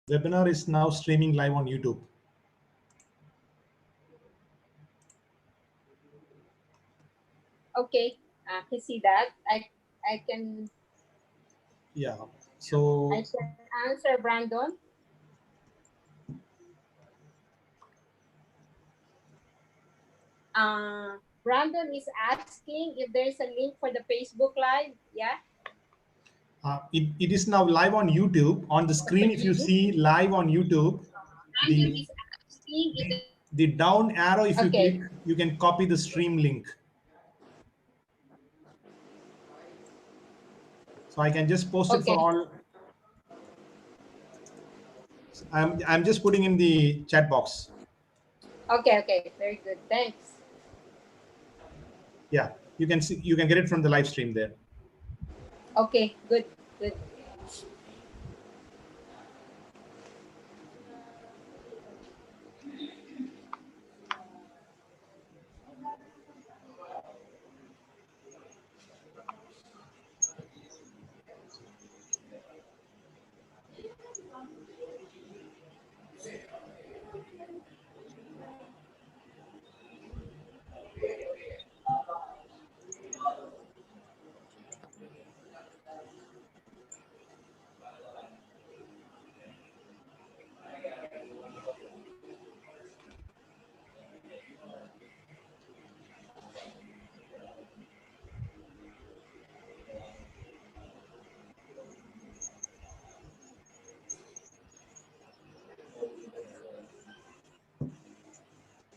Webinar is now streaming live on YouTube. Okay, I can see that. I can. Yeah. So I can answer Brandon. Brandon is asking if there is a link for the Facebook Live. Yeah. it is now live on YouTube. On the screen, if you see live on YouTube, Brandon the is asking if the down arrow, if you okay. click, you can copy the stream link. So I can just post it for Okay. all. I'm just putting in the chat box. Okay. Okay. Very good. Thanks. Yeah, you can see, you can get it from the live stream there. Okay. Good. Good.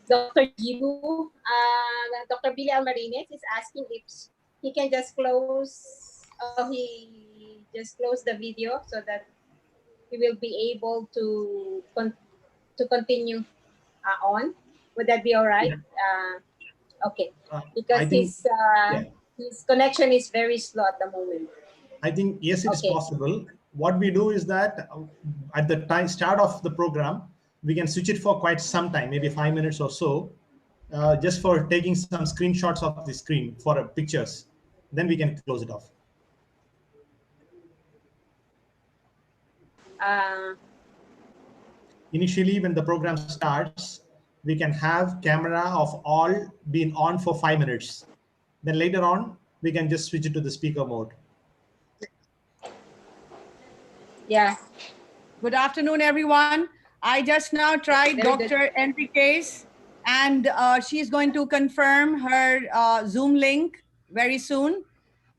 Dr. Gibu, Dr. Billy Almarines is asking if he can just close, he just close the video so that he will be able to continue on. Would that be all right? Okay, I because think, yeah. his connection is very slow at the moment. I think yes, it is Okay. possible. What we do is that at the start of the program, we can switch it for quite some time, maybe 5 minutes or so, just for taking some screenshots of the screen for pictures. Then we can close it off. Initially, when the program starts, we can have camera of all being on for 5 minutes. Then later on, we can just switch it to the speaker mode. Yeah. Good afternoon, everyone. I just now tried Dr. Enriquez, and she's going to confirm her Zoom link very soon.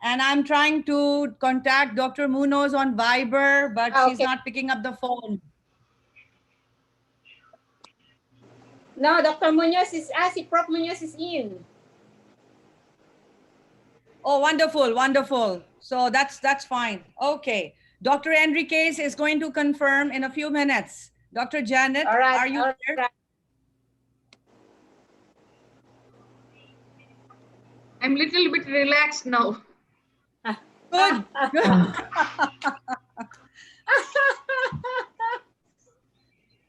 And I'm trying to contact Dr. Munoz on Viber, but she's not picking up the phone. No, Dr. Munoz is asking, Prof. Munoz is in. Oh, wonderful, wonderful. So that's fine. Okay. Dr. Enriquez is going to confirm in a few minutes. Dr. Janet, are you there? Right. I'm a little bit relaxed now. Good.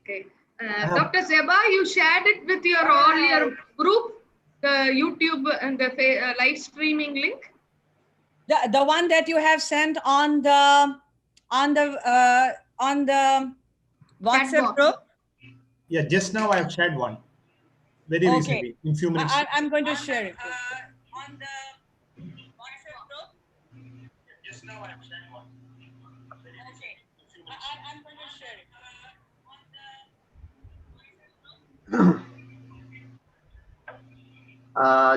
Okay. Dr. Zeba, you shared it with your all your group, the YouTube and the live streaming link. The one that you have sent on the WhatsApp group. Yeah, just now I have shared one. Very recently, in few minutes. I'm going to share it. On the WhatsApp group. Just now I have shared one. Okay. I'm going to share it.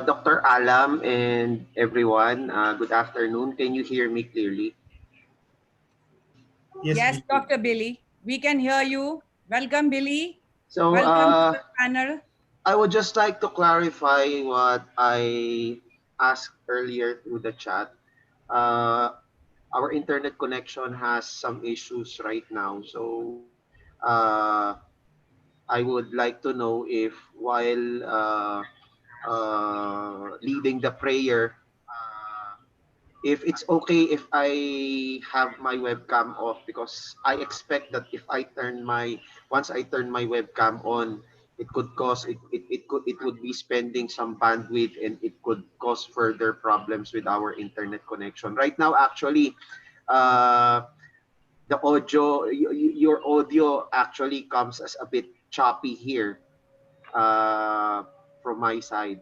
Dr. Alam and everyone, good afternoon. Can you hear me clearly? Yes, Dr. Billy. We can hear you. Welcome, Billy. So, welcome to the panel. I would just like to clarify what I asked earlier through the chat. Our internet connection has some issues right now. So, I would like to know if while leading the prayer, if it's okay if I have my webcam off, because I expect that if I turn once I turn my webcam on, it could cause it would be spending some bandwidth, and it could cause further problems with our internet connection. Right now, actually, the audio, your audio actually comes as a bit choppy here from my side.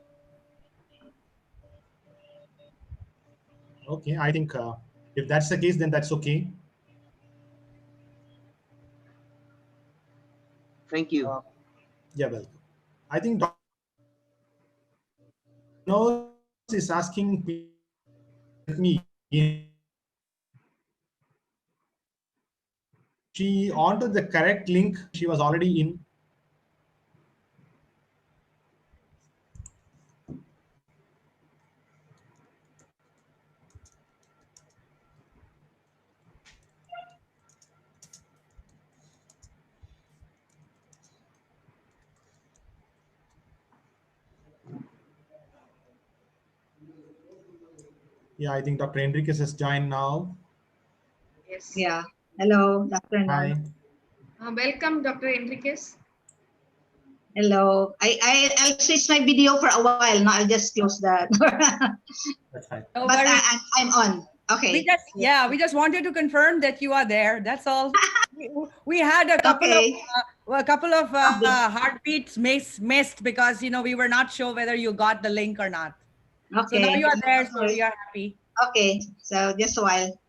Okay, I think if that's the case, then that's okay. Thank you. Yeah, welcome. I think Dr. Nose is asking me, she onto the correct link she was already in. Yeah, I think Dr. Enriquez has joined now. Yes. Yeah. Hello, Dr. Hi. Nan. Welcome, Dr. Enriquez. Hello. I'll switch my video for a while. Now I'll just close that. That's fine. No But worries. I'm on. Okay. We just wanted to confirm that you are there. That's all. We had a couple Okay. of heartbeats missed because we were not sure whether you got the link or not. So now Okay. you are there, so we are happy. Okay. So just a while.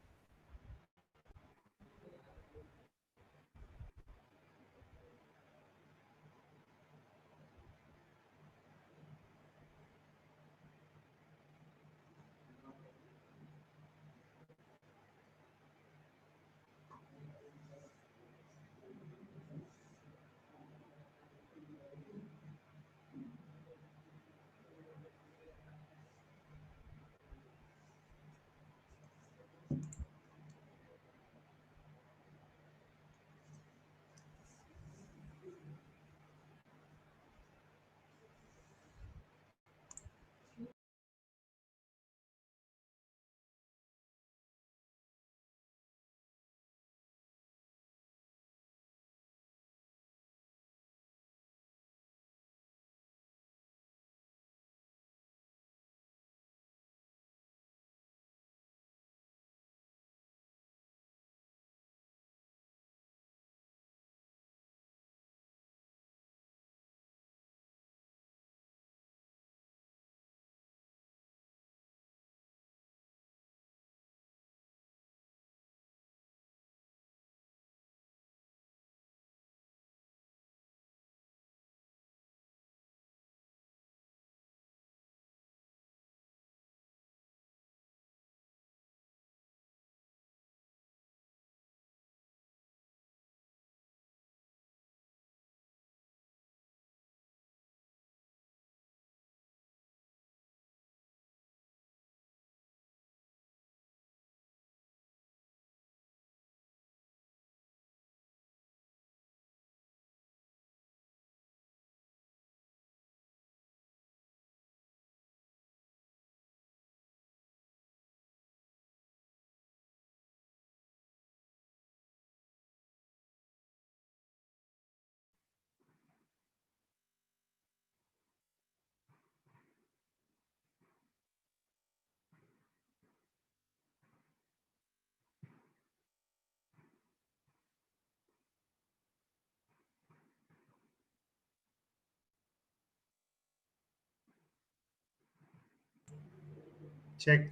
Check.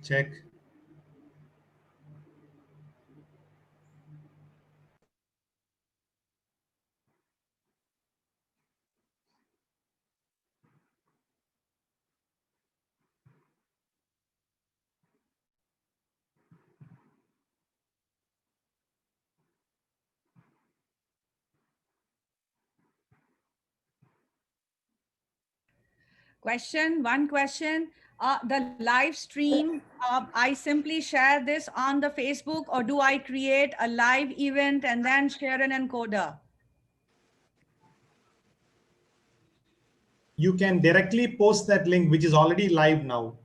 One question. The live stream, I simply share this on the Facebook, or do I create a live event and then share an encoder? You can directly post that link, which is already live now.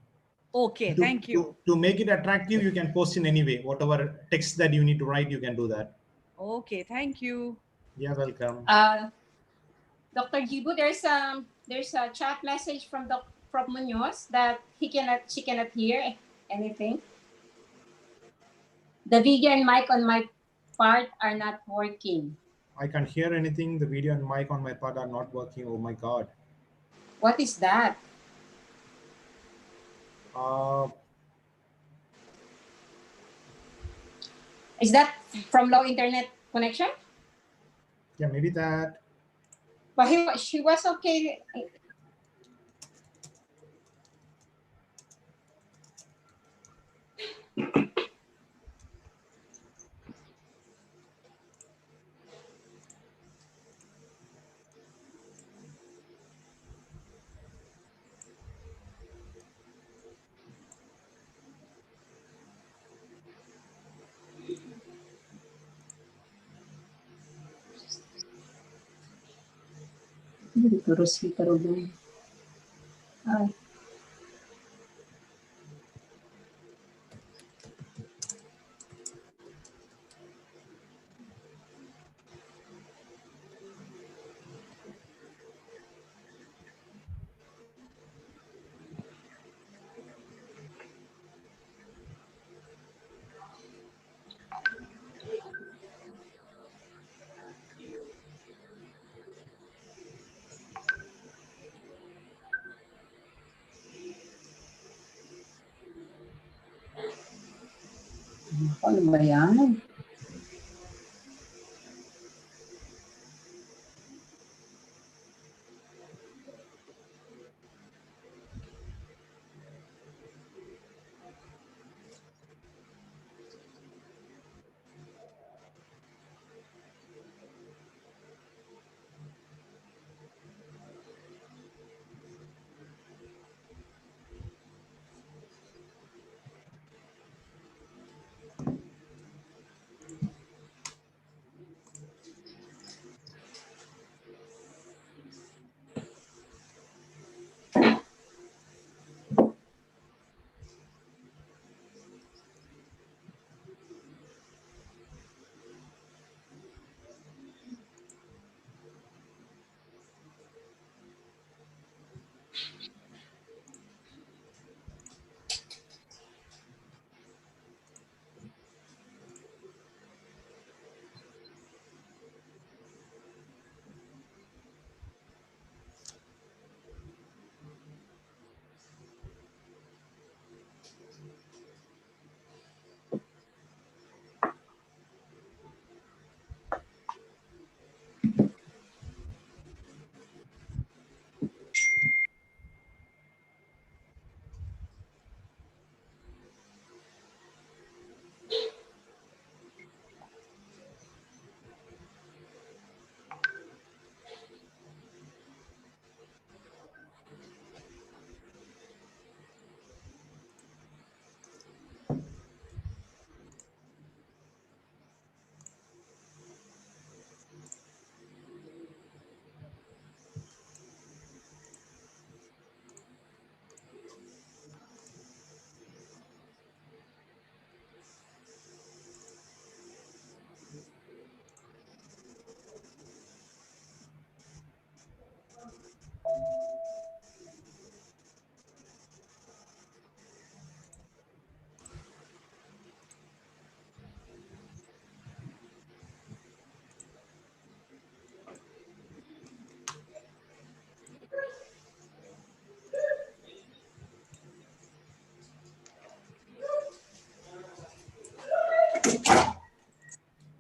Okay, thank you. To make it attractive, you can post in any way. Whatever text that you need to write, you can do that. Okay, thank you. Yeah, welcome. Dr. Jibu, there's a chat message from Munoz that she cannot hear anything. The video and mic on my part are not working. I can't hear anything. The video and mic on my part are not working. Oh my God. What is that? Uh, Is that from low internet connection? yeah, maybe that. But she was okay. Terus kita rubung. Ay. Ano ba yan?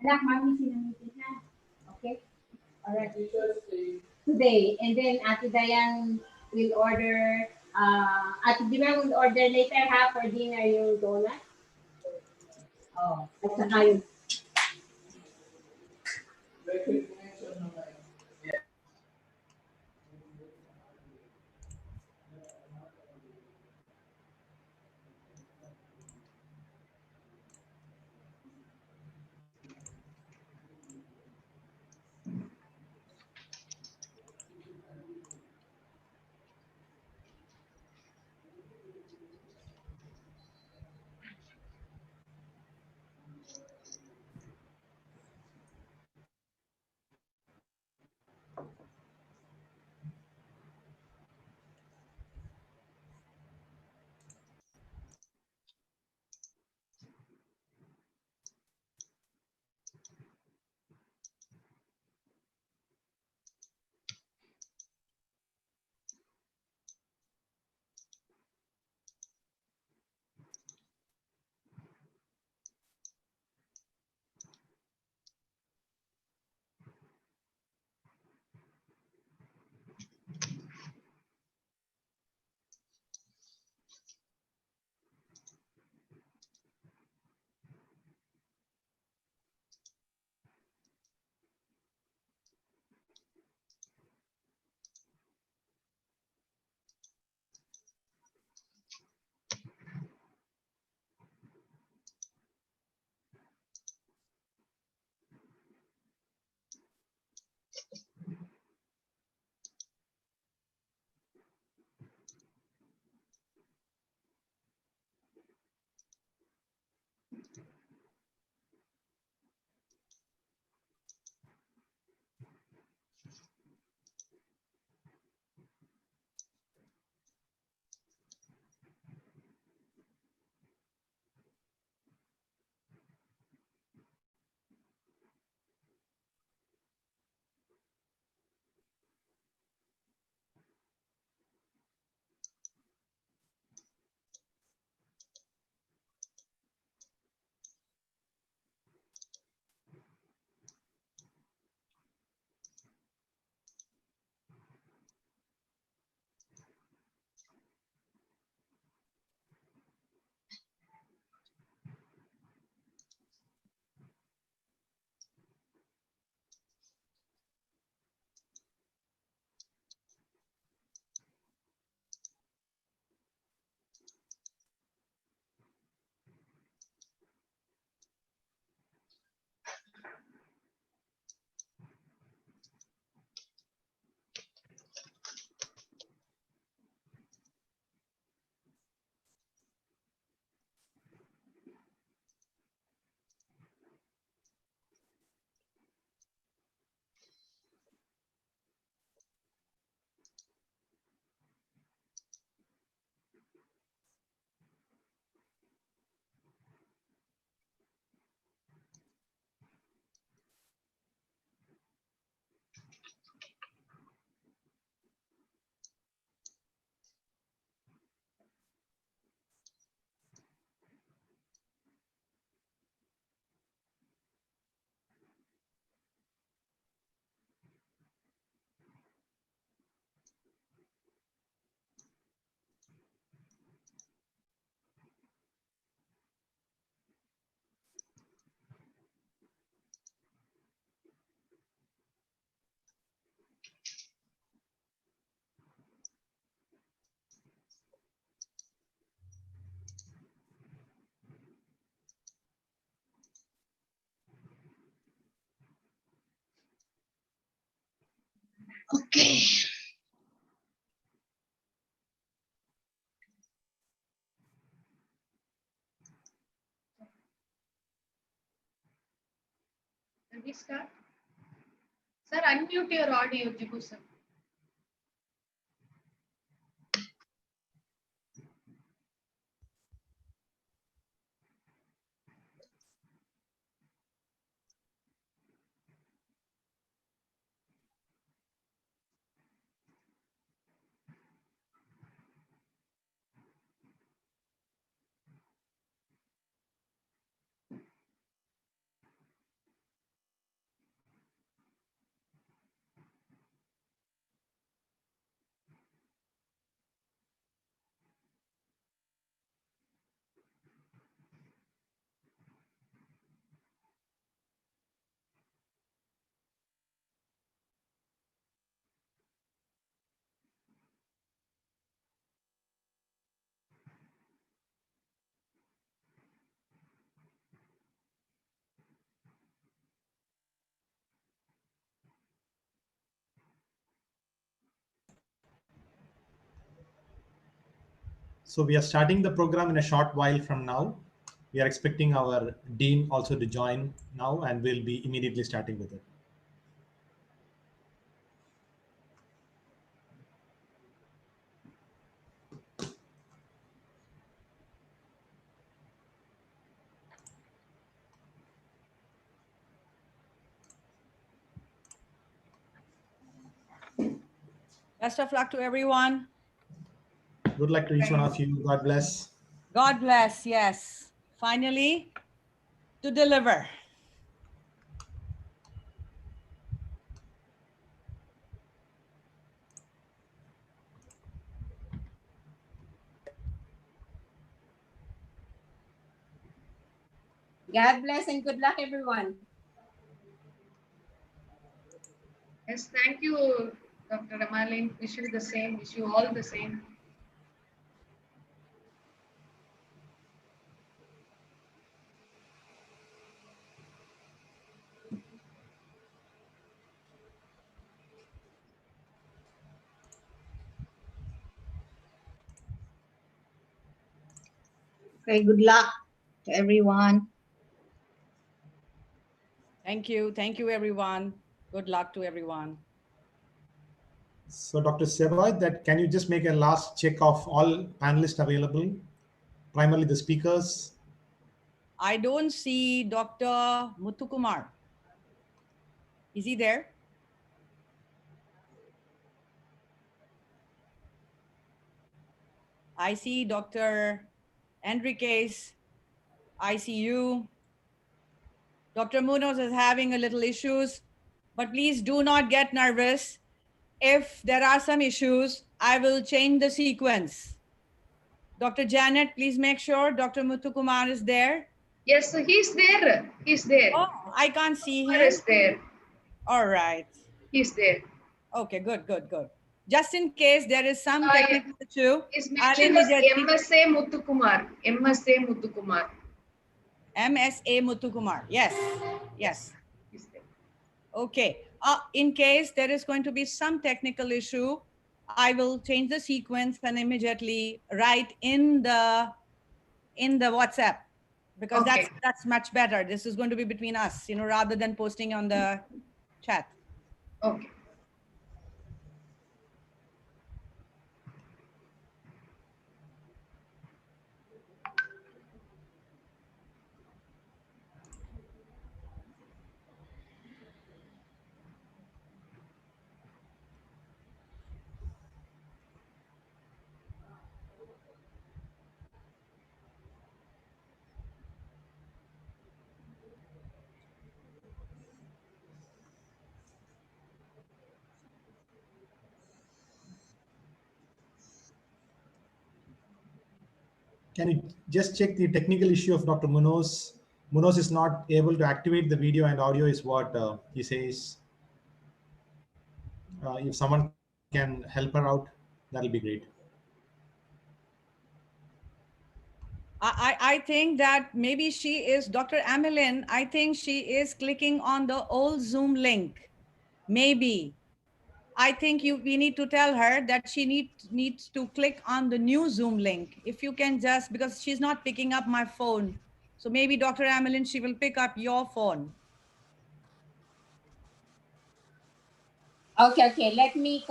Anak, mami sinamitin na. Okay? Alright. Today. And then Ate Dayan will order, Ate Diba will order later ha for dinner yung donut. Oh, at saka yung Okay. Can we start? Sir, unmute your audio, Jibu sir. So we are starting the program in a short while from now. We are expecting our dean also to join now, and we'll be immediately starting with it. Best of luck to everyone. Good luck to each one of you. God bless. God bless. Yes. Finally, to deliver. God bless and good luck, everyone. Yes, thank you, Dr. Ramalin. Wish you the same. Wish you all the same. Okay, good luck to everyone. Thank you. Thank you, everyone. Good luck to everyone. So Dr. Seva, that can you just make a last check of all panelists available, primarily the speakers? I don't see Dr. Muthukumar. Is he there? I see Dr. Enriquez. I see you. Dr. Munoz is having a little issues, but please do not get nervous. If there are some issues, I will change the sequence. Dr. Janet, please make sure Dr. Muthukumar is there. Yes, so he's there. He's there. Oh, I can't see Kumar him. is there. All right. He's there. Okay, good, good, good. Just in case there is some technical issue, It's I'll mentioned as immediately MSA Muthukumar. MSA Muthukumar. MSA Muthukumar. Yes, yes. He's there. Okay. In case there is going to be some technical issue, I will change the sequence and immediately write in the WhatsApp, because Okay. that's much better. This is going to be between us, rather than posting on the chat. Okay. Can you just check the technical issue of Dr. Munoz? Munoz is not able to activate the video and audio is what he says. If someone can help her out, that'll be great. I think that maybe she is, Dr. Amelin, I think she is clicking on the old Zoom link. Maybe. I think we need to tell her that she needs to click on the new Zoom link. If you can just, because she's not picking up my phone. So maybe Dr. Amelin, she will pick up your phone. Okay. Let me.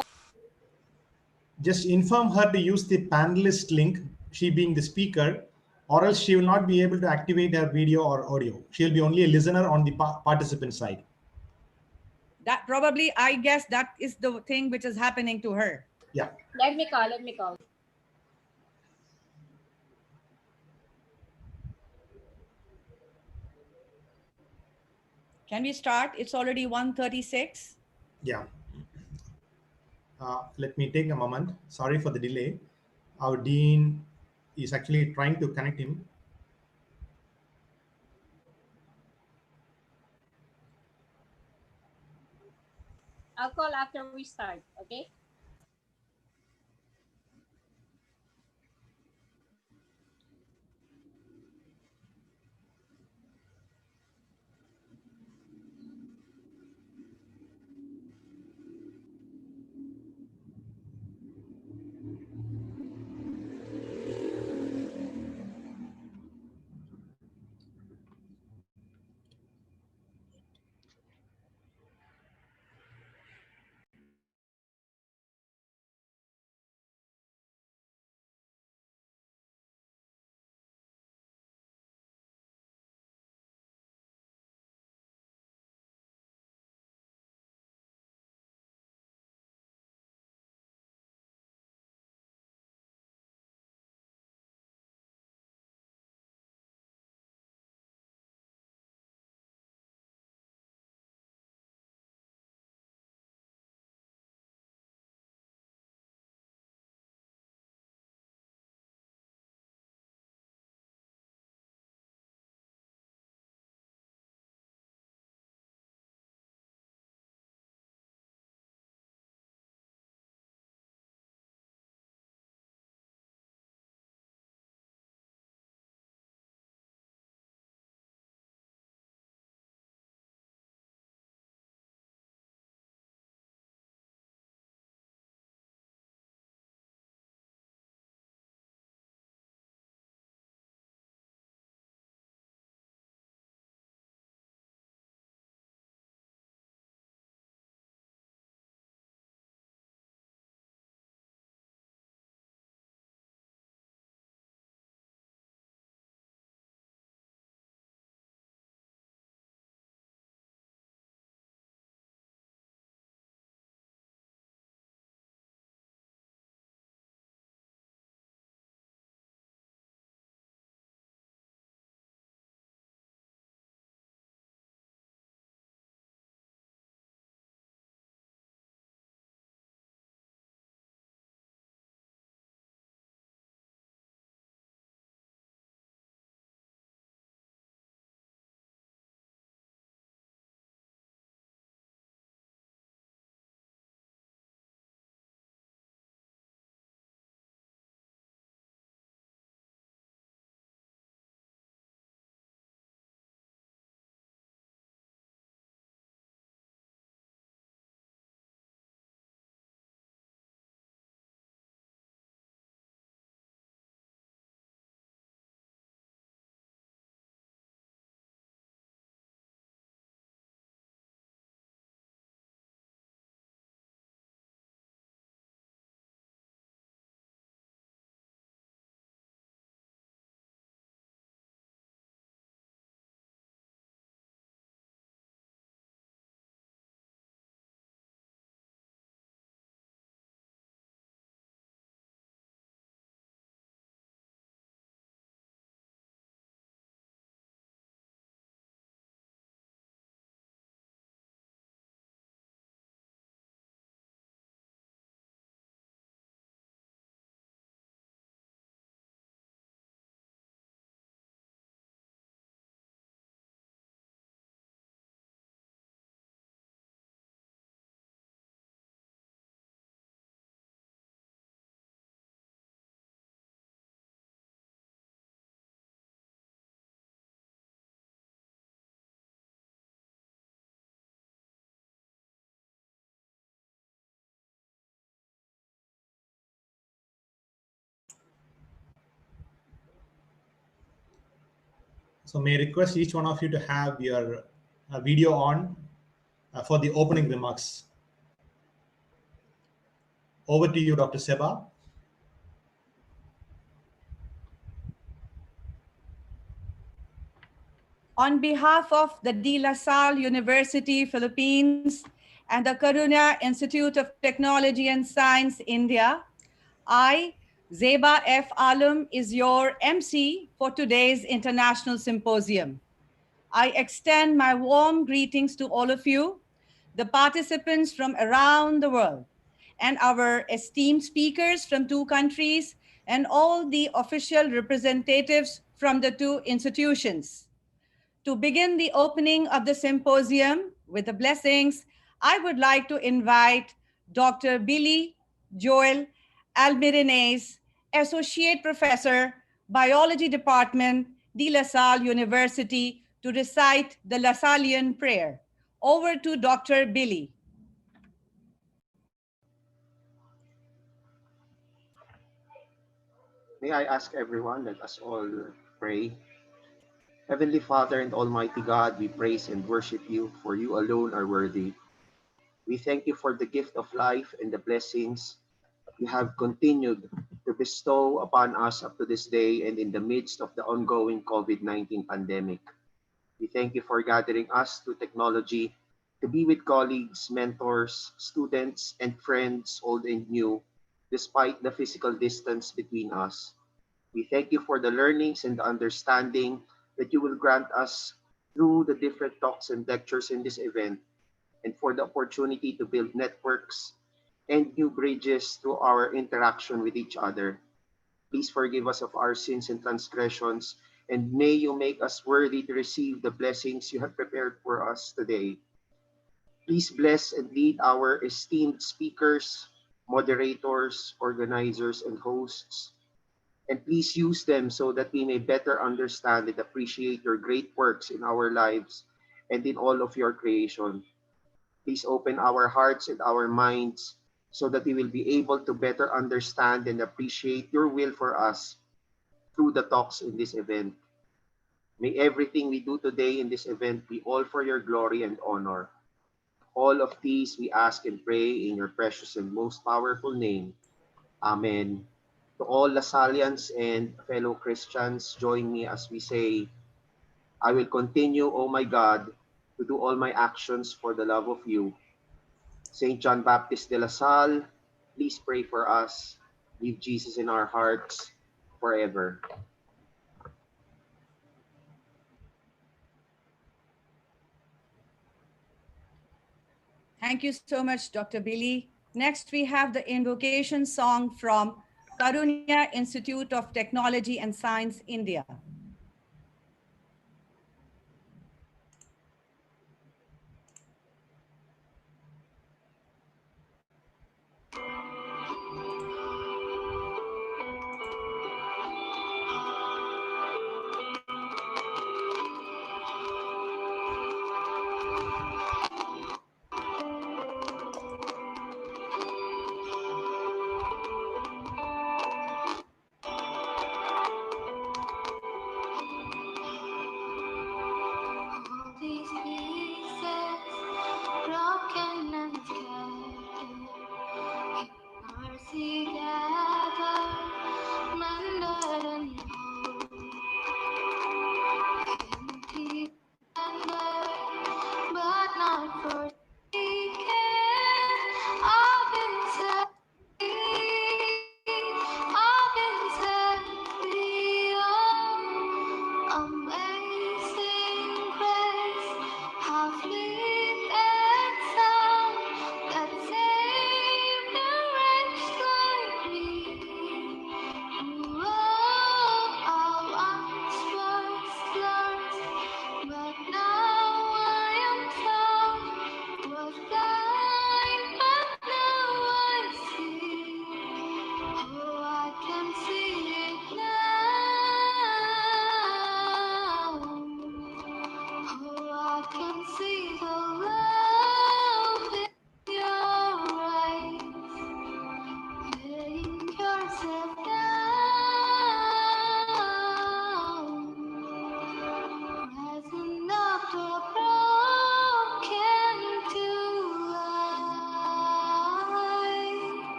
Just inform her to use the panelist link, she being the speaker, or else she will not be able to activate her video or audio. She'll be only a listener on the participant side. That probably, I guess that is the thing which is happening to her. Yeah. Let me call. Can we start? It's already 1:36. Yeah. Let me take a moment. Sorry for the delay. Our dean is actually trying to connect him. I'll call after we start. Okay. So may I request each one of you to have your video on for the opening remarks. Over to you, Dr. Seba. On behalf of the De La Salle University, Philippines, and the Karunya Institute of Technology and Science, India, I, Zeba F. Alam, is your MC for today's International Symposium. I extend my warm greetings to all of you, the participants from around the world, and our esteemed speakers from 2 countries, and all the official representatives from the 2 institutions. To begin the opening of the symposium with the blessings, I would like to invite Dr. Billy Joel Almiranez, Associate Professor, Biology Department, De La Salle University, to recite the Lasallian prayer. Over to Dr. Billy. May I ask everyone, let us all pray. Heavenly Father and Almighty God, we praise and worship you, for you alone are worthy. We thank you for the gift of life and the blessings you have continued to bestow upon us up to this day and in the midst of the ongoing COVID-19 pandemic. We thank you for gathering us through technology to be with colleagues, mentors, students, and friends, old and new, despite the physical distance between us. We thank you for the learnings and the understanding that you will grant us through the different talks and lectures in this event, and for the opportunity to build networks and new bridges through our interaction with each other. Please forgive us of our sins and transgressions, and may you make us worthy to receive the blessings you have prepared for us today. Please bless and lead our esteemed speakers, moderators, organizers, and hosts, and please use them so that we may better understand and appreciate your great works in our lives and in all of your creation. Please open our hearts and our minds so that we will be able to better understand and appreciate your will for us through the talks in this event. May everything we do today in this event be all for your glory and honor. All of these we ask and pray in your precious and most powerful name. Amen. To all Lasallians and fellow Christians, join me as we say, I will continue, O my God, to do all my actions for the love of you. Saint John Baptist de La Salle, please pray for us. Leave Jesus in our hearts forever. Thank you so much, Dr. Billy. Next, we have the invocation song from Karunya Institute of Technology and Science, India.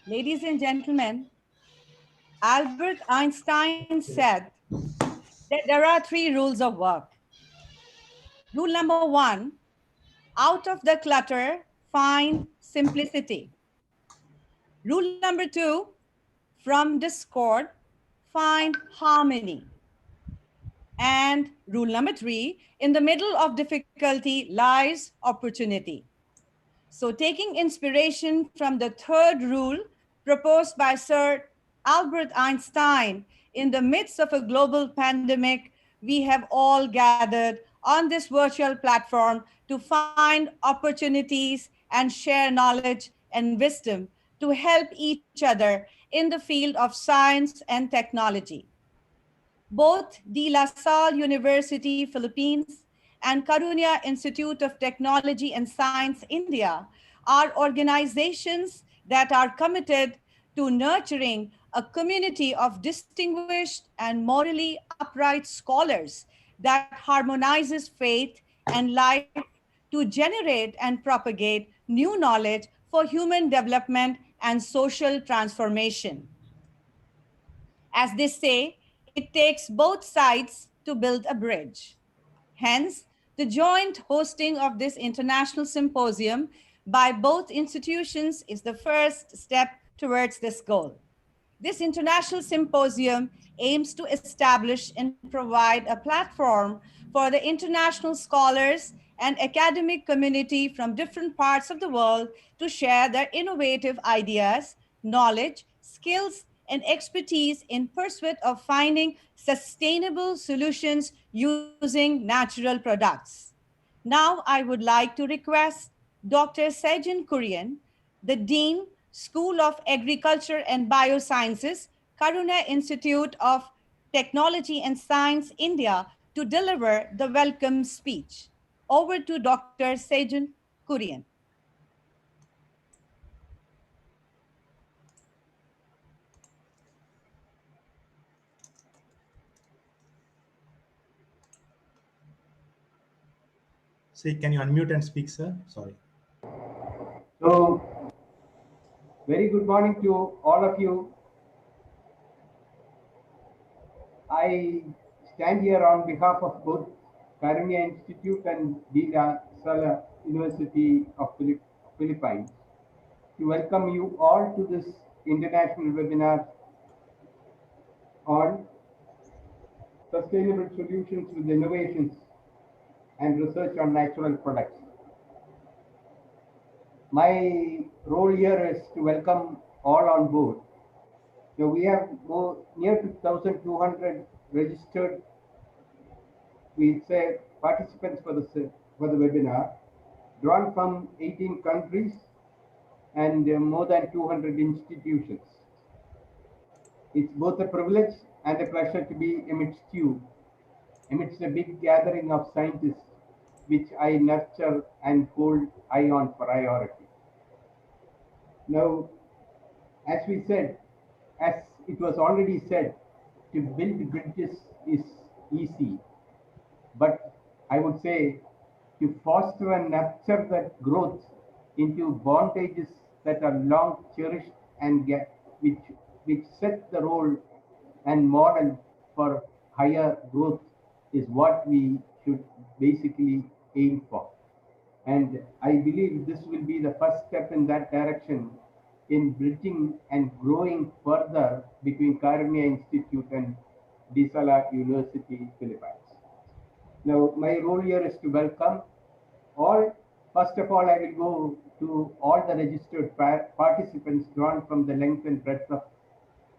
Ladies and gentlemen, Albert Einstein said that there are three rules of work. Rule number one, out of the clutter, find simplicity. Rule number two, from discord, find harmony. And rule number three, in the middle of difficulty lies opportunity. So, taking inspiration from the third rule proposed by Sir Albert Einstein, in the midst of a global pandemic, we have all gathered on this virtual platform to find opportunities and share knowledge and wisdom to help each other in the field of science and technology. Both De La Salle University, Philippines, and Karunya Institute of Technology and Science, India, are organizations that are committed to nurturing a community of distinguished and morally upright scholars that harmonizes faith and life to generate and propagate new knowledge for human development and social transformation. As they say, it takes both sides to build a bridge. Hence, the joint hosting of this international symposium by both institutions is the first step towards this goal. This international symposium aims to establish and provide a platform for the international scholars and academic community from different parts of the world to share their innovative ideas, knowledge, skills, and expertise in pursuit of finding sustainable solutions using natural products. Now, I would like to request Dr. Sejin Kurian, the Dean, School of Agriculture and Biosciences, Karuna Institute of Technology and Science, India, to deliver the welcome speech. Over to Dr. Sejin Kurian. Say, can you unmute and speak, sir? Sorry. So, very good morning to all of you. I stand here on behalf of both Karunya Institute and De La Salle University of Philippines to welcome you all to this international webinar on sustainable solutions with innovations and research on natural products. My role here is to welcome all on board. So we have near to 1,200 registered, we say, participants for the webinar, drawn from 18 countries and more than 200 institutions. It's both a privilege and a pleasure to be amidst you, amidst a big gathering of scientists, which I nurture and hold high on priority. Now, as we said, as it was already said, to build bridges is easy, but I would say to foster and nurture that growth into bondages that are long cherished and which set the role and model for higher growth is what we should basically aim for. And I believe this will be the first step in that direction in bridging and growing further between Karunya Institute and De La Salle University, Philippines. Now, my role here is to welcome all. First of all, I will go to all the registered participants drawn from the length and breadth of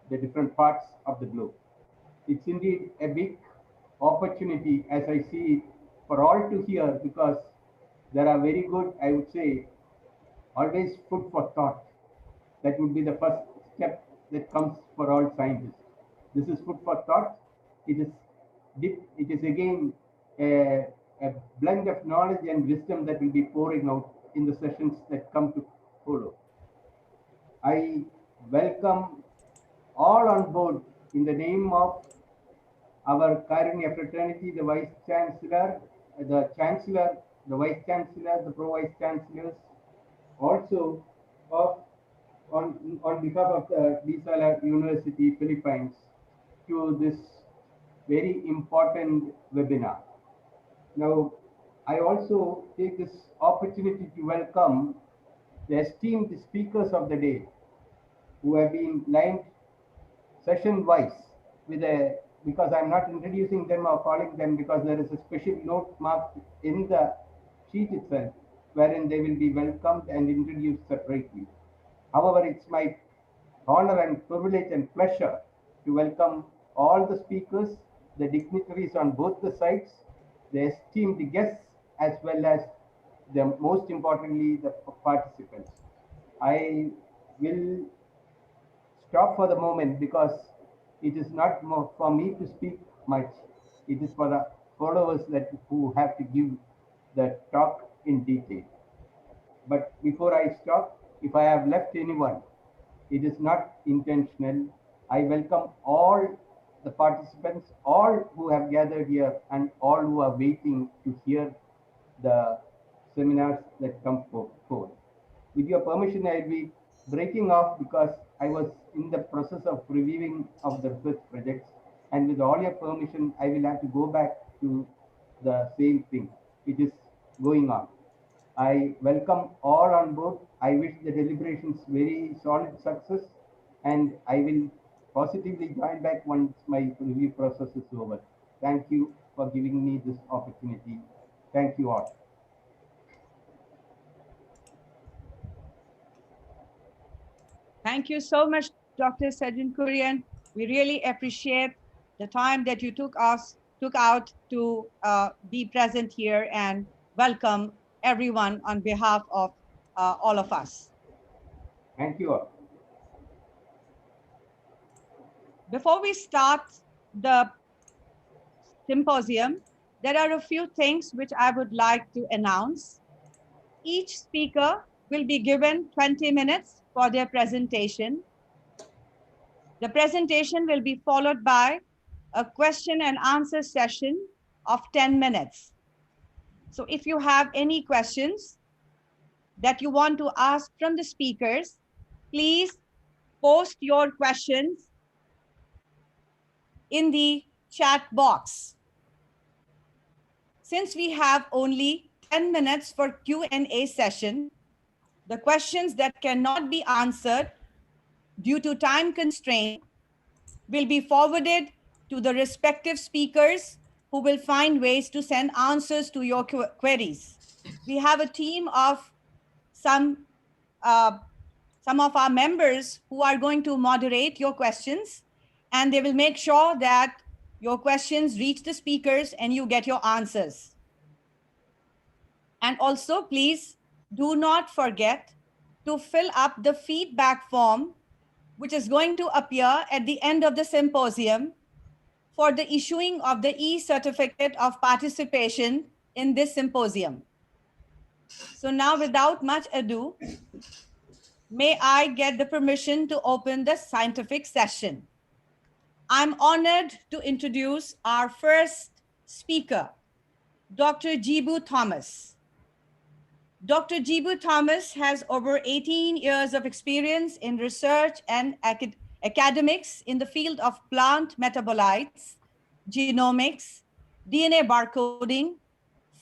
the different parts of the globe. It's indeed a big opportunity, as I see it, for all to hear, because there are very good, I would say, always food for thought. That would be the first step that comes for all scientists. This is food for thought. It is again a blend of knowledge and wisdom that will be pouring out in the sessions that come to follow. I welcome all on board in the name of our Karunya fraternity, the Vice Chancellor, the Chancellor, the Vice Chancellor, the Pro Vice Chancellors, also of on behalf of the De Sala University, Philippines, to this very important webinar. Now, I also take this opportunity to welcome the esteemed speakers of the day who have been lined session wise with a, because I'm not introducing them or calling them, because there is a special note marked in the sheet itself wherein they will be welcomed and introduced separately. However, it's my honor and privilege and pleasure to welcome all the speakers, the dignitaries on both the sides, the esteemed guests, as well as the most importantly, the participants. I will stop for the moment because it is not more for me to speak much. It is for the followers that who have to give the talk in detail. But before I stop, if I have left anyone, it is not intentional. I welcome all the participants, all who have gathered here, and all who are waiting to hear the seminars that come forth. With your permission, I'll be breaking off because I was in the process of reviewing of the research projects, and with all your permission, I will have to go back to the same thing which is going on. I welcome all on board. I wish the deliberations very solid success, and I will positively join back once my review process is over. Thank you for giving me this opportunity. Thank you all. Thank you so much, Dr. Sajjan Kurian. We really appreciate the time that you took out to be present here and welcome everyone on behalf of all of us. Thank you all. Before we start the symposium, there are a few things which I would like to announce. Each speaker will be given 20 minutes for their presentation. The presentation will be followed by a question and answer session of 10 minutes. So if you have any questions that you want to ask from the speakers, please post your questions in the chat box. Since we have only 10 minutes for Q&A session, the questions that cannot be answered due to time constraint will be forwarded to the respective speakers who will find ways to send answers to your queries. We have a team of some of our members who are going to moderate your questions, and they will make sure that your questions reach the speakers and you get your answers. And also, please do not forget to fill up the feedback form, which is going to appear at the end of the symposium for the issuing of the e-certificate of participation in this symposium. So now, without much ado, may I get the permission to open the scientific session. I'm honored to introduce our first speaker, Dr. Jibu Thomas. Dr. Jibu Thomas has over 18 years of experience in research and academics in the field of plant metabolites, genomics, DNA barcoding,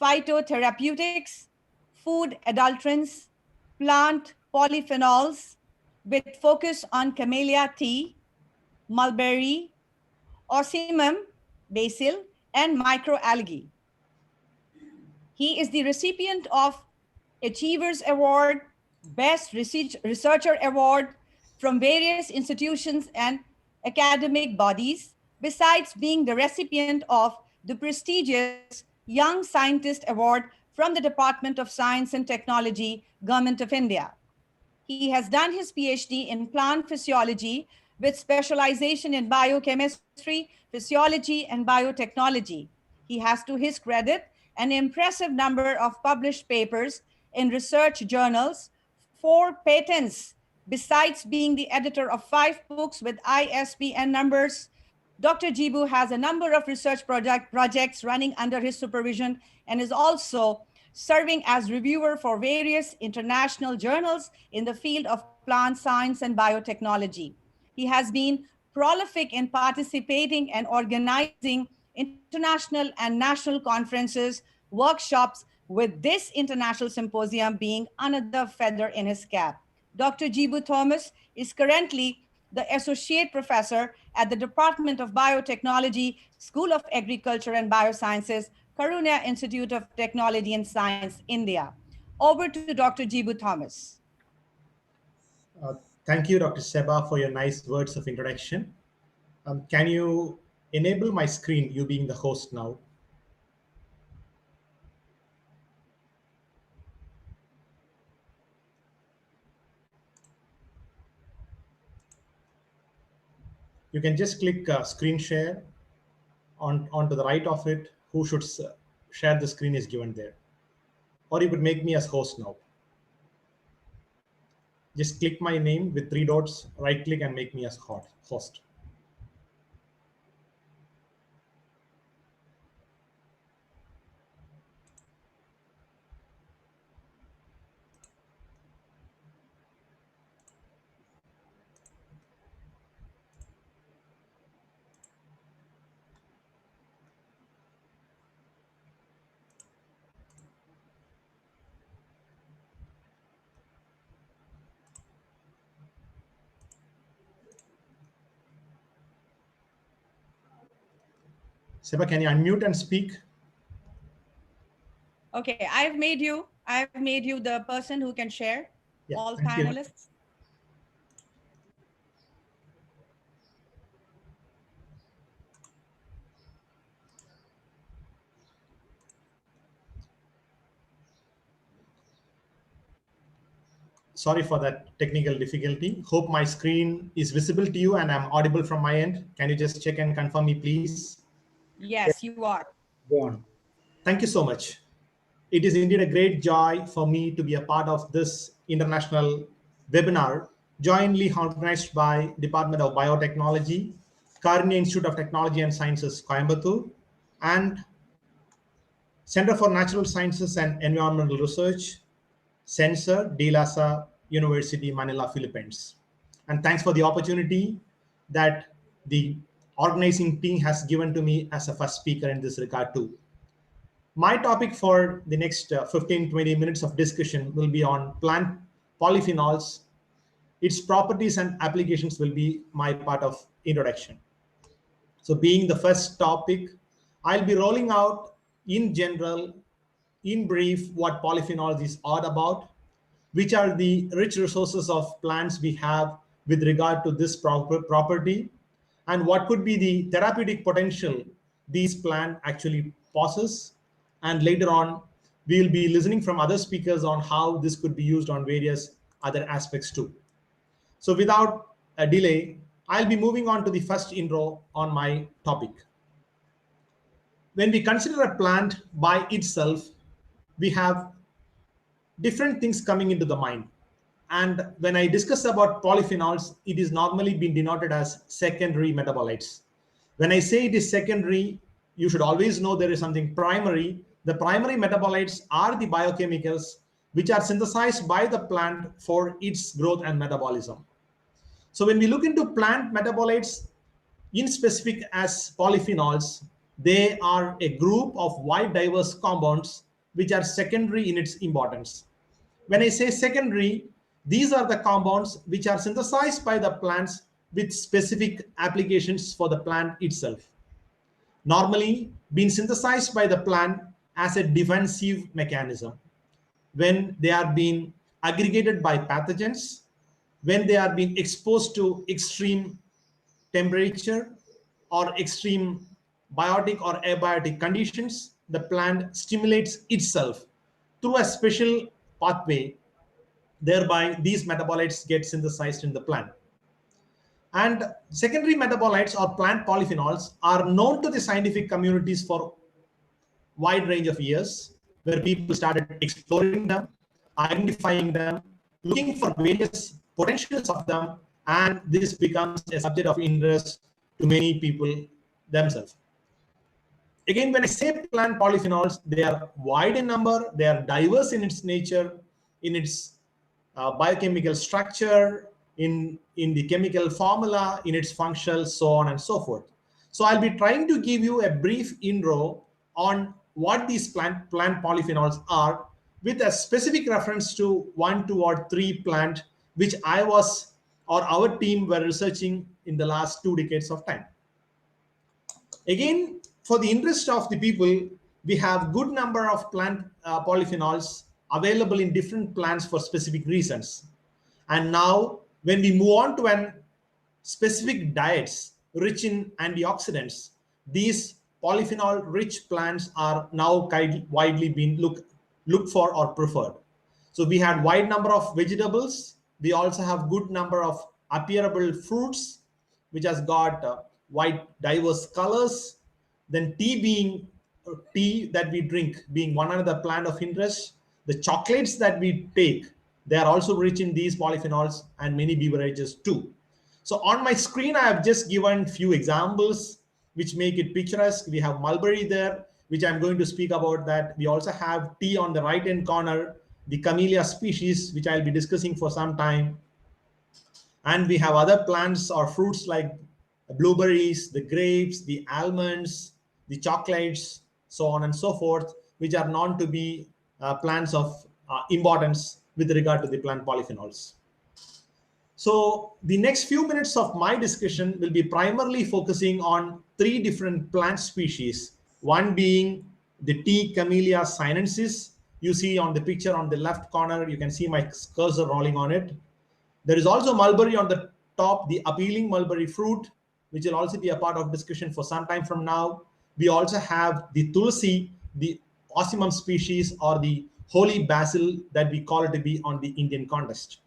phytotherapeutics, food adulterants, plant polyphenols, with focus on camellia tea, mulberry, ocimum, basil, and microalgae. He is the recipient of Achievers Award, Best Researcher Award from various institutions and academic bodies, besides being the recipient of the prestigious Young Scientist Award from the Department of Science and Technology, Government of India. He has done his PhD in plant physiology with specialization in biochemistry, physiology, and biotechnology. He has, to his credit, an impressive number of published papers in research journals, 4 patents, besides being the editor of 5 books with ISBN numbers. Dr. Jibu has a number of research projects running under his supervision and is also serving as reviewer for various international journals in the field of plant science and biotechnology. He has been prolific in participating and organizing international and national conferences, workshops, with this international symposium being another feather in his cap. Dr. Jibu Thomas is currently the Associate Professor at the Department of Biotechnology, School of Agriculture and Biosciences, Karunya Institute of Technology and Science, India. Over to Dr. Jibu Thomas. Thank you, Dr. Seba, for your nice words of introduction. Can you enable my screen, you being the host now? You can just click screen share. On to the right of it, who should share the screen is given there. Or you could make me as host now. Just click my name with 3 dots, right click and make me as host. Seba, can you unmute and speak? Okay, I've made you the person who can share, Yeah, all thank you. panelists. Sorry for that technical difficulty. Hope my screen is visible to you and I'm audible from my end. Can you just check and confirm me, please? Yes, you are. Go on. Thank you so much. It is indeed a great joy for me to be a part of this international webinar jointly organized by Department of Biotechnology, Karunya Institute of Technology and Sciences, Coimbatore, and Center for Natural Sciences and Environmental Research, Censor, De La Salle University, Manila, Philippines. And thanks for the opportunity that the organizing team has given to me as a first speaker in this regard too. My topic for the next 15-20 minutes of discussion will be on plant polyphenols. Its properties and applications will be my part of introduction. So being the first topic, I'll be rolling out in general, in brief, what polyphenols is all about, which are the rich resources of plants we have with regard to this property, and what could be the therapeutic potential these plants actually possess. And later on, we'll be listening from other speakers on how this could be used on various other aspects too. So without a delay, I'll be moving on to the first intro on my topic. When we consider a plant by itself, we have different things coming into the mind. And when I discuss about polyphenols, it is normally been denoted as secondary metabolites. When I say it is secondary, you should always know there is something primary. The primary metabolites are the biochemicals which are synthesized by the plant for its growth and metabolism. So when we look into plant metabolites, in specific as polyphenols, they are a group of wide diverse compounds which are secondary in its importance. When I say secondary, these are the compounds which are synthesized by the plants with specific applications for the plant itself. Normally being synthesized by the plant as a defensive mechanism. When they are being aggregated by pathogens, when they are being exposed to extreme temperature or extreme biotic or abiotic conditions, the plant stimulates itself through a special pathway. Thereby, these metabolites get synthesized in the plant. And secondary metabolites or plant polyphenols are known to the scientific communities for a wide range of years, where people started exploring them, identifying them, looking for various potentials of them, and this becomes a subject of interest to many people themselves. Again, when I say plant polyphenols, they are wide in number, they are diverse in its nature, in its biochemical structure, in the chemical formula, in its functions, so on and so forth. So I'll be trying to give you a brief intro on what these plant polyphenols are, with a specific reference to 1, 2, or 3 plant which I was or our team were researching in the last 2 decades of time. Again, for the interest of the people, we have good number of plant polyphenols available in different plants for specific reasons. And now when we move on to an specific diets rich in antioxidants, these polyphenol rich plants are now widely being looked for or preferred. So we had wide number of vegetables. We also have good number of appearable fruits, which has got wide diverse colors. Then tea that we drink being one another plant of interest. The chocolates that we take, they are also rich in these polyphenols, and many beverages too. So on my screen, I have just given few examples which make it picturesque. We have mulberry there, which I'm going to speak about that. We also have tea on the right-hand corner, the camellia species, which I'll be discussing for some time. And we have other plants or fruits like blueberries, the grapes, the almonds, the chocolates, so on and so forth, which are known to be plants of importance with regard to the plant polyphenols. So the next few minutes of my discussion will be primarily focusing on 3 different plant species, one being the tea Camellia sinensis. You see on the picture on the left corner, you can see my cursor rolling on it. There is also mulberry on the top, the appealing mulberry fruit, which will also be a part of discussion for some time from now. We also have the tulsi, the Ocimum species, or the holy basil that we call it to be on the Indian context.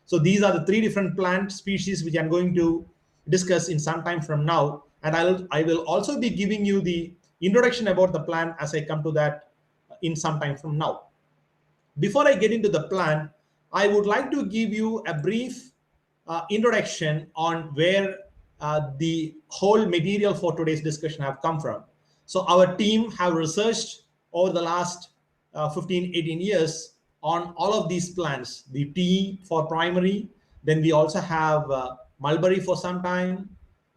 So these are the 3 different plant species which I'm going to discuss in some time from now. And I will also be giving you the introduction about the plant as I come to that in some time from now. Before I get into the plant, I would like to give you a brief introduction on where the whole material for today's discussion have come from. So our team have researched over the last 15, 18 years on all of these plants, the tea for primary, then we also have mulberry for some time,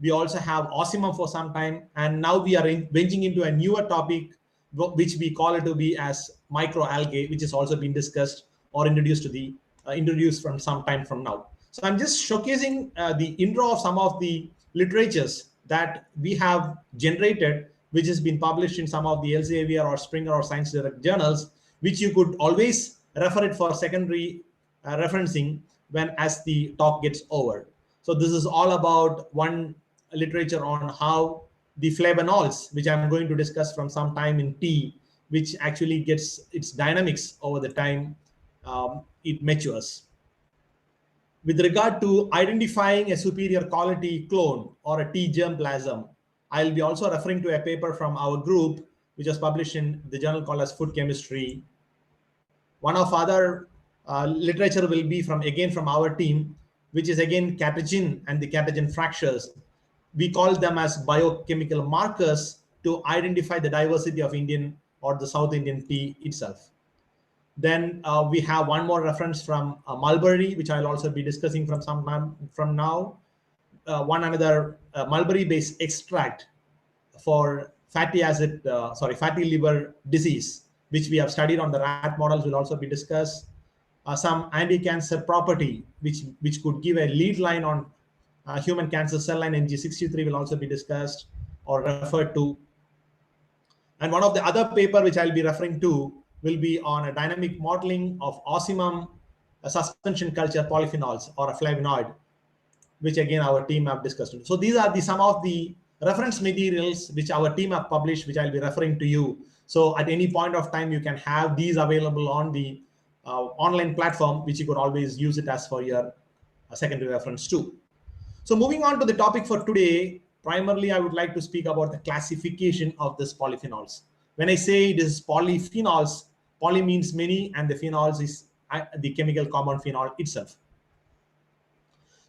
we also have Ocimum for some time, and now we are venturing into a newer topic, which we call it to be as microalgae, which has also been discussed or introduced from some time from now. So I'm just showcasing the intro of some of the literatures that we have generated, which has been published in some of the Elsevier or Springer or Science Direct journals, which you could always refer it for secondary referencing when as the talk gets over. So this is all about one literature on how the flavonols, which I'm going to discuss from some time in tea, which actually gets its dynamics over the time it matures. With regard to identifying a superior quality clone or a tea germplasm, I'll be also referring to a paper from our group, which was published in the journal called as Food Chemistry. One of other literature will be from our team, which is again catechin and the catechin fractures. We call them as biochemical markers to identify the diversity of Indian or the South Indian tea itself. Then we have one more reference from mulberry, which I'll also be discussing from some time from now. One another mulberry-based extract for fatty liver disease, which we have studied on the rat models, will also be discussed. Some anti-cancer property, which could give a lead line on human cancer cell line MG63 will also be discussed or referred to. And one of the other paper which I'll be referring to will be on a dynamic modeling of Ocimum suspension culture polyphenols or a flavonoid, which again our team have discussed. So these are some of the reference materials which our team have published, which I'll be referring to you. So at any point of time, you can have these available on the online platform, which you could always use it as for your secondary reference too. So moving on to the topic for today, primarily I would like to speak about the classification of these polyphenols. When I say it is polyphenols, poly means many, and the phenols is the chemical compound phenol itself.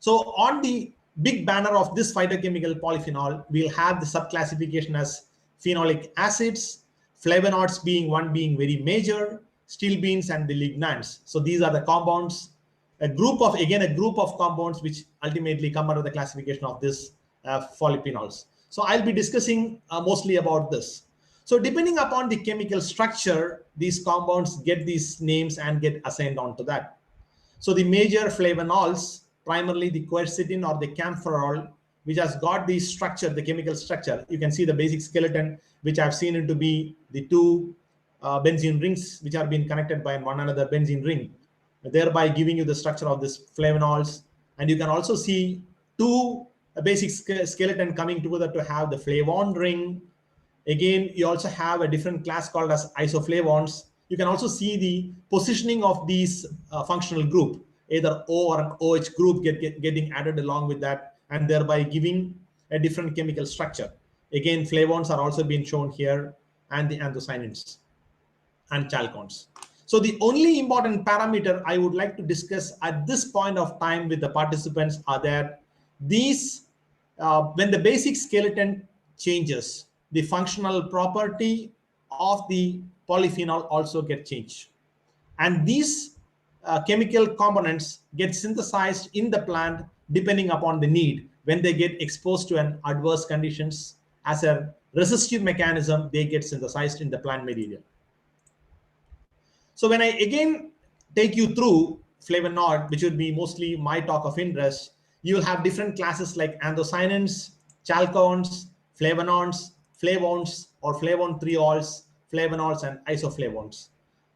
So on the big banner of this phytochemical polyphenol, we'll have the subclassification as phenolic acids, flavonoids being very major, stilbenes and the lignans. So these are the compounds, a group of compounds which ultimately come under the classification of this polyphenols. So I'll be discussing mostly about this. So depending upon the chemical structure, these compounds get these names and get assigned onto that. So the major flavonols, primarily the quercetin or the camphorol, which has got the structure, the chemical structure. You can see the basic skeleton, which I've seen it to be the two benzene rings, which are being connected by one another benzene ring, thereby giving you the structure of this flavonols. And you can also see two basic skeleton coming together to have the flavon ring. Again, you also have a different class called as isoflavones. You can also see the positioning of these functional group, either O or an OH group getting added along with that, and thereby giving a different chemical structure. Again, flavones are also being shown here, and the anthocyanins and chalcones. So the only important parameter I would like to discuss at this point of time with the participants are that these, when the basic skeleton changes, the functional property of the polyphenol also get changed. And these chemical components get synthesized in the plant depending upon the need. When they get exposed to an adverse conditions, as a resistive mechanism, they get synthesized in the plant material. So when I again take you through flavonoid, which would be mostly my talk of interest, you will have different classes like anthocyanins, chalcones, flavonoids, flavones or flavon-triols, flavonols and isoflavones.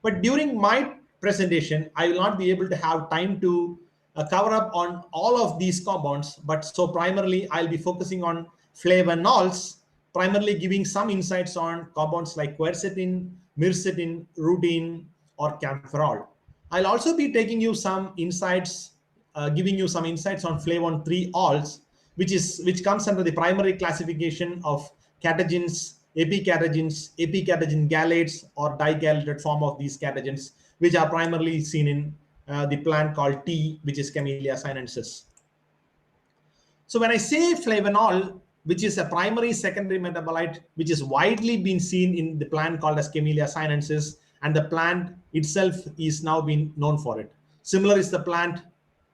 But during my presentation, I will not be able to have time to cover up on all of these compounds, but so primarily I'll be focusing on flavonols, primarily giving some insights on compounds like quercetin, myrcetin, rutin, or camphorol. I'll also be taking you some insights, giving you some insights on flavon-triols, which comes under the primary classification of catechins, epicatechin galates, or digalated form of these catechins, which are primarily seen in the plant called tea, which is Camellia sinensis. So when I say flavonol, which is a primary secondary metabolite, which is widely been seen in the plant called as Camellia sinensis, and the plant itself is now being known for it. Similar is the plant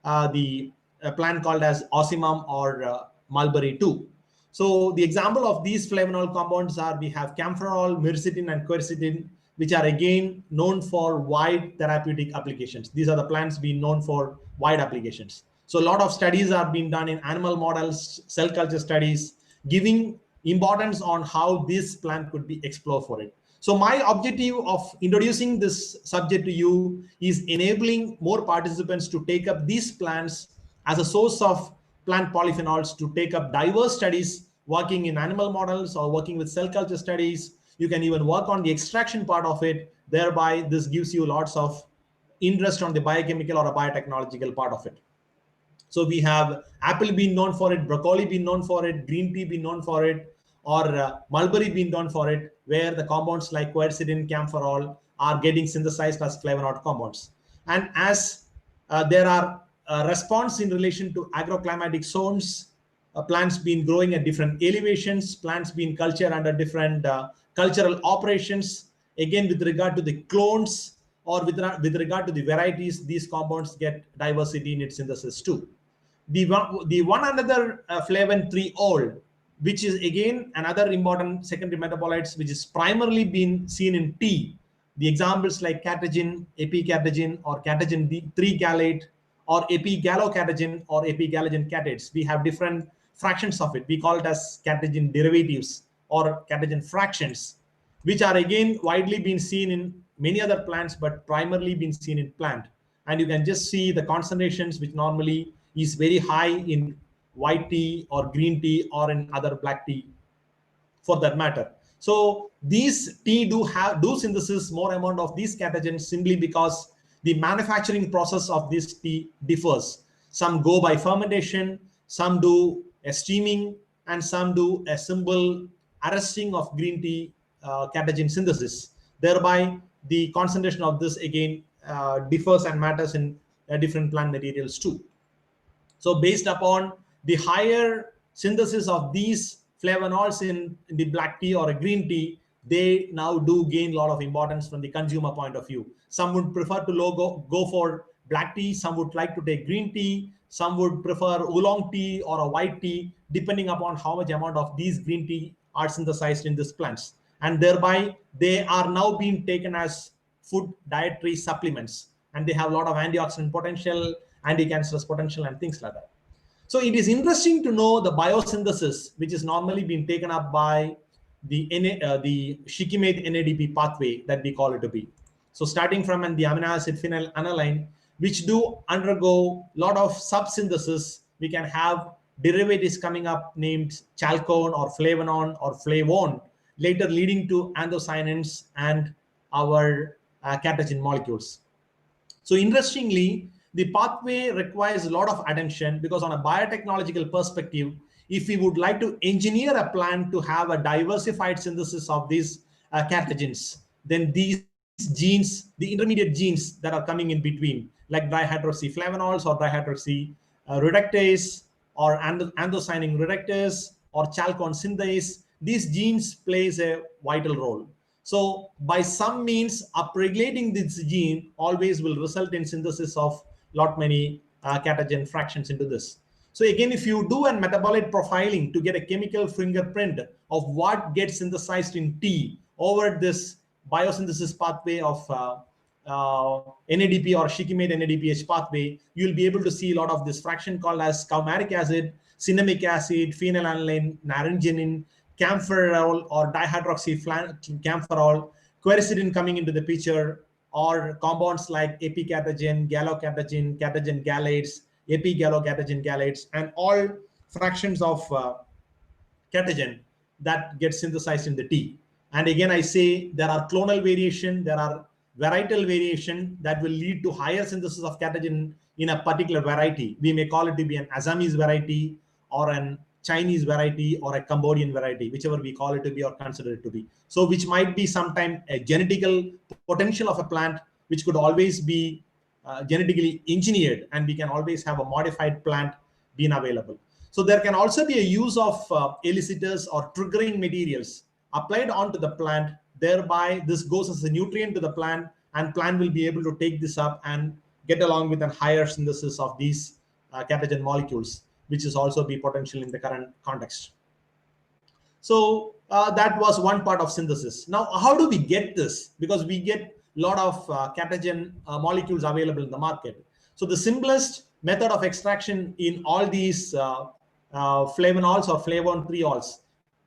called as Ocimum or mulberry too. So the example of these flavonol compounds are, we have camphorol, myrcetin, and quercetin, which are again known for wide therapeutic applications. These are the plants being known for wide applications. So a lot of studies are being done in animal models, cell culture studies, giving importance on how this plant could be explored for it. So my objective of introducing this subject to you is enabling more participants to take up these plants as a source of plant polyphenols, to take up diverse studies working in animal models or working with cell culture studies. You can even work on the extraction part of it. Thereby, this gives you lots of interest on the biochemical or a biotechnological part of it. So we have apple being known for it, broccoli being known for it, green tea being known for it, or mulberry being known for it, where the compounds like quercetin, camphorol are getting synthesized as flavonoid compounds. And as there are response in relation to agroclimatic zones, plants being growing at different elevations, plants being cultured under different cultural operations. Again, with regard to the clones or with regard to the varieties, these compounds get diversity in its synthesis too. The one another flavon-triol, which is again another important secondary metabolites, which is primarily been seen in tea. The examples like catechin, epicatechin, or catechin 3 galate, or epigallocatechin or epigallagin catates. We have different fractions of it. We call it as catechin derivatives or catechin fractions, which are again widely been seen in many other plants, but primarily been seen in plant. And you can just see the concentrations, which normally is very high in white tea or green tea or in other black tea for that matter. So these tea do synthesis more amount of these catechins simply because the manufacturing process of this tea differs. Some go by fermentation, some do a steaming, and some do a simple arresting of green tea catechin synthesis. Thereby, the concentration of this again differs and matters in different plant materials too. So based upon the higher synthesis of these flavonols in the black tea or a green tea, they now do gain a lot of importance from the consumer point of view. Some would prefer to go for black tea, some would like to take green tea, some would prefer oolong tea or a white tea, depending upon how much amount of these green tea are synthesized in these plants. And thereby, they are now being taken as food dietary supplements, and they have a lot of antioxidant potential, anti-cancerous potential, and things like that. So it is interesting to know the biosynthesis, which is normally being taken up by the Shikimate NADP pathway that we call it to be. So starting from the amino acid phenylalanine, which do undergo a lot of subsynthesis, we can have derivatives coming up named chalcone or flavonone or flavone, later leading to anthocyanins and our catagen molecules. So interestingly, the pathway requires a lot of attention, because on a biotechnological perspective, if we would like to engineer a plant to have a diversified synthesis of these catagens, then these genes, the intermediate genes that are coming in between, like dihydroxyflavonols or dihydroxy reductase or anthocyanin reductase or chalcone synthase, these genes plays a vital role. So by some means, upregulating this gene always will result in synthesis of many catagen fractions into this. So again, if you do a metabolite profiling to get a chemical fingerprint of what gets synthesized in tea over this biosynthesis pathway of NADP or Shikimate NADPH pathway, you'll be able to see a lot of this fraction called as coumaric acid, cinnamic acid, phenylalanine, naringenin, camphorol or dihydroxycamphorol, quercetin coming into the picture, or compounds like epicatagen, gallocatagen, catagen galates, epigallocatagen galates, and all fractions of catagen that get synthesized in the tea. And again, I say there are clonal variation, there are varietal variation that will lead to higher synthesis of catagen in a particular variety. We may call it to be an Assamese variety or an Chinese variety or a Cambodian variety, whichever we call it to be or consider it to be. So which might be sometime a genetical potential of a plant, which could always be genetically engineered, and we can always have a modified plant being available. So there can also be a use of elicitors or triggering materials applied onto the plant. Thereby, this goes as a nutrient to the plant, and plant will be able to take this up and get along with a higher synthesis of these catagen molecules, which is also be potential in the current context. So that was one part of synthesis. Now, how do we get this? Because we get a lot of catagen molecules available in the market. So the simplest method of extraction in all these flavonols or flavonotriols,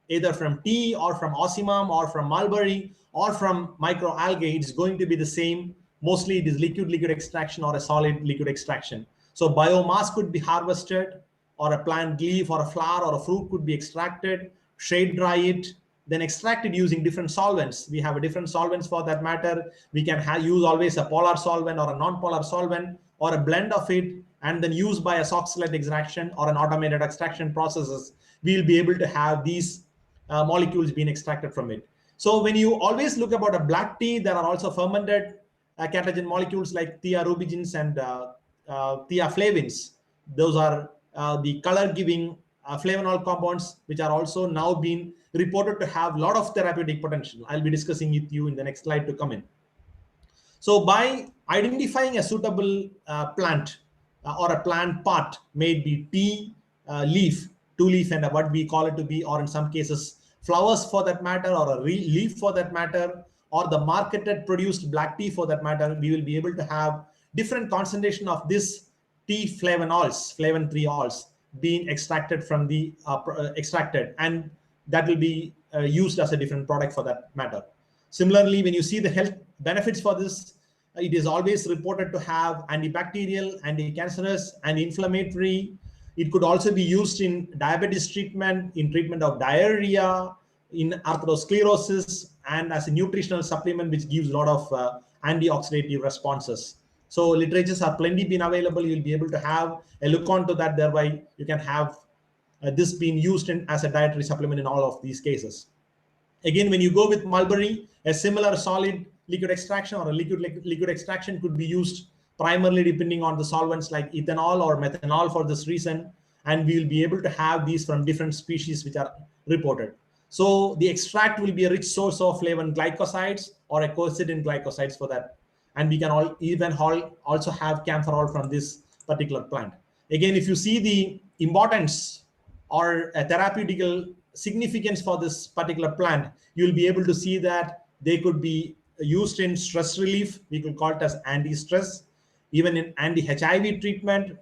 either from tea or from ocimum or from mulberry or from microalgae, it's going to be the same. Mostly it is liquid extraction or a solid liquid extraction. So biomass could be harvested, or a plant leaf or a flower or a fruit could be extracted, shade dry it, then extract it using different solvents. We have a different solvents for that matter. We can use always a polar solvent or a non-polar solvent or a blend of it, and then use by a Soxhlet extraction or an automated extraction processes, we'll be able to have these molecules being extracted from it. So when you always look about a black tea, there are also fermented catagen molecules like thiarubigens and thiaflavins. Those are the color-giving flavonol compounds, which are also now being reported to have a lot of therapeutic potential. I'll be discussing with you in the next slide to come in. So by identifying a suitable plant or a plant part, may it be tea, leaf, two-leaf, and what we call it to be, or in some cases flowers for that matter, or a leaf for that matter, or the marketed produced black tea for that matter, we will be able to have different concentration of this tea flavonols, flavonotriols being extracted from the and that will be used as a different product for that matter. Similarly, when you see the health benefits for this, it is always reported to have antibacterial, anti-cancerous, anti-inflammatory. It could also be used in diabetes treatment, in treatment of diarrhea, in atherosclerosis, and as a nutritional supplement, which gives a lot of antioxidative responses. So literatures are plenty been available. You'll be able to have a look onto that. Thereby, you can have this being used as a dietary supplement in all of these cases. Again, when you go with mulberry, a similar solid liquid extraction or a liquid extraction could be used primarily depending on the solvents like ethanol or methanol for this reason. and we will be able to have these from different species which are reported. So the extract will be a rich source of flavin glycosides or a quercetin glycosides for that. And we can also have camphorol from this particular plant. Again, if you see the importance or a therapeutical significance for this particular plant, you'll be able to see that they could be used in stress relief. We could call it as anti-stress, even in anti-HIV treatment,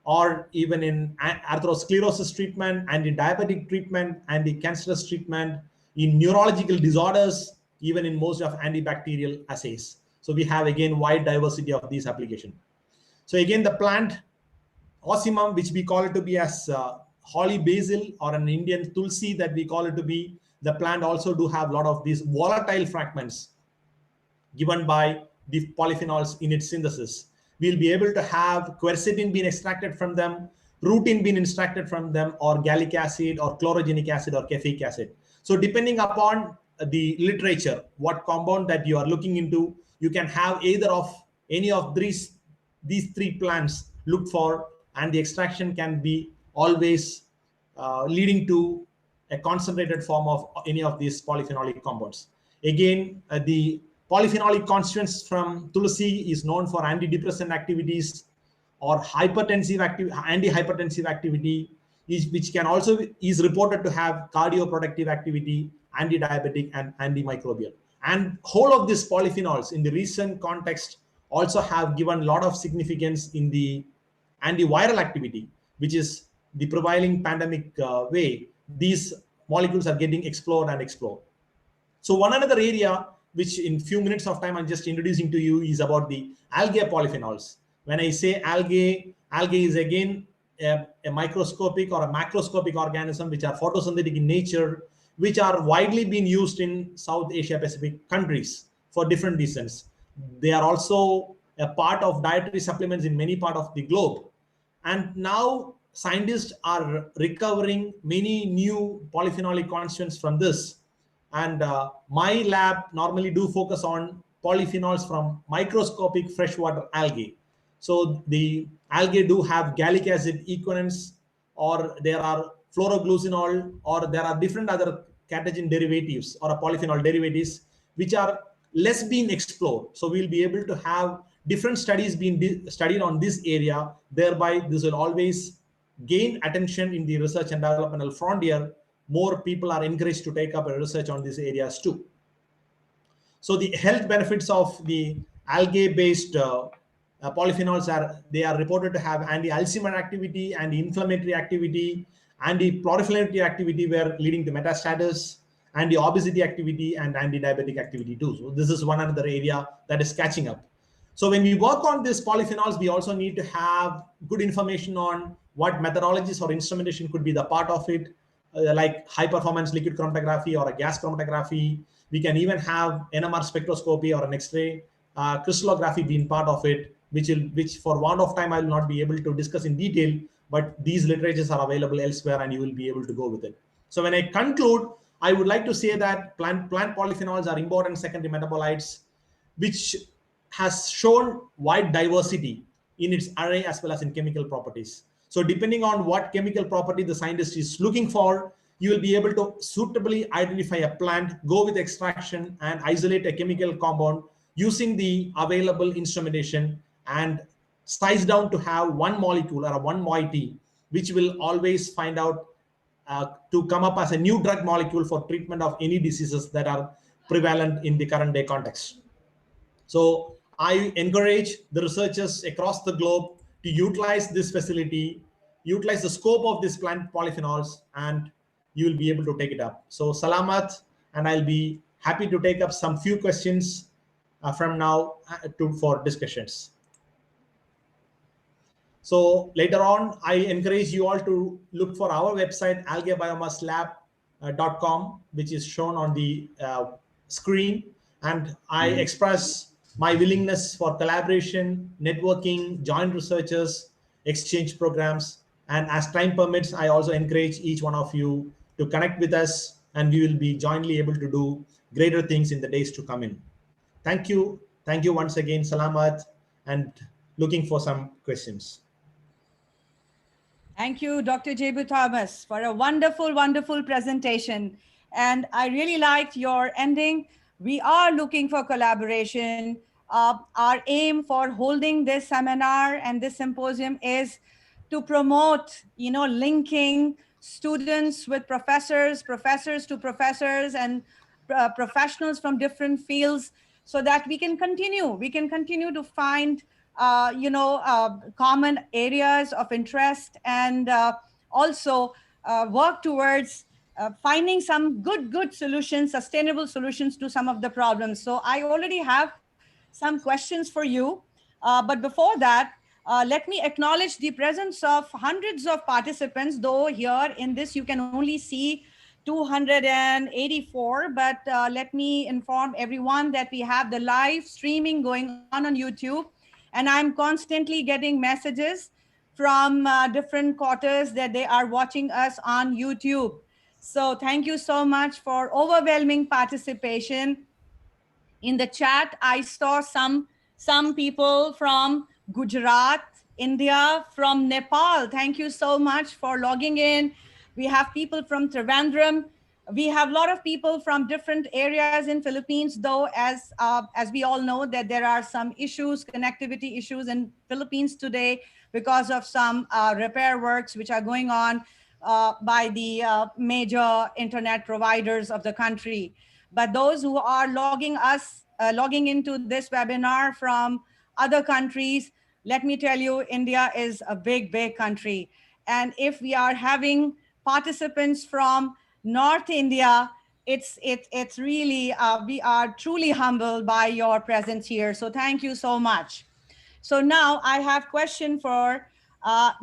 or even in atherosclerosis treatment, anti-diabetic treatment, anti-cancerous treatment, in neurological disorders, even in most of antibacterial assays. So we have, again, wide diversity of these applications. So again, the plant Ocimum, which we call it to be as holly basil, or an Indian tulsi that we call it to be, the plant also do have a lot of these volatile fragments given by the polyphenols in its synthesis. We'll be able to have quercetin being extracted from them, rutin being extracted from them, or gallic acid, or chlorogenic acid, or caffeic acid. So depending upon the literature, what compound that you are looking into, you can have either of any of these three plants looked for, and the extraction can be always leading to a concentrated form of any of these polyphenolic compounds. Again, the polyphenolic constituents from tulsi is known for antidepressant activities or anti-hypertensive activity, which can also is reported to have cardioprotective activity, anti-diabetic, and antimicrobial. And whole of these polyphenols in the recent context also have given a lot of significance in the antiviral activity, which is the prevailing pandemic way. These molecules are getting explored. So one another area, which in few minutes of time I'm just introducing to you, is about the algae polyphenols. When I say algae is again a microscopic or a macroscopic organism which are photosynthetic in nature, which are widely being used in South Asia Pacific countries for different reasons. They are also a part of dietary supplements in many parts of the globe. And now scientists are recovering many new polyphenolic constituents from this. And my lab normally do focus on polyphenols from microscopic freshwater algae. So the algae do have gallic acid equivalents, or there are fluoroglucinol, or there are different other catechin derivatives or polyphenol derivatives which are less being explored. So we'll be able to have different studies being studied on this area. Thereby, this will always gain attention in the research and developmental frontier. More people are encouraged to take up a research on these areas too. So the health benefits of the algae-based polyphenols are reported to have anti-Alzheimer activity, anti-inflammatory activity, anti-proliferative activity, where leading to metastasis, anti-obesity activity, and anti-diabetic activity too. So this is one another area that is catching up. So when we work on these polyphenols, we also need to have good information on what methodologies or instrumentation could be the part of it, like high performance liquid chromatography or a gas chromatography. We can even have NMR spectroscopy or an X-ray crystallography being part of it, which for want of time I will not be able to discuss in detail, but these literatures are available elsewhere and you will be able to go with it. So when I conclude, I would like to say that plant polyphenols are important secondary metabolites, which has shown wide diversity in its array as well as in chemical properties. So depending on what chemical property the scientist is looking for, you will be able to suitably identify a plant, go with extraction, and isolate a chemical compound using the available instrumentation and size down to have one molecule or one moiety, which will always find out to come up as a new drug molecule for treatment of any diseases that are prevalent in the current day context. So I encourage the researchers across the globe to utilize this facility, utilize the scope of these plant polyphenols, and you will be able to take it up. So Salamat, and I'll be happy to take up some few questions from now for discussions. So later on, I encourage you all to look for our website, algaebiomasslab.com, which is shown on the screen. And I express my willingness for collaboration, networking, joint researchers, exchange programs. And as time permits, I also encourage each one of you to connect with us, and we will be jointly able to do greater things in the days to come in. Thank you. Thank you once again, Salamat, and looking for some questions. Thank you, Dr. Jebu Thomas, for a wonderful, wonderful presentation. And I really liked your ending. We are looking for collaboration. Our aim for holding this seminar and this symposium is to promote, linking students with professors, professors to professors, and professionals from different fields, so that we can continue to find common areas of interest, and also work towards finding some good solutions, sustainable solutions to some of the problems. So I already have some questions for you. But before that, let me acknowledge the presence of hundreds of participants, though here in this you can only see 284. But let me inform everyone that we have the live streaming going on YouTube, and I'm constantly getting messages from different quarters that they are watching us on YouTube. So thank you so much for overwhelming participation. In the chat, I saw some people from Gujarat, India, from Nepal. Thank you so much for logging in. We have people from Trivandrum. We have a lot of people from different areas in Philippines, though, as we all know that there are some issues, connectivity issues in Philippines today because of some repair works which are going on by the major internet providers of the country. But those who are logging into this webinar from other countries, let me tell you, India is a big, big country. And if we are having participants from North India, it's really, we are truly humbled by your presence here. So thank you so much. So now I have question for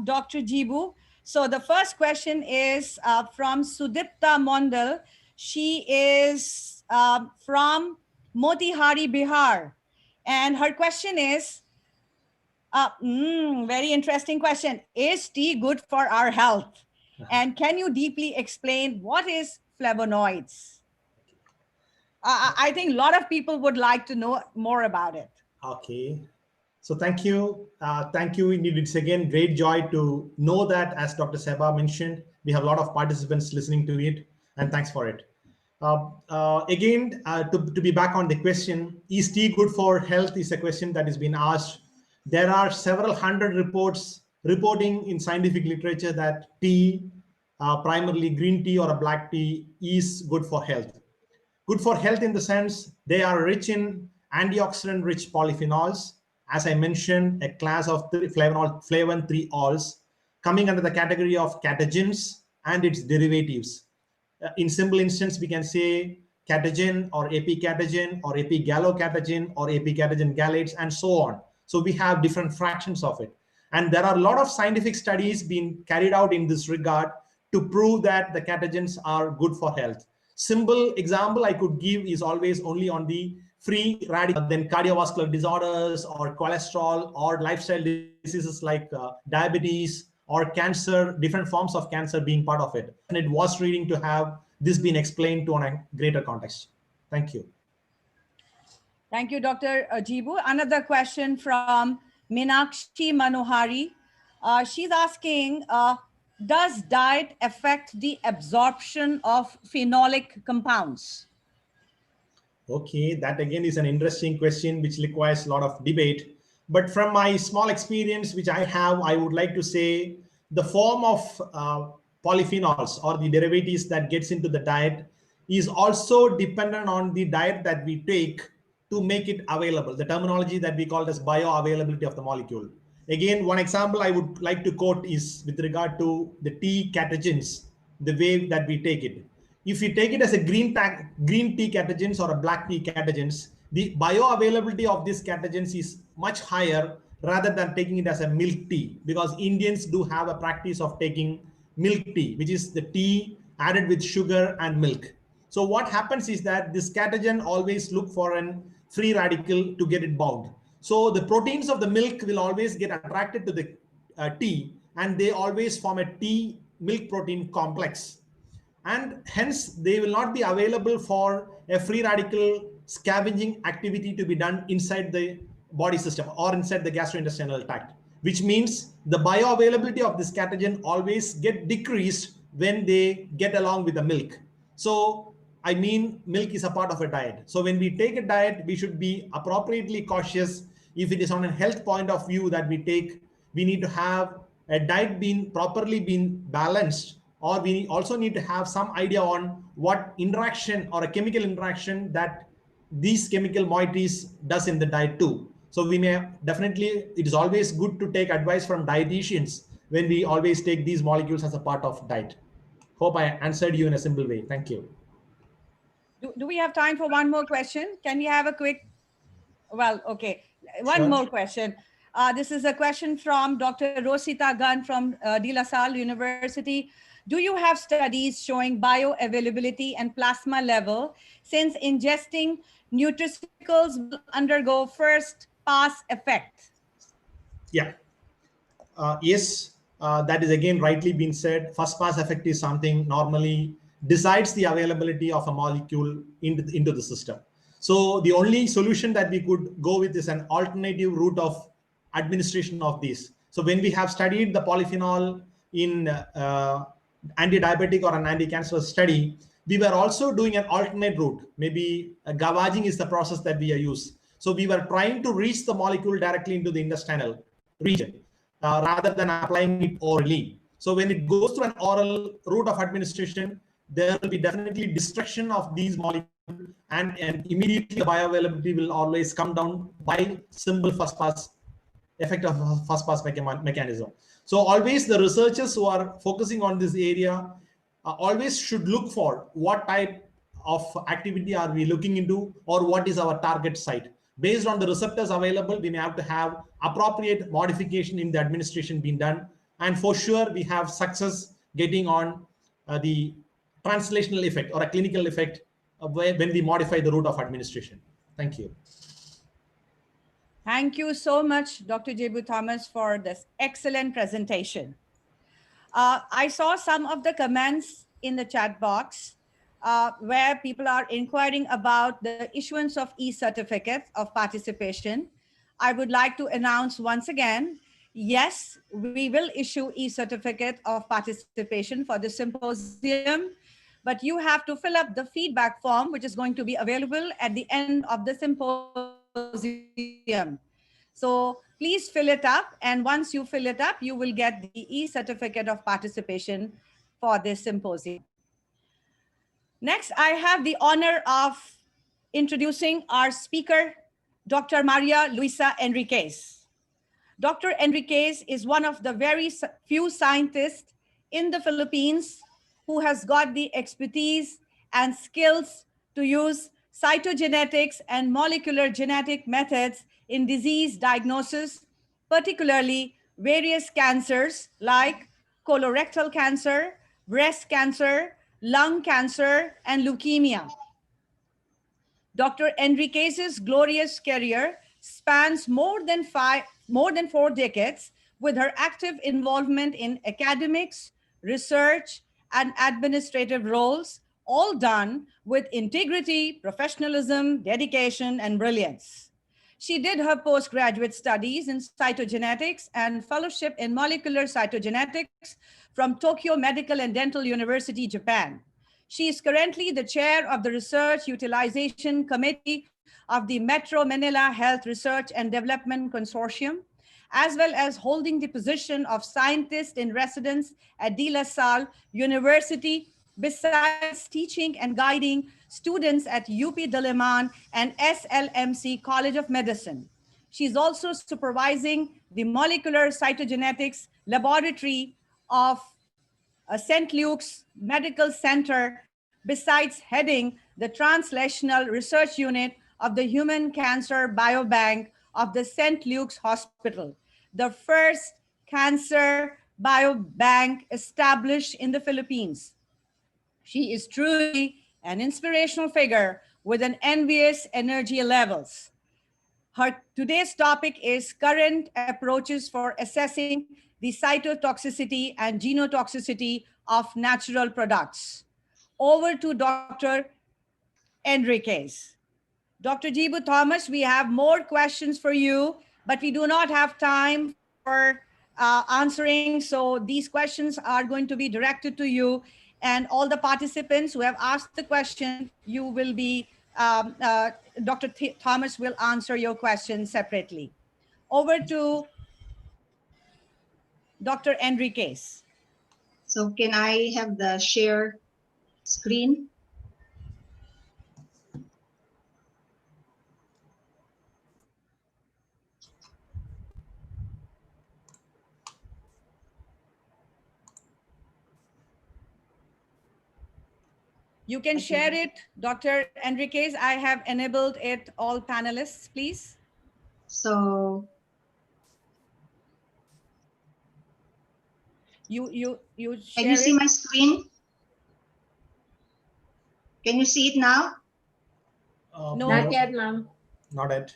Dr. Jebu. So the first question is from Sudipta Mondal. She is from Motihari, Bihar. And her question is, very interesting question. Is tea good for our health? And can you deeply explain what is flavonoids? I think a lot of people would like to know more about it. Okay. So thank you. Thank you. Indeed, it's again great joy to know that, as Dr. Seba mentioned, we have a lot of participants listening to it, and thanks for it. To be back on the question, is tea good for health is a question that has been asked. There are several hundred reports reporting in scientific literature that tea, primarily green tea or a black tea, is good for health. Good for health in the sense they are rich in antioxidant-rich polyphenols, as I mentioned, a class of flavin 3-ols, coming under the category of catechins and its derivatives. In simple instance, we can say catechin or epicatechin or epigallocatechin or epicatechin galates and so on. So we have different fractions of it. And there are a lot of scientific studies being carried out in this regard to prove that the catechins are good for health. Simple example I could give is always only on the free radical, then cardiovascular disorders or cholesterol or lifestyle diseases like diabetes or cancer, different forms of cancer being part of it. And it was reading to have this been explained to on a greater context. Thank you. Thank you, Dr. Jebu. Another question from Meenakshi Manohari. She's asking, does diet affect the absorption of phenolic compounds? Okay, that again is an interesting question which requires a lot of debate. But from my small experience, which I have, I would like to say the form of polyphenols or the derivatives that gets into the diet is also dependent on the diet that we take to make it available. The terminology that we call as bioavailability of the molecule. Again, one example I would like to quote is with regard to the tea catechins, the way that we take it. If you take it as a green tea catechins or a black tea catechins, the bioavailability of these catechins is much higher rather than taking it as a milk tea, because Indians do have a practice of taking milk tea, which is the tea added with sugar and milk. So what happens is that this catechin always look for a free radical to get it bound. So the proteins of the milk will always get attracted to the tea, and they always form a tea milk protein complex. And hence they will not be available for a free radical scavenging activity to be done inside the body system or inside the gastrointestinal tract. which means the bioavailability of this catagen always get decreased when they get along with the milk. So I mean, milk is a part of a diet. So when we take a diet, we should be appropriately cautious. If it is on a health point of view that we take, we need to have a diet being properly been balanced, or we also need to have some idea on what interaction or a chemical interaction that these chemical moieties does in the diet too. So we may definitely, it is always good to take advice from dietitians when we always take these molecules as a part of diet. Hope I answered you in a simple way. Thank you. Do we have time for one more question? Can we have a quick, well, okay, one Sure. more question. This is a question from Dr. Rosita Gunn from De La Salle University. Do you have studies showing bioavailability and plasma level since ingesting nutraceuticals will undergo first pass effect? Yeah. Yes, that is again rightly been said. First pass effect is something normally decides the availability of a molecule into the system. So the only solution that we could go with is an alternative route of administration of these. So when we have studied the polyphenol in anti-diabetic or an anti-cancerous study, we were also doing an alternate route. Maybe gavaging is the process that we use. So we were trying to reach the molecule directly into the intestinal region rather than applying it orally. So when it goes to an oral route of administration, there will be definitely destruction of these molecules, and immediately the bioavailability will always come down by simple first pass effect of first pass mechanism. So always the researchers who are focusing on this area always should look for what type of activity are we looking into, or what is our target site. Based on the receptors available, we may have to have appropriate modification in the administration being done. And for sure, we have success getting on the translational effect or a clinical effect when we modify the route of administration. Thank you. Thank you so much, Dr. Jebu Thomas, for this excellent presentation. I saw some of the comments in the chat box where people are inquiring about the issuance of e-certificate of participation. I would like to announce once again, yes, we will issue e-certificate of participation for the symposium, but you have to fill up the feedback form, which is going to be available at the end of the symposium. So please fill it up. And once you fill it up, you will get the e-certificate of participation for this symposium. Next, I have the honor of introducing our speaker, Dr. Maria Luisa Enriquez. Dr. Enriquez is one of the very few scientists in the Philippines who has got the expertise and skills to use cytogenetics and molecular genetic methods in disease diagnosis, particularly various cancers like colorectal cancer, breast cancer, lung cancer, and leukemia. Dr. Enriquez's glorious career spans more than 4 decades with her active involvement in academics, research, and administrative roles, all done with integrity, professionalism, dedication, and brilliance. She did her postgraduate studies in cytogenetics and fellowship in molecular cytogenetics from Tokyo Medical and Dental University, Japan. She is currently the chair of the Research Utilization Committee of the Metro Manila Health Research and Development Consortium, as well as holding the position of scientist in residence at De La Salle University, besides teaching and guiding students at UP Diliman and SLMC College of Medicine. She's also supervising the molecular cytogenetics laboratory of St. Luke's Medical Center, besides heading the translational research unit of the Human Cancer Biobank of the St. Luke's Hospital, the first cancer biobank established in the Philippines. She is truly an inspirational figure with an envious energy levels. Her today's topic is current approaches for assessing the cytotoxicity and genotoxicity of natural products. Over to Dr. Enriquez. Dr. Jebu Thomas, we have more questions for you, but we do not have time answering. So these questions are going to be directed to you, and all the participants who have asked the question, you will be, Dr. Thomas will answer your question separately. Over to Dr. Enriquez. So can I have the share screen? You can Okay. share it, Dr. Enriquez. I have enabled it, all panelists, please. So You can you share see it. my screen? Can you see it now? No. Not yet, ma'am. Not yet.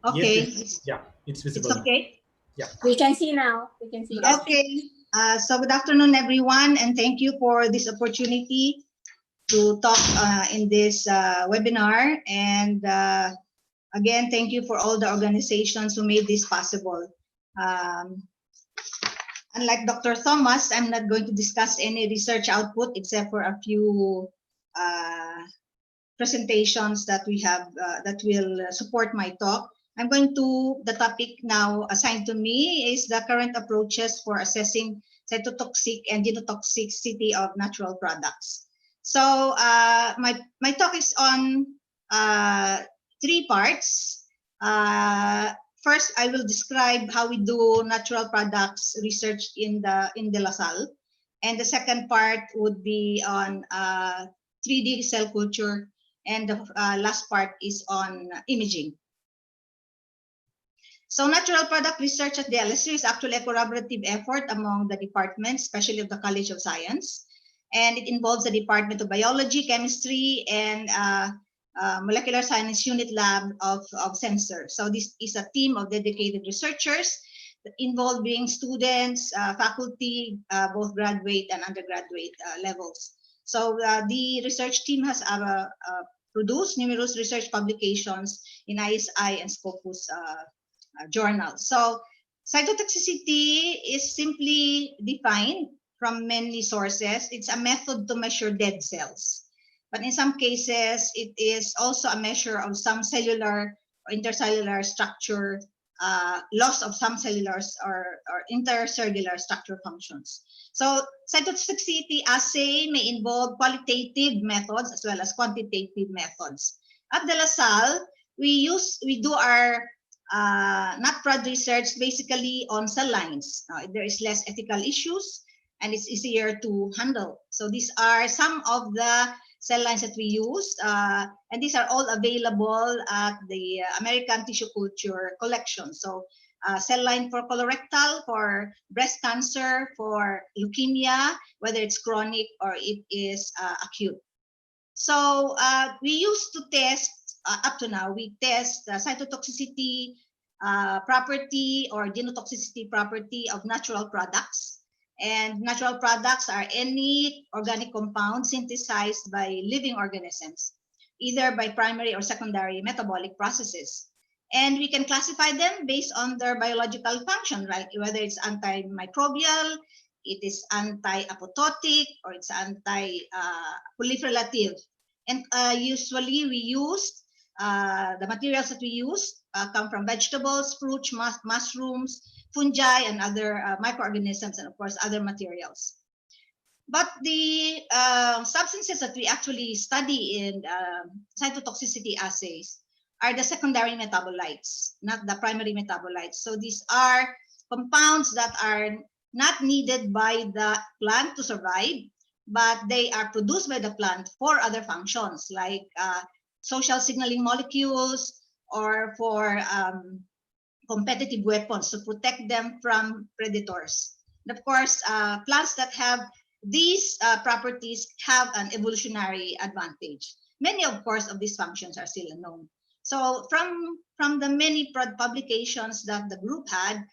Okay. Yes, yeah, it's It's visible. okay. Yeah. We can see now. We can see. Okay. So good afternoon, everyone, and thank you for this opportunity to talk in this webinar. And again, thank you for all the organizations who made this possible. Unlike Dr. Thomas, I'm not going to discuss any research output except for a few presentations that we have that will support my talk. I'm going to, the topic now assigned to me is the current approaches for assessing cytotoxic and genotoxicity of natural products. So my talk is on 3 parts. First, I will describe how we do natural products research in De La Salle. And the second part would be on 3D cell culture. And the last part is on imaging. So natural product research at the LSU is actually a collaborative effort among the departments, especially of the College of Science. And it involves the Department of Biology, Chemistry, and Molecular Science Unit Lab of Sensor. So this is a team of dedicated researchers involving students, faculty, both graduate and undergraduate levels. So the research team has produced numerous research publications in ISI and Scopus journals. So cytotoxicity is simply defined from many sources. It's a method to measure dead cells. But in some cases, it is also a measure of some cellular or intercellular structure, loss of some cellular or intercellular structure functions. So cytotoxicity assay may involve qualitative methods as well as quantitative methods. At De La Salle, we do our NatProd research basically on cell lines. There is less ethical issues and it's easier to handle. So these are some of the cell lines that we use, and these are all available at the American Tissue Culture Collection. So cell line for colorectal, for breast cancer, for leukemia, whether it's chronic or it is acute. So we used to test, up to now, we test the cytotoxicity property or genotoxicity property of natural products. And natural products are any organic compound synthesized by living organisms, either by primary or secondary metabolic processes. And we can classify them based on their biological function, right? Whether it's antimicrobial, it is anti-apoptotic, or it's anti-proliferative. And usually we use, the materials that we use come from vegetables, fruits, mushrooms, fungi, and other microorganisms, and of course, other materials. But the substances that we actually study in cytotoxicity assays are the secondary metabolites, not the primary metabolites. So these are compounds that are not needed by the plant to survive, but they are produced by the plant for other functions like social signaling molecules or for competitive weapons to protect them from predators. And of course, plants that have these properties have an evolutionary advantage. Many, of course, of these functions are still unknown. So from the many publications that the group had,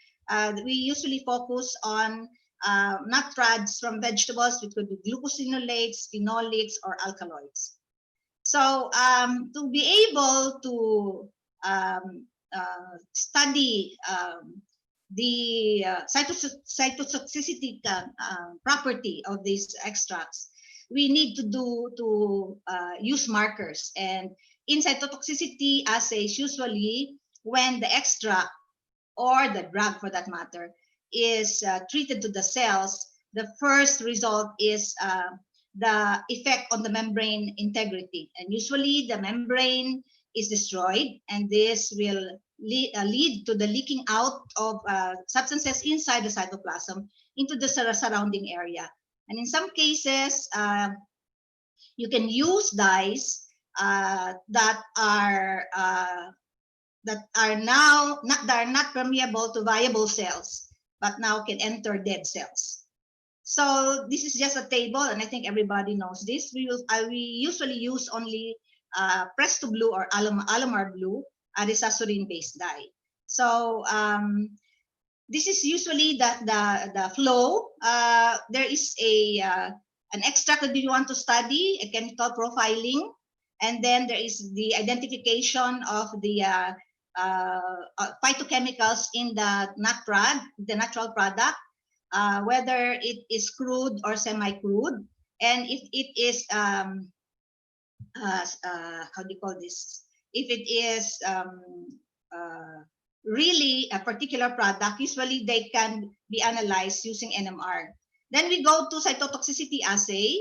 we usually focus on nut rods from vegetables, which could be glucosinolates, phenolics, or alkaloids. So to be able to study the cytotoxicity property of these extracts, we need to use markers. And in cytotoxicity assays, usually when the extract or the drug for that matter is treated to the cells, the first result is the effect on the membrane integrity. And usually the membrane is destroyed, and this will lead to the leaking out of substances inside the cytoplasm into the surrounding area. And in some cases, you can use dyes that are not permeable to viable cells, but now can enter dead cells. So this is just a table, and I think everybody knows this. We usually use only Presto Blue or Alamar Blue, a resazurin-based dye. So this is usually the flow. There is an extract that you want to study, a chemical profiling, and then there is the identification of the phytochemicals in the nut rod, the natural product, whether it is crude or semi-crude, and if it is how do you call this? If it is really a particular product, usually they can be analyzed using NMR. Then we go to cytotoxicity assay,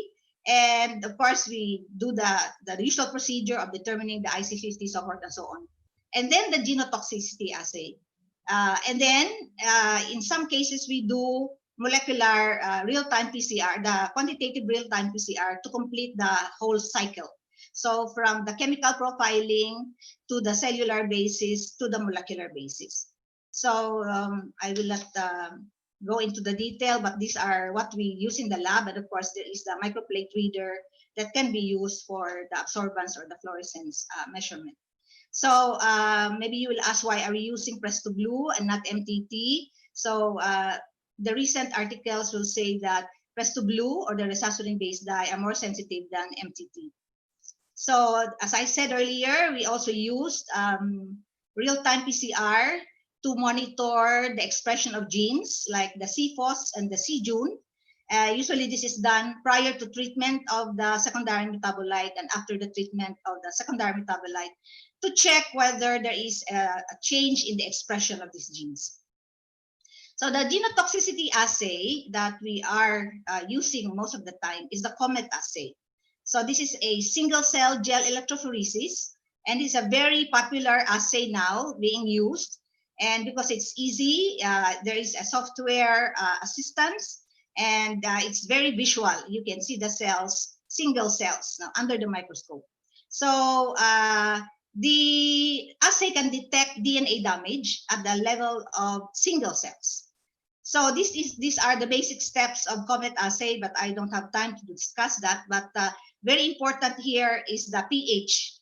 and of course we do the usual procedure of determining the IC50, so forth and so on. And then the genotoxicity assay. And then in some cases we do molecular real-time PCR, the quantitative real-time PCR, to complete the whole cycle. So from the chemical profiling to the cellular basis to the molecular basis. So I will not go into the detail, but these are what we use in the lab. And of course, there is the microplate reader that can be used for the absorbance or the fluorescence measurement. So maybe you will ask, why are we using Presto Blue and not MTT? So the recent articles will say that Presto Blue or the resazurin-based dye are more sensitive than MTT. So as I said earlier, we also used real-time PCR to monitor the expression of genes like the CFOS and the CJUN. Usually this is done prior to treatment of the secondary metabolite and after the treatment of the secondary metabolite to check whether there is a change in the expression of these genes. So the genotoxicity assay that we are using most of the time is the COMET assay. So this is a single cell gel electrophoresis, and it's a very popular assay now being used. And because it's easy, there is a software assistance, and it's very visual. You can see the cells, single cells, now under the microscope. So the assay can detect DNA damage at the level of single cells. So these are the basic steps of COMET assay, but I don't have time to discuss that. But very important here is the pH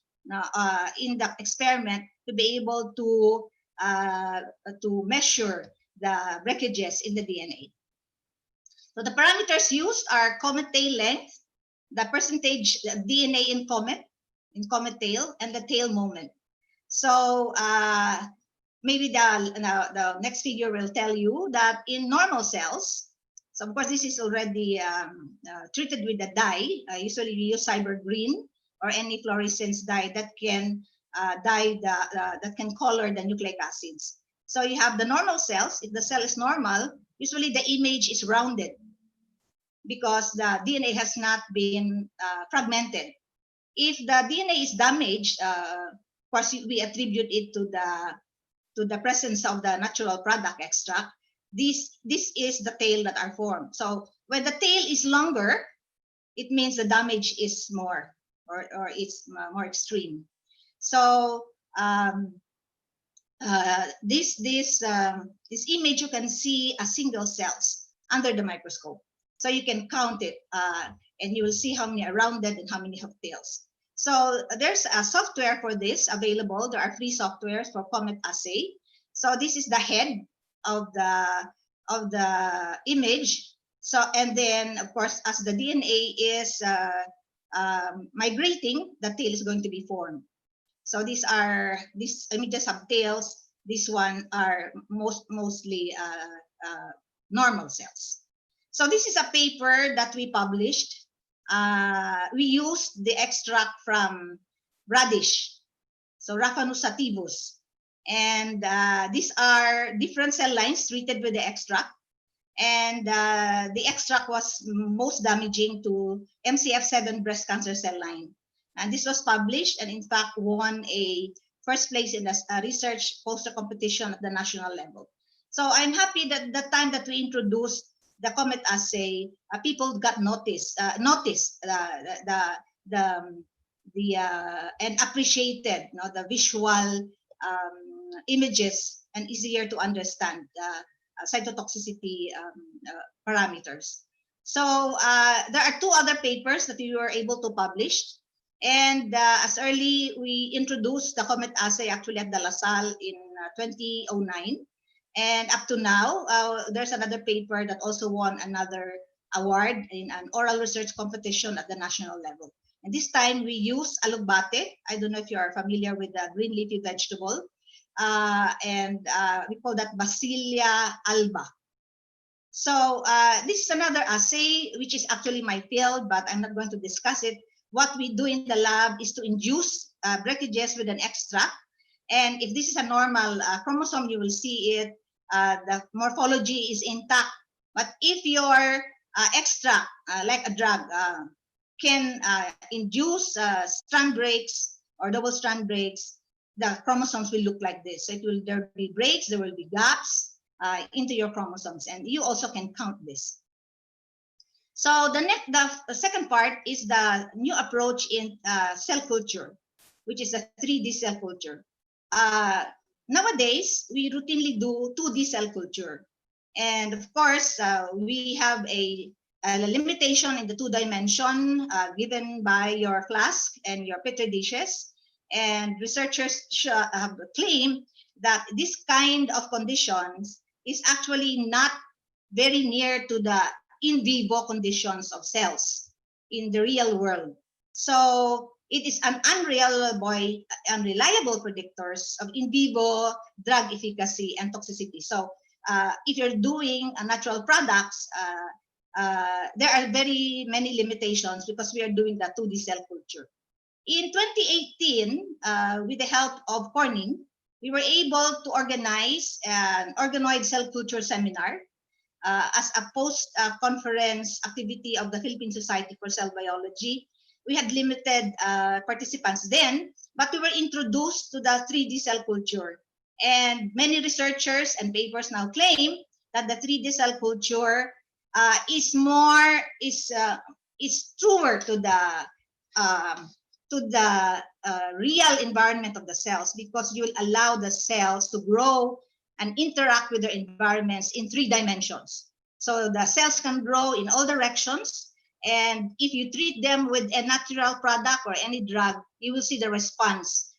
in the experiment to be able to measure the breakages in the DNA. So the parameters used are COMET tail length, the percentage DNA in COMET tail, and the tail moment. So maybe the next figure will tell you that in normal cells, so of course this is already treated with a dye. Usually we use cyber green or any fluorescence dye that can that can color the nucleic acids. So you have the normal cells. If the cell is normal, usually the image is rounded because the DNA has not been fragmented. If the DNA is damaged, course, we attribute it to the presence of the natural product extract. This is the tail that are formed. So when the tail is longer, it means the damage is more, or it's more extreme. So this image, you can see a single cells under the microscope. So you can count it, and you will see how many are rounded and how many have tails. So there's a software for this available. There are free softwares for Comet assay. So this is the head of the image. So, and then of course, as the DNA is migrating, the tail is going to be formed. So these images have tails. This one are mostly normal cells. So this is a paper that we published. We used the extract from radish, so Raphanus sativus. And these are different cell lines treated with the extract. And the extract was most damaging to MCF7 breast cancer cell line. And this was published and in fact won a first place in the research poster competition at the national level. So I'm happy that the time that we introduced the Comet assay, people got noticed and appreciated, the visual images and easier to understand cytotoxicity parameters. So there are 2 other papers that we were able to publish. And as early, we introduced the Comet assay actually at the LaSalle in 2009. And up to now, there's another paper that also won another award in an oral research competition at the national level. And this time we use alugbate. I don't know if you are familiar with the green leafy vegetable. And we call that Basilia alba. So this is another assay, which is actually my field, but I'm not going to discuss it. What we do in the lab is to induce breakages with an extract. And if this is a normal chromosome, you will see it. The morphology is intact. But if your extract, like a drug, can induce strand breaks or double strand breaks, the chromosomes will look like this. So there will be breaks, there will be gaps into your chromosomes, and you also can count this. So the second part is the new approach in cell culture, which is a 3D cell culture. Nowadays, we routinely do 2D cell culture. And of course, we have a limitation in the 2 dimension given by your flask and your petri dishes. And researchers have claimed that this kind of conditions is actually not very near to the in vivo conditions of cells in the real world. So it is an unreliable predictors of in vivo drug efficacy and toxicity. So if you're doing natural products, there are very many limitations because we are doing the 2D cell culture. In 2018, with the help of Corning, we were able to organize an organoid cell culture seminar as a post-conference activity of the Philippine Society for Cell Biology. We had limited participants then, but we were introduced to the 3D cell culture. And many researchers and papers now claim that the 3D cell culture is truer to the real environment of the cells, because you will allow the cells to grow and interact with their environments in 3 dimensions. So the cells can grow in all directions, and if you treat them with a natural product or any drug, you will see the response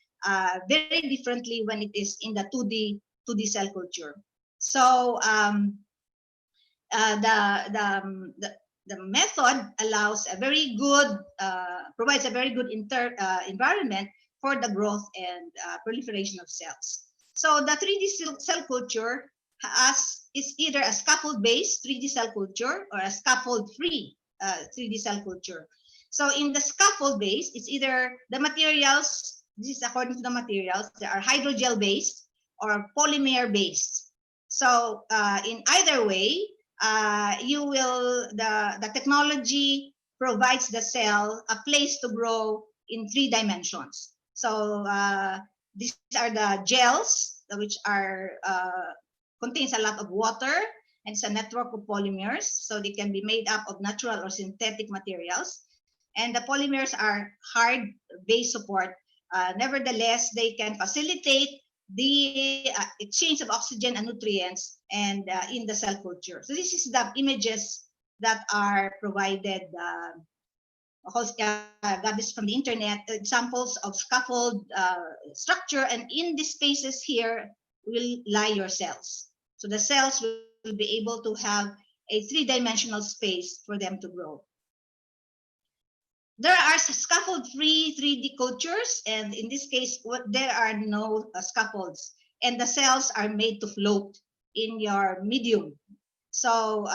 very differently when it is in the 2D cell culture. So the method allows a very good, provides a very good environment for the growth and proliferation of cells. So the 3D cell culture is either a scaffold-based 3D cell culture or a scaffold-free 3D cell culture. So in the scaffold-based, it's either the materials, this is according to the materials, they are hydrogel-based or polymer-based. So in either way, the technology provides the cell a place to grow in 3 dimensions. So these are the gels, which are contains a lot of water, and it's a network of polymers, so they can be made up of natural or synthetic materials. And the polymers are hard base support. Nevertheless, they can facilitate the exchange of oxygen and nutrients and in the cell culture. So this is the images that are provided. Got this from the internet, examples of scaffold structure, and in these spaces here will lie your cells. So the cells will be able to have a three-dimensional space for them to grow. There are scaffold-free 3D cultures, and in this case, there are no scaffolds, and the cells are made to float in your medium. So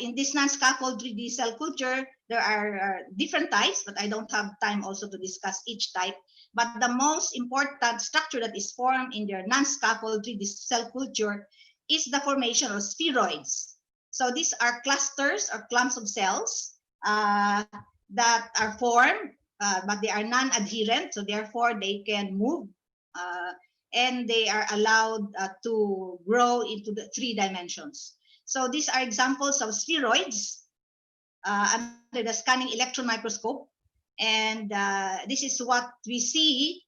in this non-scaffold 3D cell culture, there are different types, but I don't have time also to discuss each type. But the most important structure that is formed in your non-scaffold 3D cell culture is the formation of spheroids. So these are clusters or clumps of cells that are formed, but they are non-adherent, so therefore they can move, and they are allowed to grow into the 3 dimensions. So these are examples of spheroids under the scanning electron microscope, and this is what we see,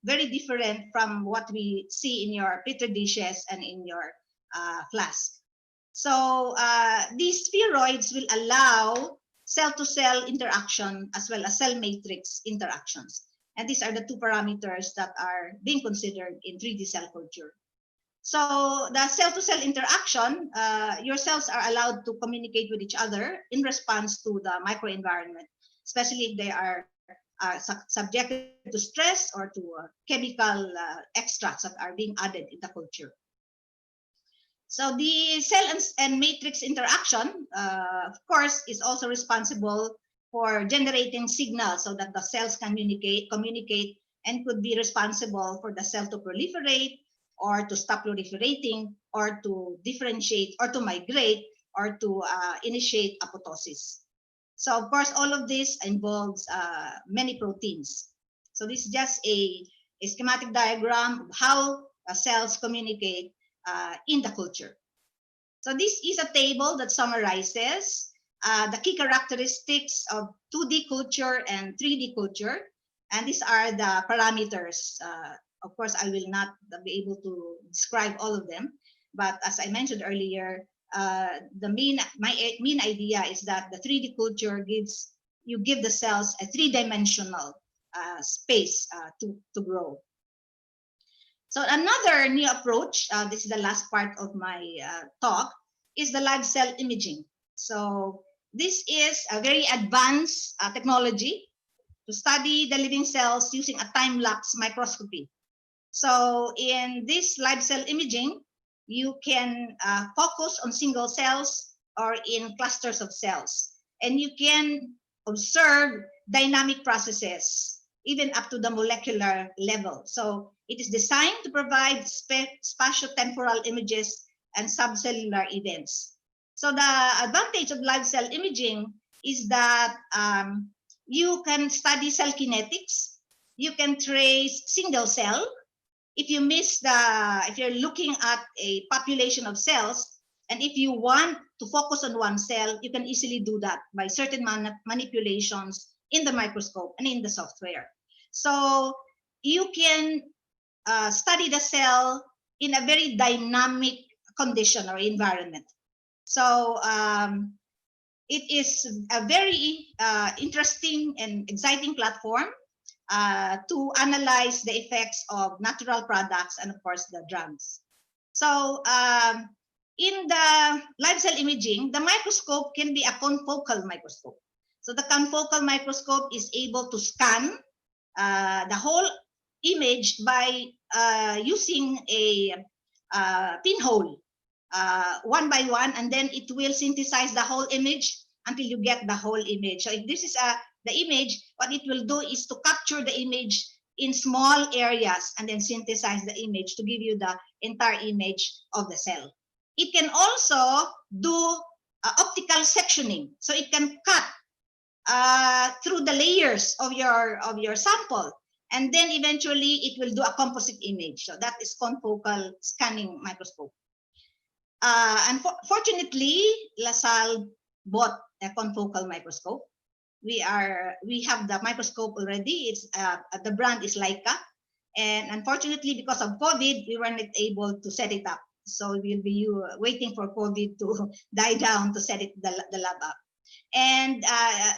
very different from what we see in your petri dishes and in your flask. So these spheroids will allow cell-to-cell interaction as well as cell matrix interactions. And these are the 2 parameters that are being considered in 3D cell culture. So the cell-to-cell interaction, your cells are allowed to communicate with each other in response to the microenvironment, especially if they are subjected to stress or to chemical extracts that are being added in the culture. So the cell and matrix interaction, of course, is also responsible for generating signals so that the cells communicate, and could be responsible for the cell to proliferate, or to stop proliferating, or to differentiate, or to migrate, or to initiate apoptosis. So of course, all of this involves many proteins. So this is just a schematic diagram of how cells communicate in the culture. So this is a table that summarizes the key characteristics of 2D culture and 3D culture. And these are the parameters. Of course, I will not be able to describe all of them. But as I mentioned earlier, my main idea is that the 3D culture give the cells a 3-dimensional space to grow. So another new approach, this is the last part of my talk, is the live cell imaging. So this is a very advanced technology to study the living cells using a time-lapse microscopy. So in this live cell imaging, you can focus on single cells or in clusters of cells, and you can observe dynamic processes even up to the molecular level. So it is designed to provide spatiotemporal images and subcellular events. So the advantage of live cell imaging is that you can study cell kinetics. You can trace single cell. If you're looking at a population of cells, and if you want to focus on one cell, you can easily do that by certain manipulations in the microscope and in the software. So you can study the cell in a very dynamic condition or environment. So it is a very interesting and exciting platform to analyze the effects of natural products and, of course, the drugs. So in the live cell imaging, the microscope can be a confocal microscope. So the confocal microscope is able to scan the whole image by using a pinhole one by one, and then it will synthesize the whole image until you get the whole image. So if this is the image, what it will do is to capture the image in small areas and then synthesize the image to give you the entire image of the cell. It can also do optical sectioning, so it can cut through the layers of your sample, And then eventually it will do a composite image. So that is confocal scanning microscope. Unfortunately, LaSalle bought a confocal microscope. We have the microscope already. It's the brand is Leica, and unfortunately, because of COVID, we were not able to set it up. So we'll be waiting for COVID to die down to set the lab up. And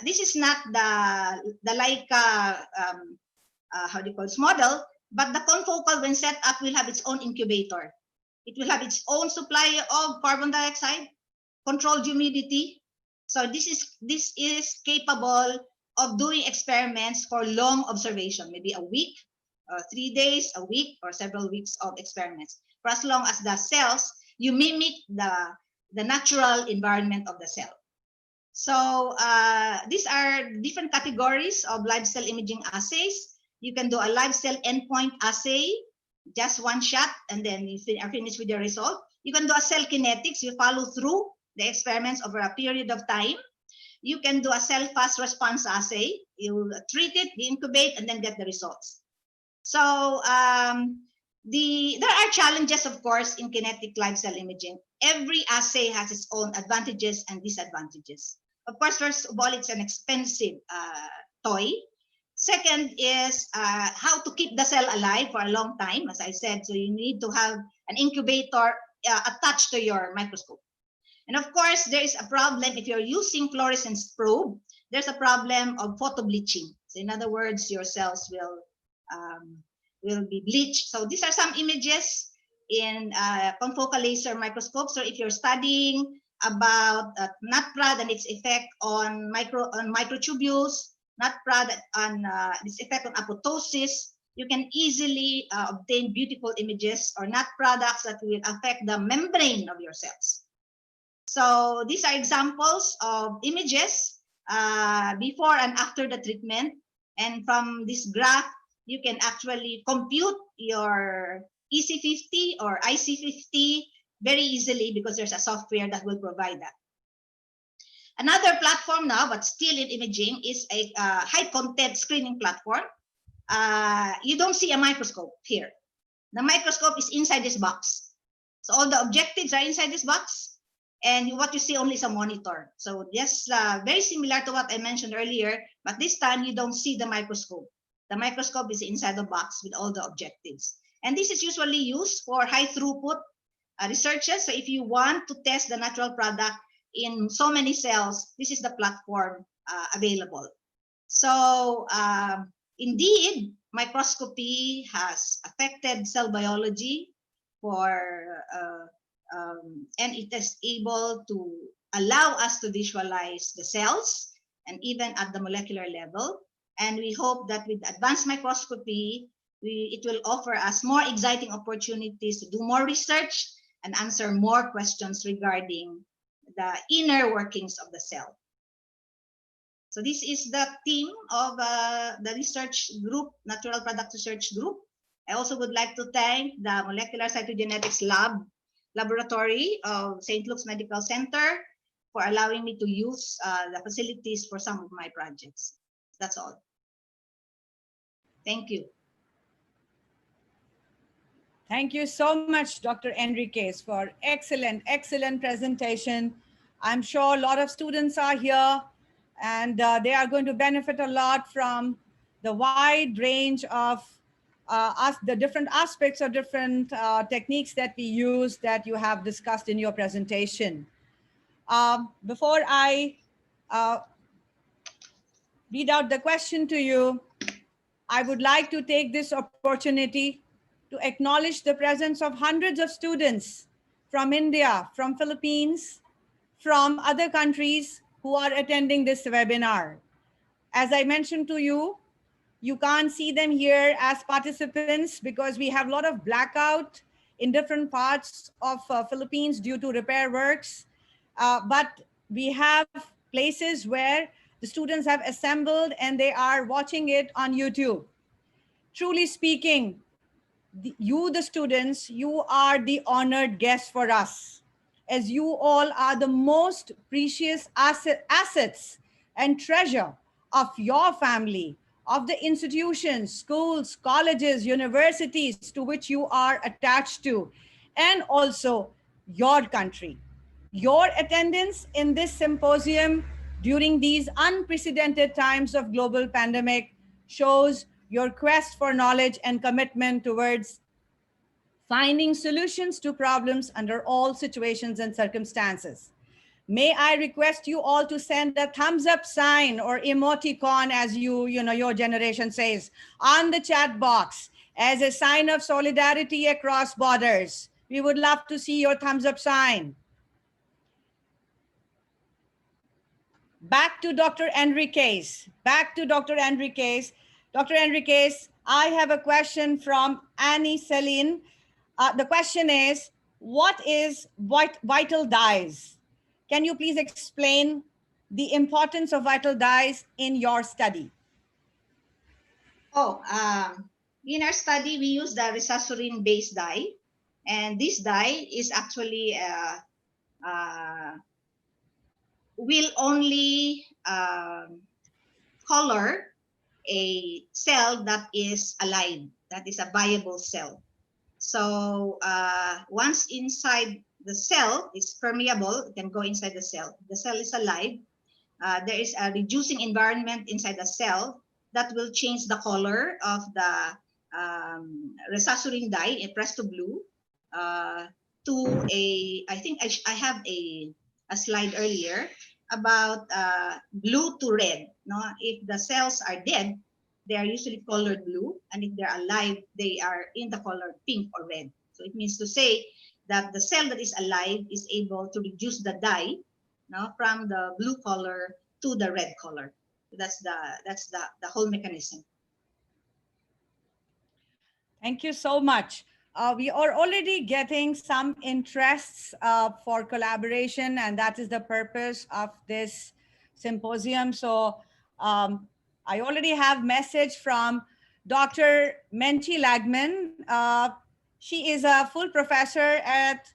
this is not the Leica how do you call it, model, but the confocal, when set up, will have its own incubator. It will have its own supply of carbon dioxide, controlled humidity. So this is capable of doing experiments for long observation, maybe a week, 3 days, a week, or several weeks of experiments. For as long as the cells, you mimic the natural environment of the cell. So these are different categories of live cell imaging assays. You can do a live cell endpoint assay, just one shot, and then you are finished with your result. You can do a cell kinetics. You follow through the experiments over a period of time. You can do a cell fast response assay. You treat it, you incubate, and then get the results. So there are challenges, of course, in kinetic live cell imaging. Every assay has its own advantages and disadvantages. Of course, first of all, it's an expensive toy. Second is how to keep the cell alive for a long time, as I said. So you need to have an incubator attached to your microscope. And of course, there is a problem if you're using fluorescence probe. There's a problem of photo bleaching. So in other words, your cells will be bleached. So these are some images in confocal laser microscope. So if you're studying about NATPRAD and its effect on microtubules, NATPRAD and its effect on apoptosis, you can easily obtain beautiful images or NAT products that will affect the membrane of your cells. So these are examples of images before and after the treatment. And from this graph, you can actually compute your EC50 or IC50 very easily because there's a software that will provide that. Another platform now, but still in imaging, is a high content screening platform. You don't see a microscope here. The microscope is inside this box. So all the objectives are inside this box, and what you see only is a monitor. So just very similar to what I mentioned earlier, but this time you don't see the microscope. The microscope is inside the box with all the objectives. And this is usually used for high throughput researches. So if you want to test the natural product in so many cells, this is the platform available. So indeed, microscopy has affected cell biology and it is able to allow us to visualize the cells and even at the molecular level. And we hope that with advanced microscopy, it will offer us more exciting opportunities to do more research and answer more questions regarding the inner workings of the cell. So this is the team of the research group, Natural Product Research Group. I also would like to thank the Molecular Cytogenetics Laboratory of St. Luke's Medical Center for allowing me to use the facilities for some of my projects. That's all. Thank you. Thank you so much, Dr. Enriquez, for excellent, excellent presentation. I'm sure a lot of students are here and they are going to benefit a lot from the wide range of the different aspects or different techniques that we use that you have discussed in your presentation. Before I read out the question to you, I would like to take this opportunity to acknowledge the presence of hundreds of students from India, from Philippines, from other countries who are attending this webinar. As I mentioned to you, you can't see them here as participants because we have a lot of blackout in different parts of Philippines due to repair works. But we have places where the students have assembled and they are watching it on YouTube. Truly speaking, the students, you are the honored guests for us, as you all are the most precious assets and treasure of your family, of the institutions, schools, colleges, universities to which you are attached to, and also your country. Your attendance in this symposium during these unprecedented times of global pandemic shows your quest for knowledge and commitment towards finding solutions to problems under all situations and circumstances. May I request you all to send a thumbs up sign or emoticon, as your generation says, on the chat box as a sign of solidarity across borders. We would love to see your thumbs up sign. Back to Dr. Enriquez. Back to Dr. Enriquez. Dr. Enriquez, I have a question from Annie Celine. The question is, what is vital dyes? Can you please explain the importance of vital dyes in your study? In our study, we use the resasurin-based dye, and this dye is actually will only color a cell that is alive, that is a viable cell. So once inside the cell is permeable, it can go inside the cell. The cell is alive. There is a reducing environment inside the cell that will change the color of the resasurin dye, a Presto Blue, to a, I think I have a slide earlier about blue to red. No? If the cells are dead, they are usually colored blue, and if they're alive, they are in the color pink or red. So it means to say that the cell that is alive is able to reduce the dye, no, from the blue color to the red color. That's the whole mechanism. Thank you so much. We are already getting some interests for collaboration, and that is the purpose of this symposium. So I already have message from Dr. Menchi Lagman. She is a full professor at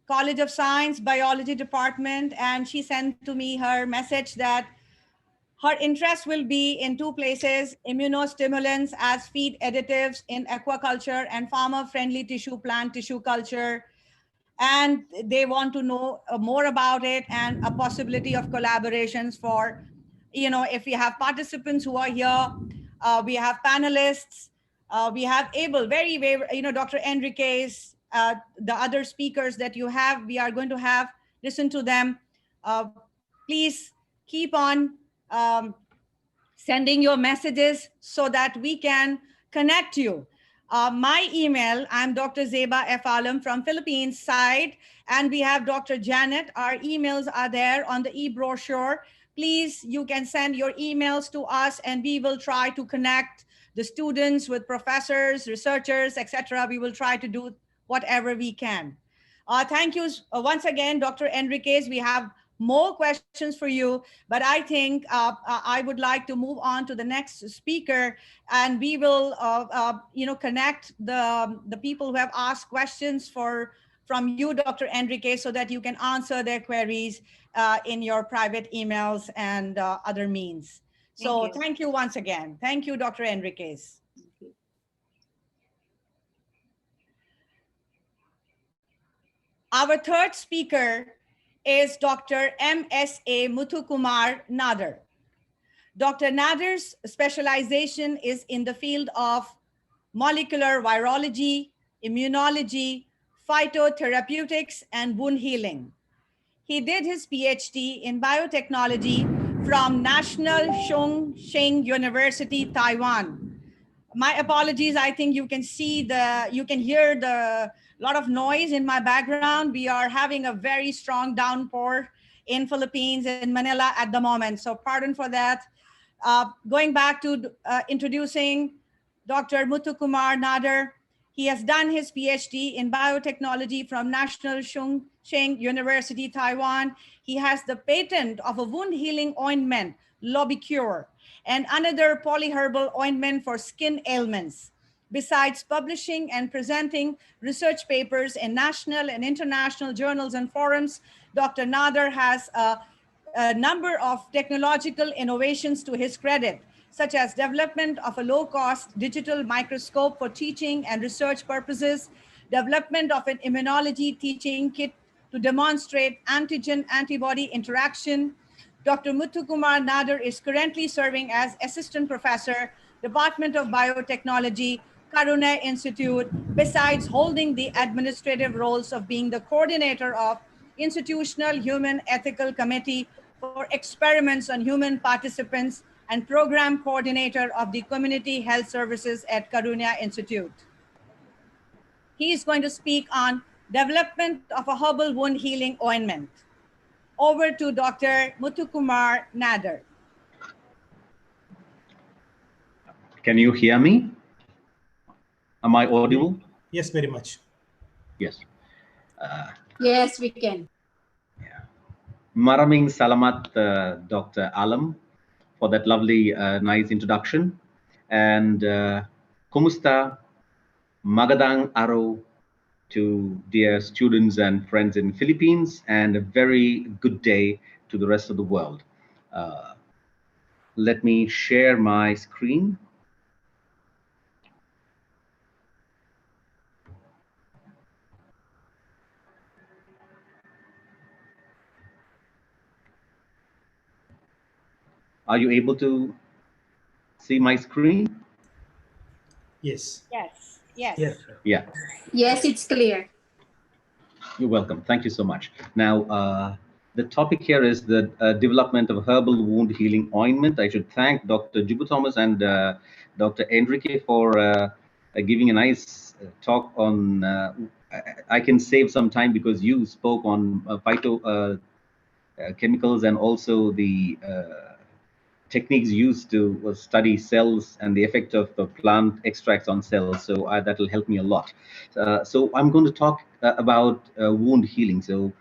College of Science Biology Department, and she sent to me her message that her interest will be in two places: immunostimulants as feed additives in aquaculture and farmer-friendly plant tissue culture. And they want to know more about it and a possibility of collaborations for, if we have participants who are here, we have panelists, we have Dr. Enriquez, the other speakers that you have, we are going to have, listen to them. Please keep on sending your messages so that we can connect you. My email, I'm Dr. Zeba F. Alam from Philippines side, and we have Dr. Janet. Our emails are there on the e-brochure. Please, you can send your emails to us, and we will try to connect the students with professors, researchers, etc. We will try to do whatever we can. Thank you once again, Dr. Enriquez. We have more questions for you, but I think I would like to move on to the next speaker, and we will connect the people who have asked questions from you, Dr. Enriquez, so that you can answer their queries in your private emails and other means. So thank you once again. Thank you, Dr. Enriquez. Our third speaker is Dr. M.S.A. Muthukumar Nadar. Dr. Nadar's specialization is in the field of molecular virology, immunology, phytotherapeutics, and wound healing. He did his PhD in biotechnology from National Chung Cheng University, Taiwan. My apologies, I think you can hear the lot of noise in my background. We are having a very strong downpour in Philippines, in Manila at the moment. So pardon for that. Going back to introducing Dr. Muthukumar Nadar. He has done his PhD in biotechnology from National Chung Cheng University, Taiwan. He has the patent of a wound healing ointment, Lobicure, and another polyherbal ointment for skin ailments. Besides publishing and presenting research papers in national and international journals and forums, Dr. Nadar has a number of technological innovations to his credit, such as development of a low-cost digital microscope for teaching and research purposes, development of an immunology teaching kit to demonstrate antigen-antibody interaction. Dr. Muthukumar Nader is currently serving as Assistant Professor, Department of Biotechnology, Karuna Institute, besides holding the administrative roles of being the coordinator of Institutional Human Ethical Committee for Experiments on Human Participants and program coordinator of the Community Health Services at Karuna Institute. He is going to speak on development of a herbal wound healing ointment. Over to Dr. Muthukumar Nader. Can you hear me? Am I audible? Yes, very much. Yes. Yes, we can. Maraming salamat, Dr. Alam, for that lovely, nice introduction. And kumusta, magandang araw to dear students and friends in Philippines, and a very good day to the rest of the world. Let me share my screen. Are you able to see my screen? Yes. Yes, yes. Yes. Yeah. Yes, it's clear. You're welcome. Thank you so much. Now, the topic here is the development of herbal wound healing ointment. I should thank Dr. Jubu Thomas and Dr. Enrique for giving a nice talk on. I can save some time because you spoke on phyto chemicals and also the techniques used to study cells and the effect of the plant extracts on cells. So that will help me a lot. So I'm going to talk about wound healing. So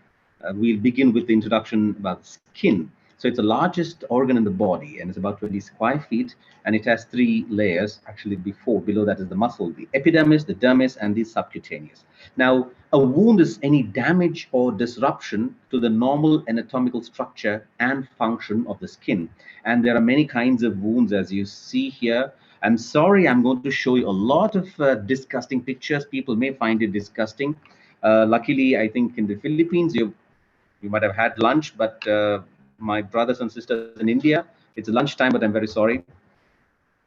we'll begin with the introduction about the skin. So it's the largest organ in the body, and it's about 25 feet, and it has 3 layers, actually before. Below that is the muscle, the epidermis, the dermis, and the subcutaneous. Now, a wound is any damage or disruption to the normal anatomical structure and function of the skin. And there are many kinds of wounds, as you see here. I'm sorry, I'm going to show you a lot of disgusting pictures. People may find it disgusting. Luckily, I think in the Philippines, you might have had lunch, but my brothers and sisters in India, it's lunchtime, but I'm very sorry.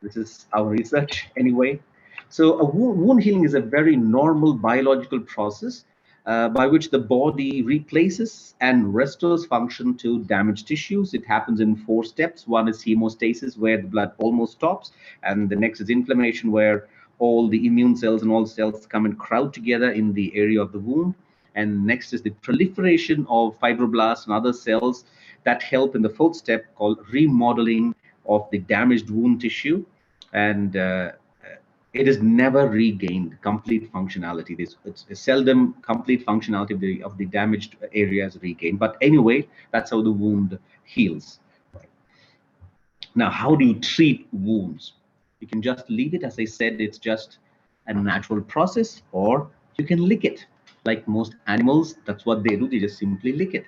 This is our research anyway. So a wound healing is a very normal biological process by which the body replaces and restores function to damaged tissues. It happens in 4 steps. One is hemostasis, where the blood almost stops. And the next is inflammation, where all the immune cells and all cells come and crowd together in the area of the wound. And next is the proliferation of fibroblasts and other cells that help in the 4th step, called remodeling of the damaged wound tissue. And it is never regained complete functionality. It's seldom complete functionality of the damaged areas regained. But anyway, that's how the wound heals. Now, how do you treat wounds? You can just leave it. As I said, it's just a natural process, or you can lick it. Like most animals, that's what they do. They just simply lick it.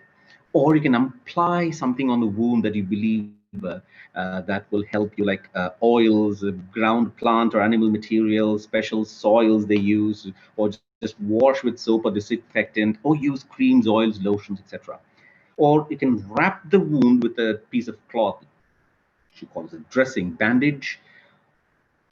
Or you can apply something on the wound that you believe that will help you, like oils, ground plant or animal materials, special soils they use, or just wash with soap or disinfectant, or use creams, oils, lotions, etc. Or you can wrap the wound with a piece of cloth, she calls it dressing, bandage,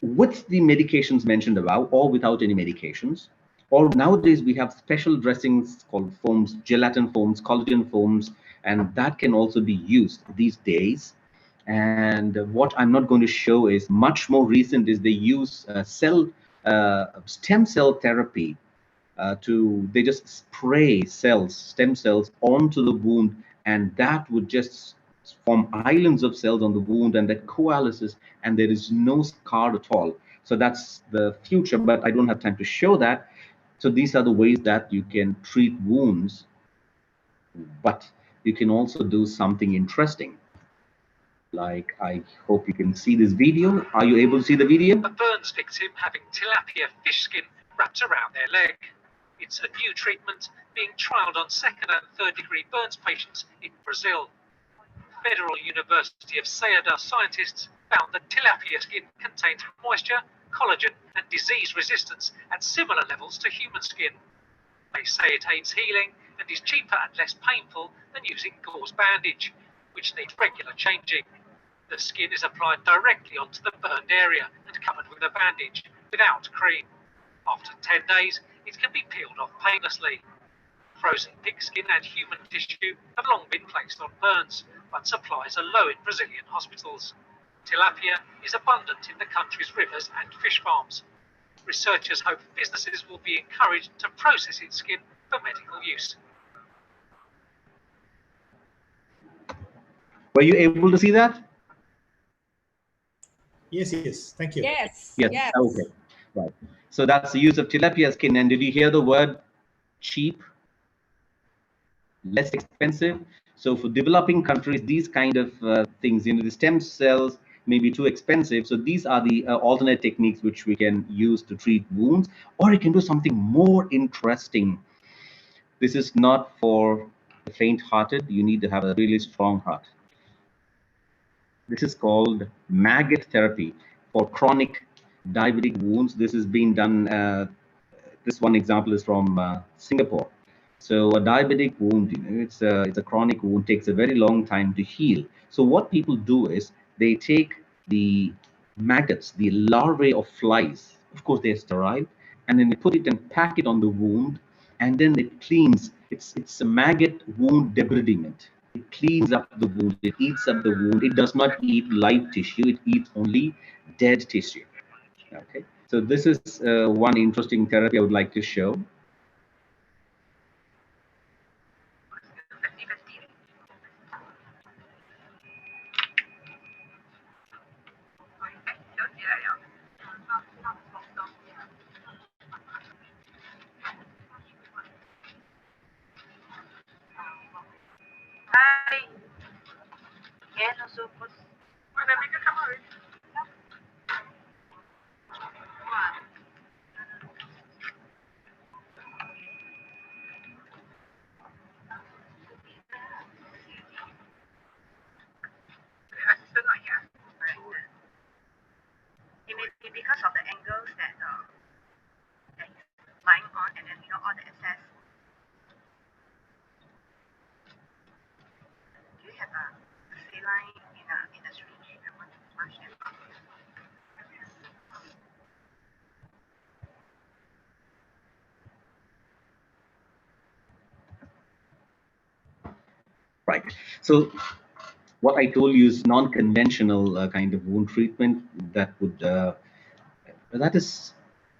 with the medications mentioned above, or without any medications. Or nowadays we have special dressings called foams, gelatin foams, collagen foams, and that can also be used these days. And what I'm not going to show is much more recent is they use stem cell therapy they just spray stem cells onto the wound, and that would just form islands of cells on the wound, and that coalesces, and there is no scar at all. So that's the future, but I don't have time to show that. So these are the ways that you can treat wounds, but you can also do something interesting. Like, I hope you can see this video. Are you able to see the video? A burns victim having tilapia fish skin wrapped around their leg. It's a new treatment being trialled on 2nd and 3rd degree burns patients in Brazil. Federal University of Ceará scientists found that tilapia skin contained moisture, collagen, and disease resistance at similar levels to human skin. They say it aids healing and is cheaper and less painful than using gauze bandage, which needs regular changing. The skin is applied directly onto the burned area and covered with a bandage, without cream. After 10 days, it can be peeled off painlessly. Frozen pig skin and human tissue have long been placed on burns, but supplies are low in Brazilian hospitals. Tilapia is abundant in the country's rivers and fish farms. Researchers hope businesses will be encouraged to process its skin for medical use. Were you able to see that? Yes, yes. Thank you. Yes. Yes. Yes. Okay. Right. So that's the use of tilapia skin. And did you hear the word cheap? Less expensive. So for developing countries, these kind of things, the stem cells may be too expensive. So these are the alternate techniques which we can use to treat wounds, or you can do something more interesting. This is not for the faint-hearted. You need to have a really strong heart. This is called maggot therapy for chronic diabetic wounds. This is being done. This one example is from Singapore. So a diabetic wound, it's a chronic wound, takes a very long time to heal. So what people do is they take the maggots, the larvae of flies, of course they're sterile, and then they put it and pack it on the wound, and then it cleans. It's a maggot wound debridement. It cleans up the wound, it eats up the wound. It does not eat live tissue, it eats only dead tissue. Okay, so this is one interesting therapy I would like to show. Because of the angles that that is lying on, and then all the excess. Do you have a saline in a syringe that want to flush it? Right. So what I told you is non-conventional kind of wound treatment that would that is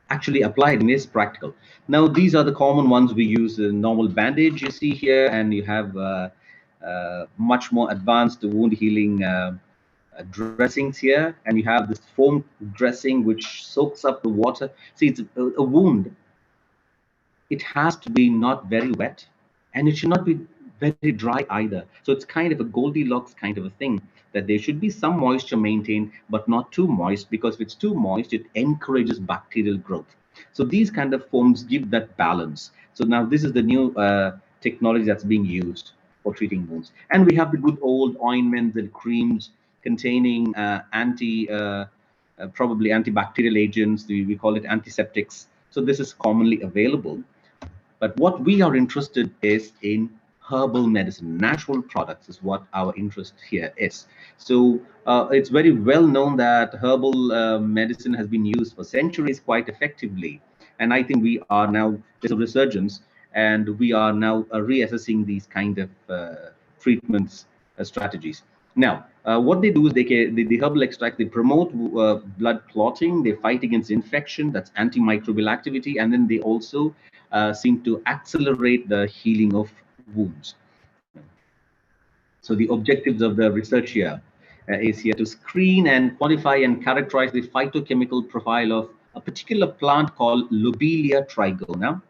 actually applied and is practical. Now these are the common ones we use. The normal bandage you see here, and you have much more advanced wound healing dressings here, and you have this foam dressing which soaks up the water. See, it's a wound. It has to be not very wet, and it should not be very dry either. So it's kind of a Goldilocks kind of a thing, that there should be some moisture maintained, but not too moist, because if it's too moist, it encourages bacterial growth. So these kind of foams give that balance. So now this is the new technology that's being used for treating wounds. And we have the good old ointments and creams containing probably antibacterial agents. We call it antiseptics. So this is commonly available. But what we are interested is in herbal medicine. Natural products is what our interest here is. So it's very well known that herbal medicine has been used for centuries quite effectively. And I think we are now, there's a resurgence, and we are now reassessing these kind of treatments strategies. Now, what they do is the herbal extract, they promote blood clotting, they fight against infection, that's antimicrobial activity, and then they also seem to accelerate the healing of wounds. So the objectives of the research here is here to screen and quantify and characterize the phytochemical profile of a particular plant called Lobelia trigona,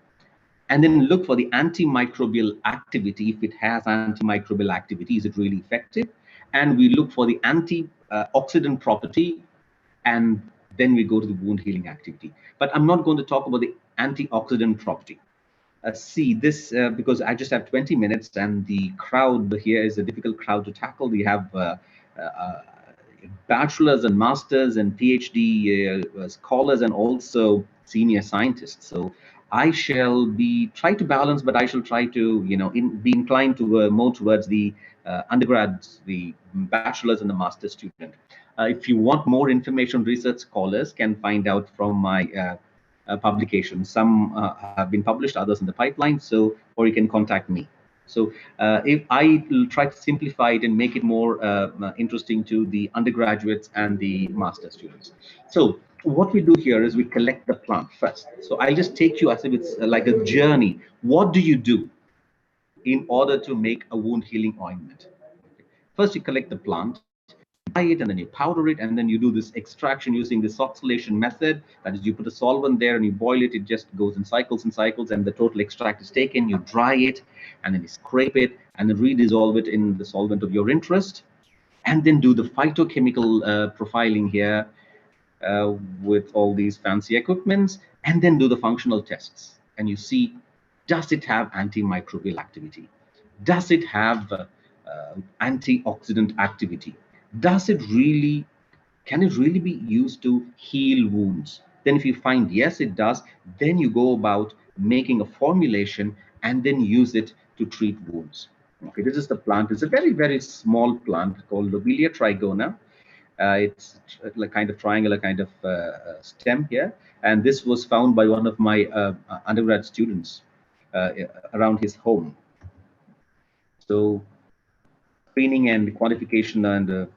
and then look for the antimicrobial activity. If it has antimicrobial activity, is it really effective? And we look for the antioxidant property, and then we go to the wound healing activity. But I'm not going to talk about the antioxidant property. See this because I just have 20 minutes, and the crowd here is a difficult crowd to tackle. We have bachelors and masters and PhD scholars and also senior scientists. So I shall be try to balance, but I shall try to be inclined to more towards the undergrads, the bachelors and the master student. If you want more information, research scholars can find out from my publications. Some have been published, others in the pipeline. So, or you can contact me. So if I will try to simplify it and make it more interesting to the undergraduates and the master students. So what we do here is we collect the plant first. So I'll just take you as if it's like a journey. What do you do in order to make a wound healing ointment? First, you collect the plant, dry it, and then you powder it, and then you do this extraction using this oxidation method. That is, you put a solvent there and you boil it. It just goes in cycles and cycles, and the total extract is taken. You dry it, and then you scrape it, and then redissolve it in the solvent of your interest, and then do the phytochemical profiling here with all these fancy equipments, and then do the functional tests. And you see, does it have antimicrobial activity? Does it have antioxidant activity? Does it really, can it really be used to heal wounds? Then if you find yes, it does, then you go about making a formulation and then use it to treat wounds. Okay, this is the plant. It's a very, very small plant called Lobelia trigona. It's like kind of triangular kind of stem here. And this was found by one of my undergrad students around his home. So screening and quantification and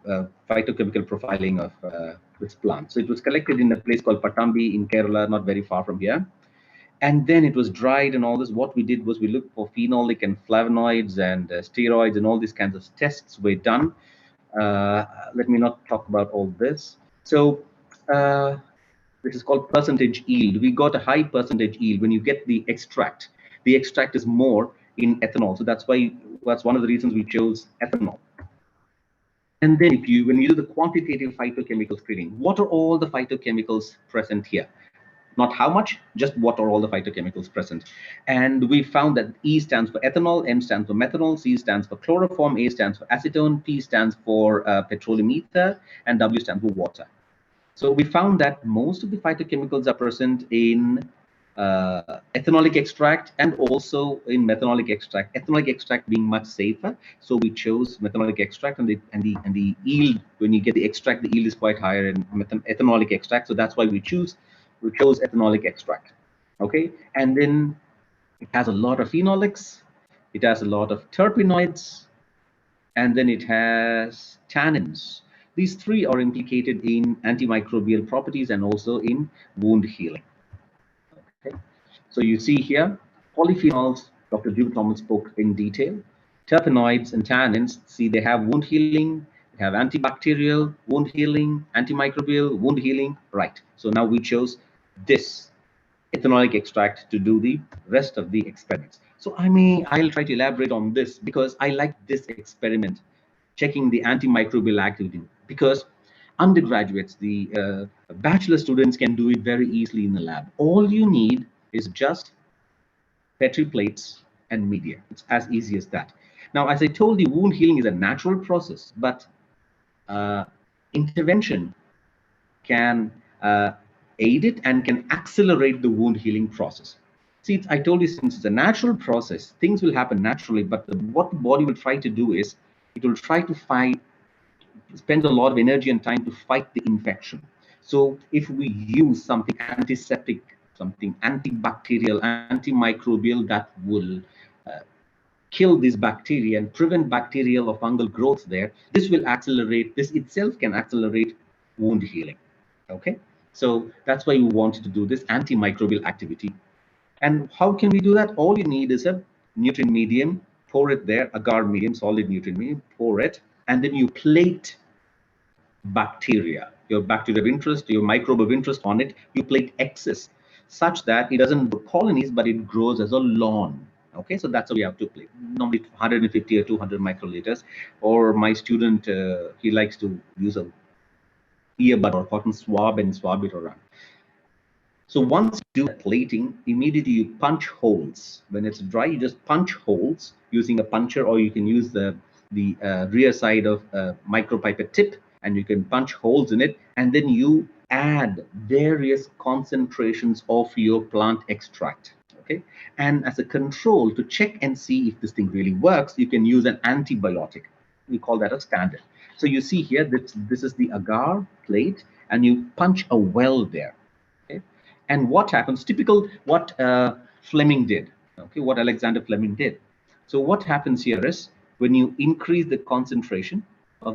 phytochemical profiling of this plant. So it was collected in a place called Patambi in Kerala, not very far from here. And then it was dried and all this. What we did was we looked for phenolic and flavonoids and steroids, and all these kinds of tests were done. Let me not talk about all this. So this is called percentage yield. We got a high percentage yield when you get the extract. The extract is more in ethanol. So that's one of the reasons we chose ethanol. And then when you do the quantitative phytochemical screening, what are all the phytochemicals present here? Not how much, just what are all the phytochemicals present. And we found that E stands for ethanol, M stands for methanol, C stands for chloroform, A stands for acetone, P stands for petroleum ether, and W stands for water. So we found that most of the phytochemicals are present in ethanolic extract and also in methanolic extract. Ethanolic extract being much safer, so we chose methanolic extract, and the yield, when you get the extract, the yield is quite higher in ethanolic extract. So that's why we chose ethanolic extract. Okay, and then it has a lot of phenolics, it has a lot of terpenoids, and then it has tannins. These three are implicated in antimicrobial properties and also in wound healing. Okay, so you see here polyphenols, Dr. Jubal Thomas spoke in detail. Terpenoids and tannins, see, they have wound healing, they have antibacterial, wound healing, antimicrobial, wound healing, right? So now we chose this ethanolic extract to do the rest of the experiments. So I'll try to elaborate on this because I like this experiment, checking the antimicrobial activity, because undergraduates, the bachelor students can do it very easily in the lab. All you need is just Petri plates and media. It's as easy as that. Now, as I told you, wound healing is a natural process, but intervention can aid it and can accelerate the wound healing process. See, I told you, since it's a natural process, things will happen naturally, but what the body will try to do is it will try to spend a lot of energy and time to fight the infection. So if we use something antiseptic, something antibacterial, antimicrobial that will kill this bacteria and prevent bacterial or fungal growth there, this will accelerate, this itself can accelerate wound healing. Okay, so that's why we wanted to do this antimicrobial activity. And how can we do that? All you need is a nutrient medium, pour it there, agar medium, solid nutrient medium, pour it, and then you plate bacteria, your bacteria of interest, your microbe of interest on it. You plate excess such that it doesn't grow colonies, but it grows as a lawn. Okay, so that's how we have to plate. Normally 150 or 200 microliters. Or my student, he likes to use a earbud or cotton swab and swab it around. So once you do plating, immediately you punch holes. When it's dry, you just punch holes using a puncher, or you can use the rear side of a micropipette tip and you can punch holes in it, and then you add various concentrations of your plant extract. Okay, and as a control to check and see if this thing really works, you can use an antibiotic. We call that a standard. So you see here that this is the agar plate, and you punch a well there. Okay, and what happens? Typical what Fleming did. Okay, what Alexander Fleming did. So what happens here is when you increase the concentration,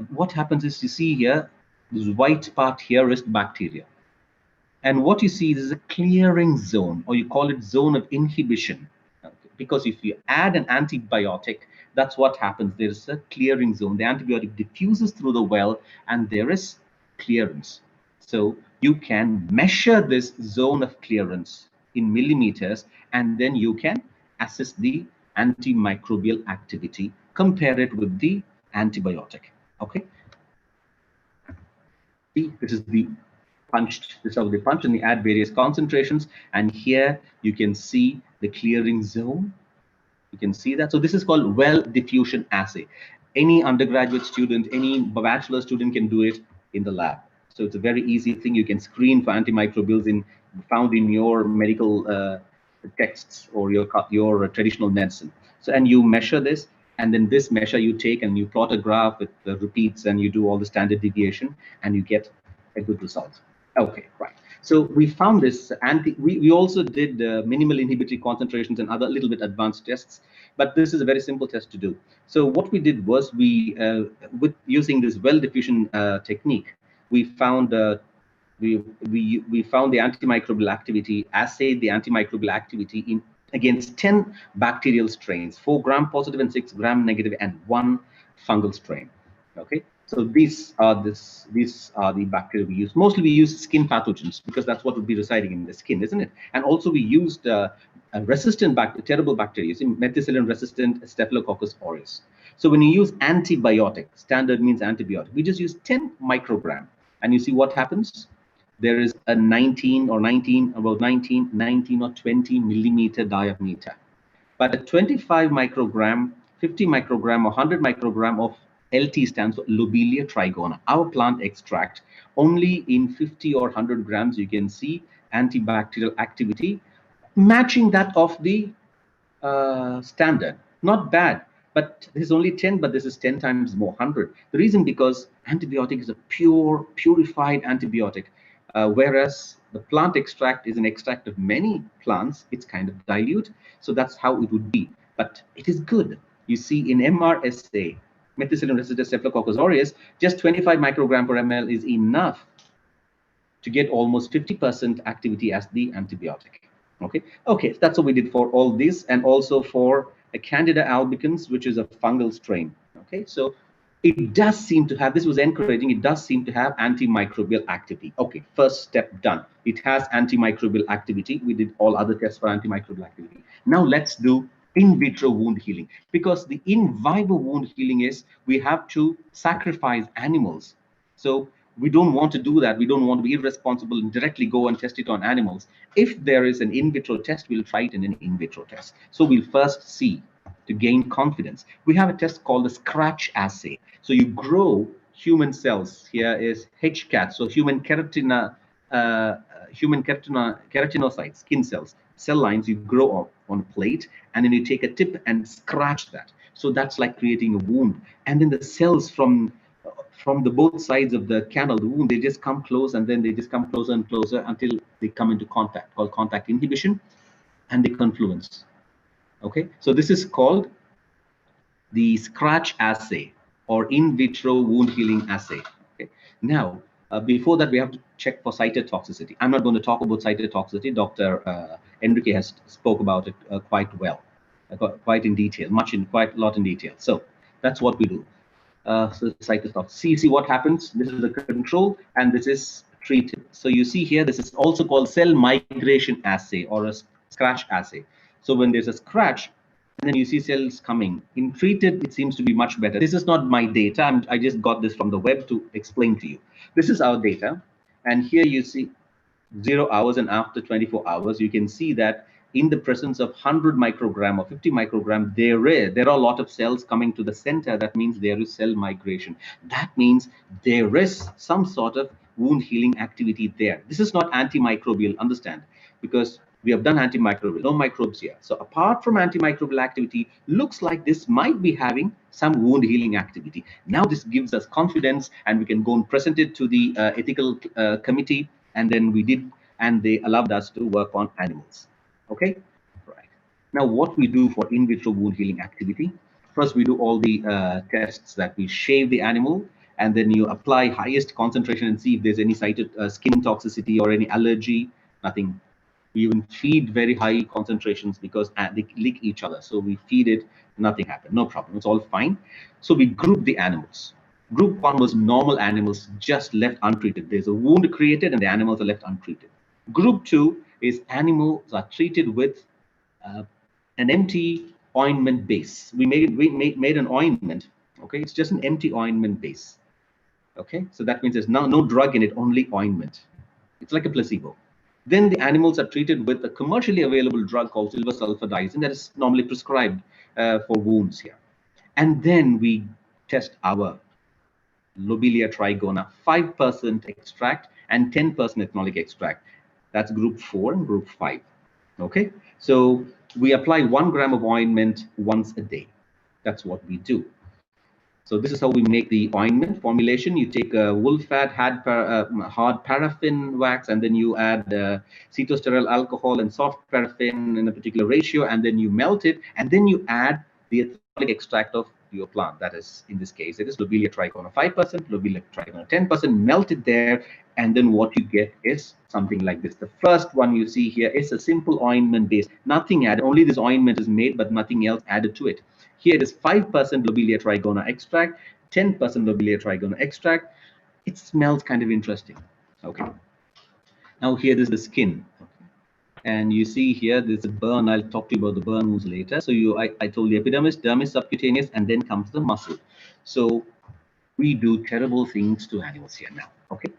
what happens is you see here this white part here is bacteria. And what you see is a clearing zone, or you call it zone of inhibition. Because if you add an antibiotic, that's what happens. There is a clearing zone. The antibiotic diffuses through the well, and there is clearance. So you can measure this zone of clearance in millimeters, and then you can assess the antimicrobial activity, compare it with the antibiotic. Okay. See, this is the punched, this is how they punch, and they add various concentrations, and here you can see the clearing zone. You can see that. So this is called well diffusion assay. Any undergraduate student, any bachelor student can do it in the lab. So it's a very easy thing. You can screen for antimicrobials found in your medical texts or your traditional medicine. So, and you measure this, and then this measure you take and you plot a graph with the repeats, and you do all the standard deviation, and you get a good result. Okay, right. So we found this, we also did minimal inhibitory concentrations and other little bit advanced tests, but this is a very simple test to do. So what we did was with using this well diffusion technique, we found we found the antimicrobial activity, assayed the antimicrobial activity against 10 bacterial strains, 4 gram-positive and 6 gram-negative, and 1 fungal strain. Okay. So these are the bacteria we use. Mostly we use skin pathogens because that's what would be residing in the skin, isn't it? And also we used a resistant terrible bacteria, methicillin-resistant Staphylococcus aureus. So when you use antibiotic, standard means antibiotic, we just use 10 microgram, and you see what happens. There is a 19 or 20 millimeter diameter. But a 25 microgram, 50 microgram, or 100 microgram of LT stands for Lobelia trigona, our plant extract, only in 50 or 100 grams, you can see antibacterial activity matching that of the standard. Not bad, but this is only 10, but this is 10 times more, 100. The reason because antibiotic is a purified antibiotic, whereas the plant extract is an extract of many plants. It's kind of dilute, so that's how it would be. But it is good. You see, in MRSA, methicillin-resistant Staphylococcus aureus, just 25 microgram per ml is enough to get almost 50% activity as the antibiotic. Okay, so that's what we did for all this, and also for a Candida albicans, which is a fungal strain. Okay, so it does seem to have, this was encouraging, it does seem to have antimicrobial activity. Okay, first step done. It has antimicrobial activity. We did all other tests for antimicrobial activity. Now let's do in vitro wound healing, because the in vivo wound healing is we have to sacrifice animals. So we don't want to do that. We don't want to be irresponsible and directly go and test it on animals. If there is an in vitro test, we'll try it in an in vitro test. So we'll first see, to gain confidence. We have a test called the scratch assay. So you grow human cells. Here is HCAT, so human keratinocytes, skin cells, cell lines you grow up on a plate, and then you take a tip and scratch that. So that's like creating a wound. And then the cells from the both sides of the canal, the wound, they just come close, and then they just come closer and closer until they come into contact, called contact inhibition, and they confluence. Okay, so this is called the scratch assay or in vitro wound healing assay. Okay, now before that we have to check for cytotoxicity. I'm not going to talk about cytotoxicity. Dr. Enrique has spoke about it quite well, quite in detail, quite a lot in detail. So that's what we do. So cytotoxicity. See what happens. This is the control, and this is treated. So you see here, this is also called cell migration assay or a scratch assay. So when there's a scratch, and then you see cells coming. In treated, it seems to be much better. This is not my data. I just got this from the web to explain to you. This is our data. And here you see 0 hours, and after 24 hours, you can see that in the presence of 100 microgram or 50 microgram, there are a lot of cells coming to the center. That means there is cell migration. That means there is some sort of wound healing activity there. This is not antimicrobial, understand, because we have done antimicrobial, no microbes here. So apart from antimicrobial activity, looks like this might be having some wound healing activity. Now this gives us confidence, and we can go and present it to the ethical committee, and then we did, and they allowed us to work on animals. Okay, right. Now what we do for in vitro wound healing activity, first we do all the tests that we shave the animal, and then you apply highest concentration and see if there's any skin toxicity or any allergy. Nothing. We even feed very high concentrations because they lick each other. So we feed it, nothing happened, no problem, it's all fine. So we group the animals. Group 1 was normal animals just left untreated. There's a wound created and the animals are left untreated. Group 2 is animals are treated with an empty ointment base. We made an ointment. Okay, it's just an empty ointment base. Okay, so that means there's no drug in it, only ointment. It's like a placebo. Then the animals are treated with a commercially available drug called silver sulfadiazine that is normally prescribed for wounds here. And then we test our Lobelia trigona, 5% extract and 10% ethanolic extract. That's group 4 and group 5. Okay, so we apply 1 gram of ointment once a day. That's what we do. So this is how we make the ointment formulation. You take wool fat, hard paraffin wax, and then you add cetosterol alcohol and soft paraffin in a particular ratio, and then you melt it, and then you add the ethanolic extract of your plant. That is, in this case, it is Lobelia trigona 5%, Lobelia trigona 10%, melt it there, and then what you get is something like this. The first one you see here is a simple ointment base, nothing added, only this ointment is made, but nothing else added to it. Here it is 5% Lobelia trigona extract, 10% Lobelia trigona extract. It smells kind of interesting. Okay. Now here is the skin. And you see here, there's a burn. I'll talk to you about the burn wounds later. So I told you epidermis, dermis, subcutaneous, and then comes the muscle. So we do terrible things to animals here now. Okay.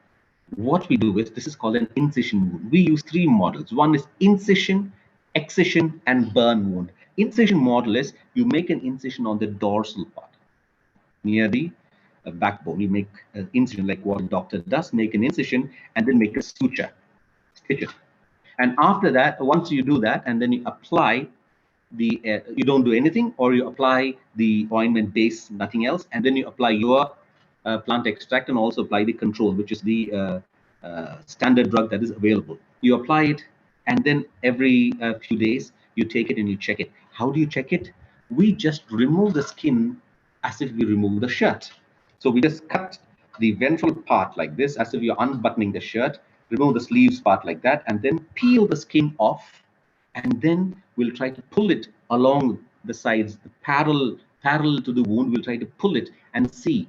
What we do is, this is called an incision wound. We use 3 models. One is incision, excision, and burn wound. Incision model is you make an incision on the dorsal part near the backbone. You make an incision like what a doctor does, make an incision and then make a suture, stitch it. And after that, once you do that, and then you apply the, you don't do anything, or you apply the ointment base, nothing else, and then you apply your plant extract and also apply the control, which is the standard drug that is available. You apply it, and then every few days, you take it and you check it. How do you check it? We just remove the skin as if we remove the shirt. So we just cut the ventral part like this, as if you're unbuttoning the shirt, remove the sleeves part like that, and then peel the skin off. And then we'll try to pull it along the sides, parallel to the wound. We'll try to pull it and see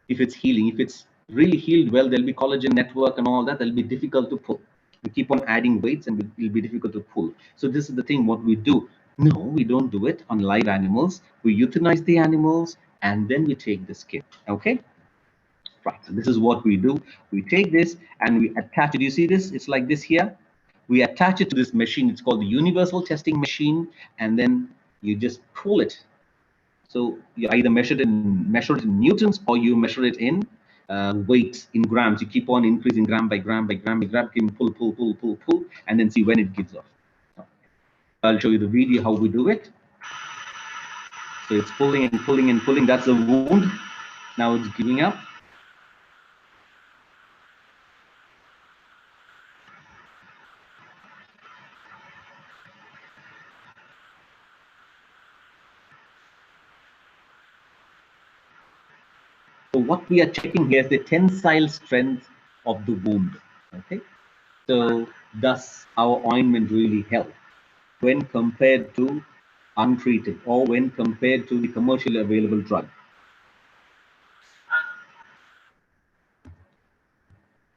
if it's healing. If it's really healed well, there'll be collagen network and all that. That'll be difficult to pull. We keep on adding weights and it'll be difficult to pull. So this is the thing, what we do. No, we don't do it on live animals. We euthanize the animals and then we take the skin. Okay? Right. So this is what we do. We take this and we attach it. You see this? It's like this here. We attach it to this machine. It's called the universal testing machine. And then you just pull it. So you either measure it in newtons, or you measure it in weight in grams. You keep on increasing gram by gram by gram by gram. You can pull, and then see when it gives off. I'll show you the video how we do it. So it's pulling and pulling and pulling. That's the wound. Now it's giving up. So what we are checking here is the tensile strength of the wound. Okay. So does our ointment really help when compared to untreated, or when compared to the commercially available drug?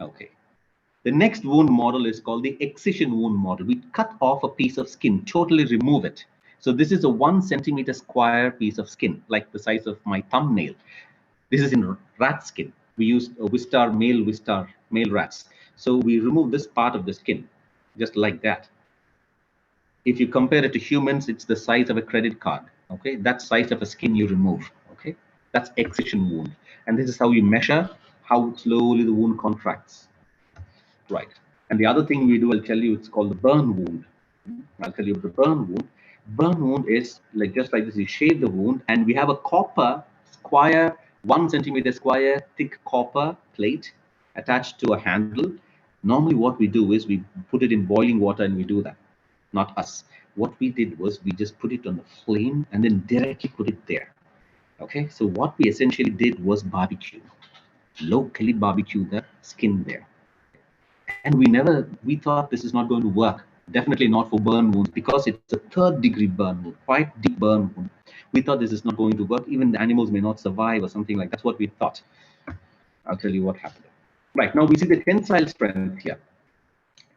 Okay. The next wound model is called the excision wound model. We cut off a piece of skin, totally remove it. So this is a 1 centimeter square piece of skin, like the size of my thumbnail. This is in rat skin. We use male rats. So we remove this part of the skin, just like that. If you compare it to humans, it's the size of a credit card. Okay, that size of a skin you remove. Okay, that's excision wound, and this is how you measure how slowly the wound contracts. Right. And the other thing we do, I'll tell you, it's called the burn wound. I'll tell you the burn wound. Burn wound is like just like this. You shave the wound, and we have a copper square, 1 centimeter square, thick copper plate attached to a handle. Normally, what we do is we put it in boiling water, and we do that. Not us. What we did was we just put it on the flame and then directly put it there. Okay. So what we essentially did was barbecue, locally barbecue the skin there. And we thought this is not going to work. Definitely not for burn wounds, because it's a 3rd degree burn wound, quite deep burn wound. We thought this is not going to work. Even the animals may not survive or something like that. That's what we thought. I'll tell you what happened. Right, now we see the tensile strength here.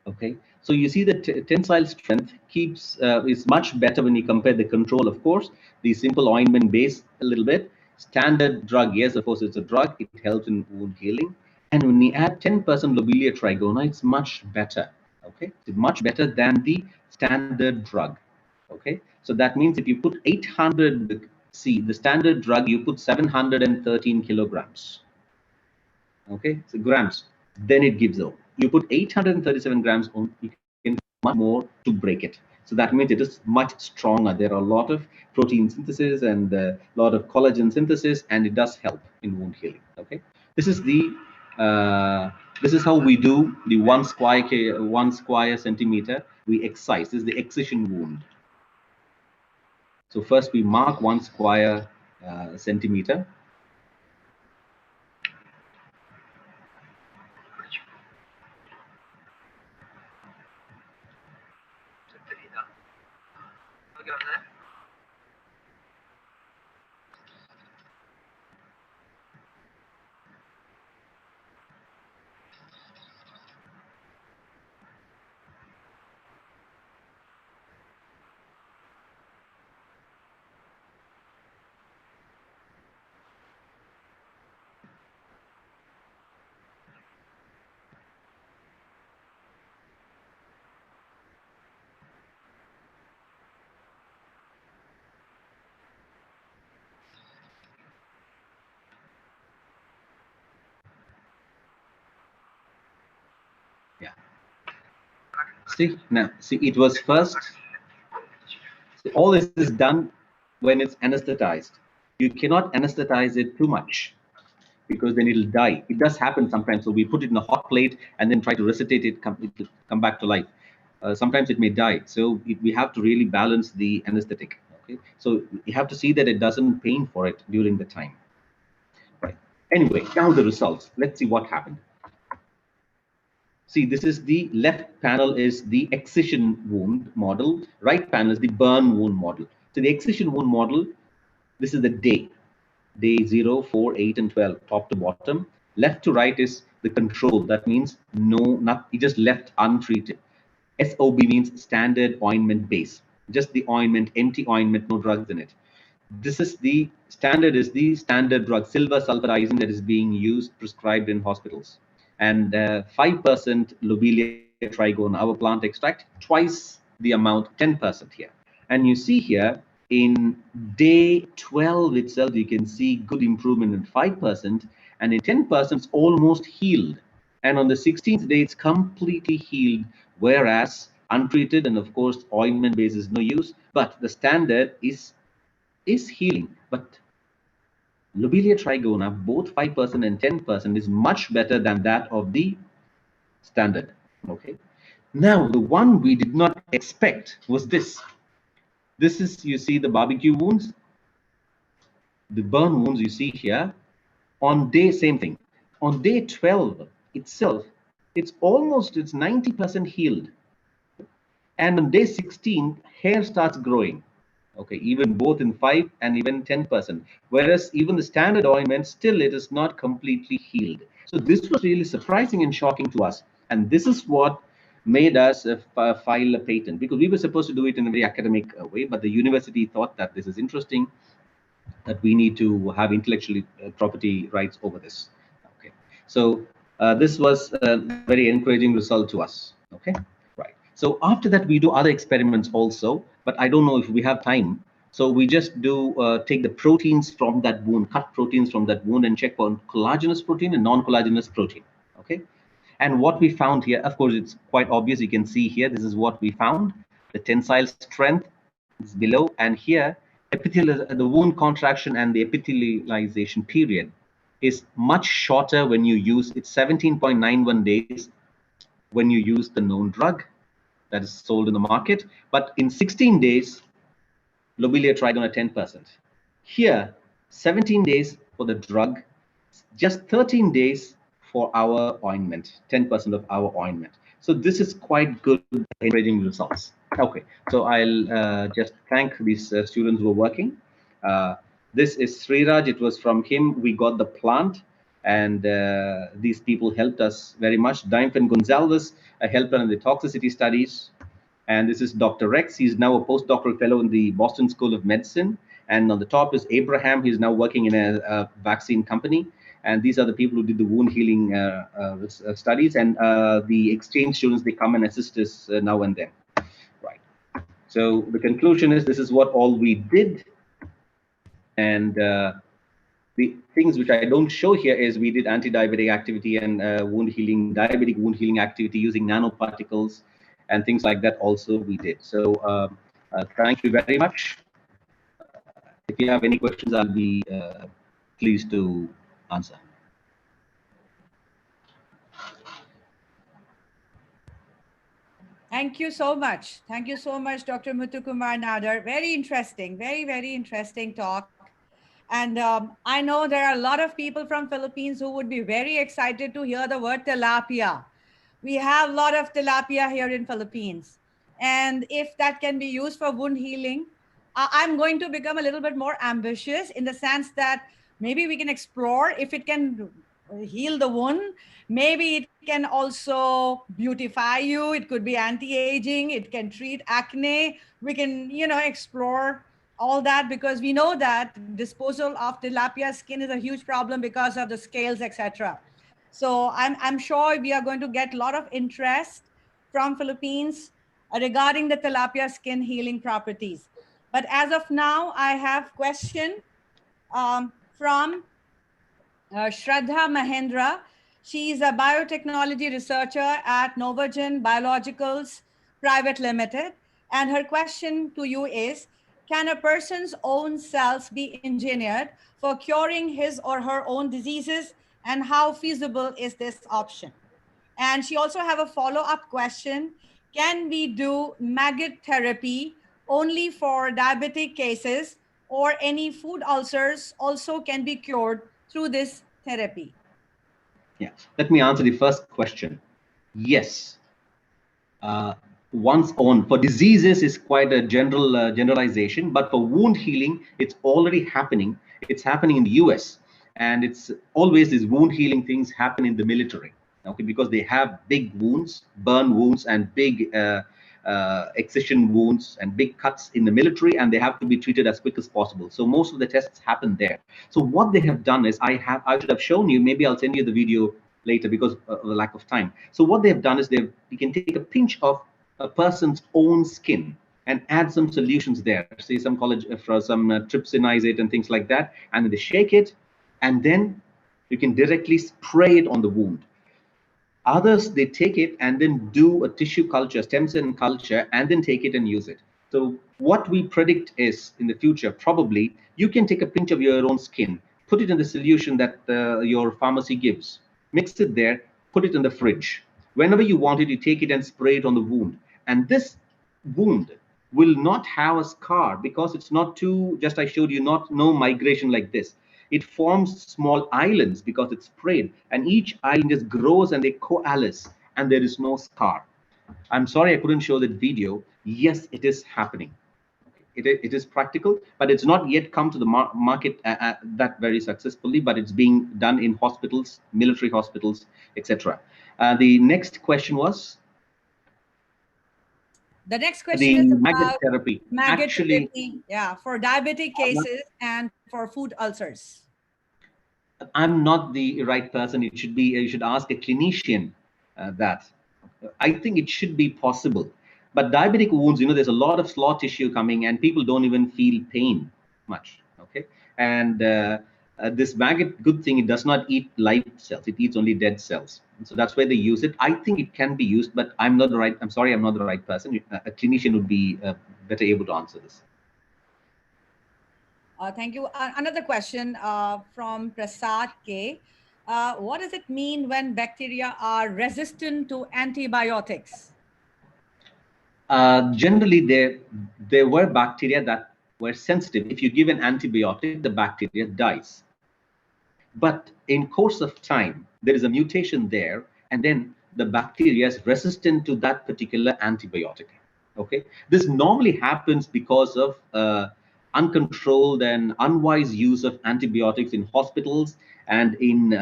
Okay, so you see the tensile strength is much better when you compare the control, of course. The simple ointment base a little bit. Standard drug, yes, of course, it's a drug. It helps in wound healing. And when you add 10% Lobelia trigona, it's much better. Okay, it's much better than the standard drug. Okay, so that means if you put 800, see the standard drug, you put 713 kilograms. Okay, so grams, then it gives out. You put 837 grams on, you can do much more to break it. So that means it is much stronger. There are a lot of protein synthesis and a lot of collagen synthesis, and it does help in wound healing. Okay, this is the this is how we do the 1 square centimeter. We excise. This is the excision wound. So first we mark 1 square centimeter. Yeah. See, now, see, it was first. See, all this is done when it's anesthetized. You cannot anesthetize it too much, because then it'll die. It does happen sometimes. So we put it in a hot plate and then try to resuscitate it, come back to life. Sometimes it may die. So we have to really balance the anesthetic. Okay, so you have to see that it doesn't pain for it during the time. Right. Anyway, now the results. Let's see what happened. See, this is the left panel is the excision wound model. Right panel is the burn wound model. So the excision wound model, this is the day 0, 4, 8, and 12, top to bottom. Left to right is the control. That means you just left untreated. SOB means standard ointment base. Just the ointment, empty ointment, no drugs in it. This is the standard drug, silver sulfurizine, that is being used, prescribed in hospitals. And 5% Lobelia trigona, our plant extract, twice the amount, 10% here. And you see here in day 12 itself, you can see good improvement in 5%, and in 10% it's almost healed. And on the 16th day, it's completely healed, whereas untreated, and of course, ointment base is no use, but the standard is healing. But Lobelia trigona, both 5% and 10%, is much better than that of the standard. Okay. Now, the one we did not expect was this. This is, you see the barbecue wounds, the burn wounds you see here. On day, same thing. On day 12 itself, it's 90% healed. And on day 16, hair starts growing. Okay, even both in 5 and even 10%. Whereas even the standard ointment, still it is not completely healed. So this was really surprising and shocking to us. And this is what made us file a patent, because we were supposed to do it in a very academic way, but the university thought that this is interesting, that we need to have intellectual property rights over this. Okay, so this was a very encouraging result to us. Okay, right. So after that, we do other experiments also, but I don't know if we have time. So we just do take the proteins from that wound, cut proteins from that wound, and check for collagenous protein and non-collagenous protein. Okay. And what we found here, of course, it's quite obvious. You can see here, this is what we found. The tensile strength is below, and here, the wound contraction and the epithelialization period is much shorter when you use, it's 17.91 days when you use the known drug that is sold in the market. But in 16 days, lobelia trigonal 10%. Here, 17 days for the drug, just 13 days for our ointment, 10% of our ointment. So this is quite good, encouraging results. Okay, so I'll just thank these students who are working. This is Sriraj. It was from him we got the plant, and these people helped us very much. Diamond Gonzalez helped us in the toxicity studies. And this is Dr. Rex. He's now a postdoctoral fellow in the Boston School of Medicine. And on the top is Abraham. He's now working in a vaccine company. And these are the people who did the wound healing studies. And the exchange students, they come and assist us now and then. Right. So the conclusion is this is what all we did. And the things which I don't show here is we did anti-diabetic activity and diabetic wound healing activity using nanoparticles and things like that also we did. So thank you very much. If you have any questions, I'll be pleased to answer. Thank you so much. Thank you so much, Dr. Muthukumar Nadar. Very interesting, very, very interesting talk. And I know there are a lot of people from Philippines who would be very excited to hear the word tilapia. We have a lot of tilapia here in Philippines. And if that can be used for wound healing, I'm going to become a little bit more ambitious in the sense that maybe we can explore if it can heal the wound. Maybe it can also beautify you. It could be anti-aging. It can treat acne. We can, explore all that, because we know that disposal of tilapia skin is a huge problem because of the scales, etc. So I'm sure we are going to get a lot of interest from Philippines regarding the tilapia skin healing properties. But as of now, I have question from Shraddha Mahendra. She's a biotechnology researcher at Novogen Biologicals Private Limited. And her question to you is, can a person's own cells be engineered for curing his or her own diseases? And how feasible is this option? And she also have a follow-up question. Can we do maggot therapy only for diabetic cases, or any food ulcers also can be cured through this therapy? Yeah, let me answer the first question. Yes. One's own for diseases is quite a generalization, but for wound healing, it's already happening. It's happening in the US, and it's always these wound healing things happen in the military, okay, because they have big wounds, burn wounds, and big excision wounds and big cuts in the military, and they have to be treated as quick as possible. So most of the tests happen there. So what they have done is, I should have shown you, maybe I'll send you the video later because of the lack of time. So what they've done is you can take a pinch of a person's own skin and add some solutions there, say some trypsinizate and things like that, and then they shake it, and then you can directly spray it on the wound. Others, they take it and then do a tissue culture, stem cell culture, and then take it and use it. So what we predict is, in the future, probably you can take a pinch of your own skin, put it in the solution that your pharmacy gives, mix it there, put it in the fridge. Whenever you want it, you take it and spray it on the wound. And this wound will not have a scar because it's not too, just I showed you, no migration like this. It forms small islands because it's sprayed, and each island just grows and they coalesce, and there is no scar. I'm sorry I couldn't show that video. Yes, it is happening. It is practical, but it's not yet come to the market that very successfully, but it's being done in hospitals, military hospitals, etc. The next question was? The next question is maggot about therapy. Maggot therapy, yeah, for diabetic cases and for food ulcers. I'm not the right person. You should ask a clinician that. I think it should be possible. But diabetic wounds, there's a lot of scar tissue coming, and people don't even feel pain much. Okay, and this maggot, good thing, it does not eat live cells; it eats only dead cells. And so that's why they use it. I think it can be used, but I'm sorry, I'm not the right person. A clinician would be better able to answer this. Thank you. Another question from Prasad K. What does it mean when bacteria are resistant to antibiotics? Generally, there were bacteria that were sensitive. If you give an antibiotic, the bacteria dies. But in course of time, there is a mutation there, and then the bacteria is resistant to that particular antibiotic. Okay, this normally happens because of uncontrolled and unwise use of antibiotics in hospitals and in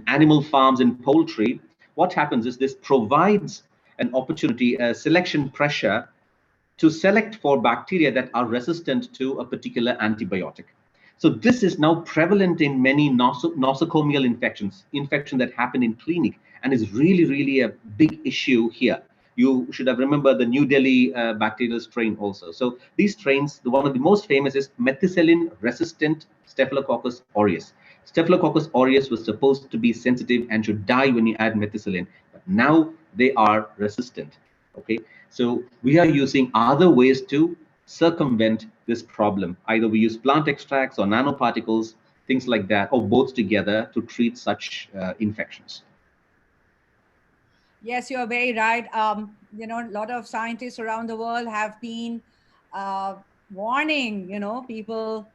animal farms and poultry. What happens is this provides an opportunity, a selection pressure to select for bacteria that are resistant to a particular antibiotic. So this is now prevalent in many nosocomial infections that happen in clinic, and is really, really a big issue here. You should have remembered the New Delhi bacterial strain also. So these strains, one of the most famous is methicillin-resistant Staphylococcus aureus. Staphylococcus aureus was supposed to be sensitive and should die when you add methicillin, but now they are resistant. Okay, so we are using other ways to circumvent this problem. Either we use plant extracts or nanoparticles, things like that, or both together to treat such infections. Yes, you're very right. A lot of scientists around the world have been warning, people,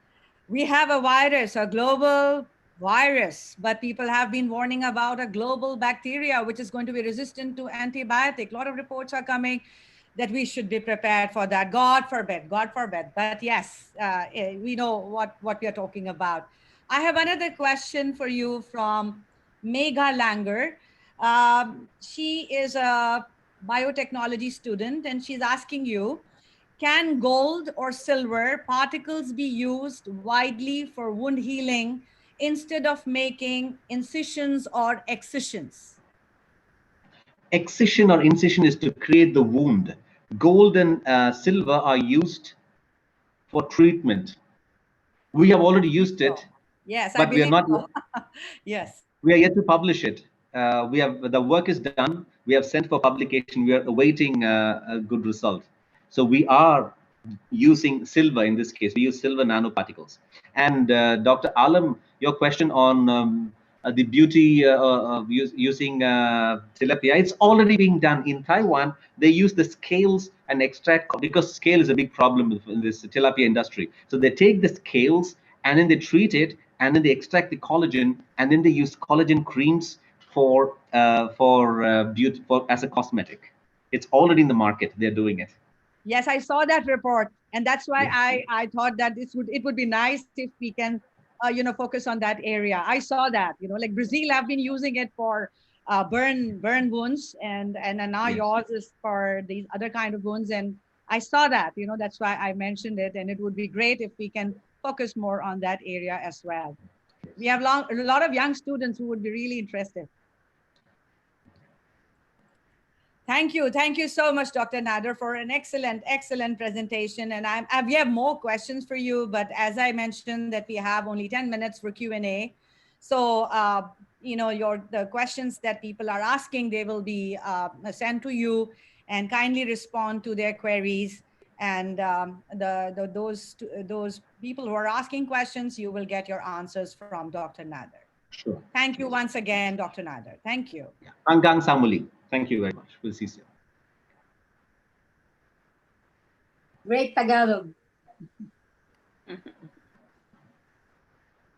we have a virus, a global virus, but people have been warning about a global bacteria, which is going to be resistant to antibiotic. A lot of reports are coming that we should be prepared for that. God forbid, God forbid. But yes, we know what we are talking about. I have another question for you from Megha Langer. She is a biotechnology student, and she's asking you, can gold or silver particles be used widely for wound healing instead of making incisions or excisions? Excision or incision is to create the wound. Gold and silver are used for treatment. We have already used it. Yes, but we are not. So. Yes. We are yet to publish it. The work is done. We have sent for publication. We are awaiting a good result. So we are using silver in this case. We use silver nanoparticles. And Dr. Alam, your question on the beauty of using tilapia, it's already being done in Taiwan. They use the scales and extract, because scale is a big problem in this tilapia industry. So they take the scales and then they treat it, and then they extract the collagen, and then they use collagen creams for beauty, as a cosmetic. It's already in the market. They're doing it. Yes, I saw that report, and that's why I thought that it would be nice if we can focus on that area. I saw that, like Brazil have been using it for burn wounds, and now yours is for these other kind of wounds. And I saw that, that's why I mentioned it. And it would be great if we can focus more on that area as well. We have a lot of young students who would be really interested. Thank you so much, Dr. Nader, for an excellent presentation. And we have more questions for you, but as I mentioned that we have only 10 minutes for Q&A. So, the questions that people are asking, they will be sent to you, and kindly respond to their queries. And those people who are asking questions, you will get your answers from Dr. Nader. Sure. Thank you once again, Dr. Nader. Thank you. Hanggang sa muli. Thank you very much. We'll see you. Great Tagalog.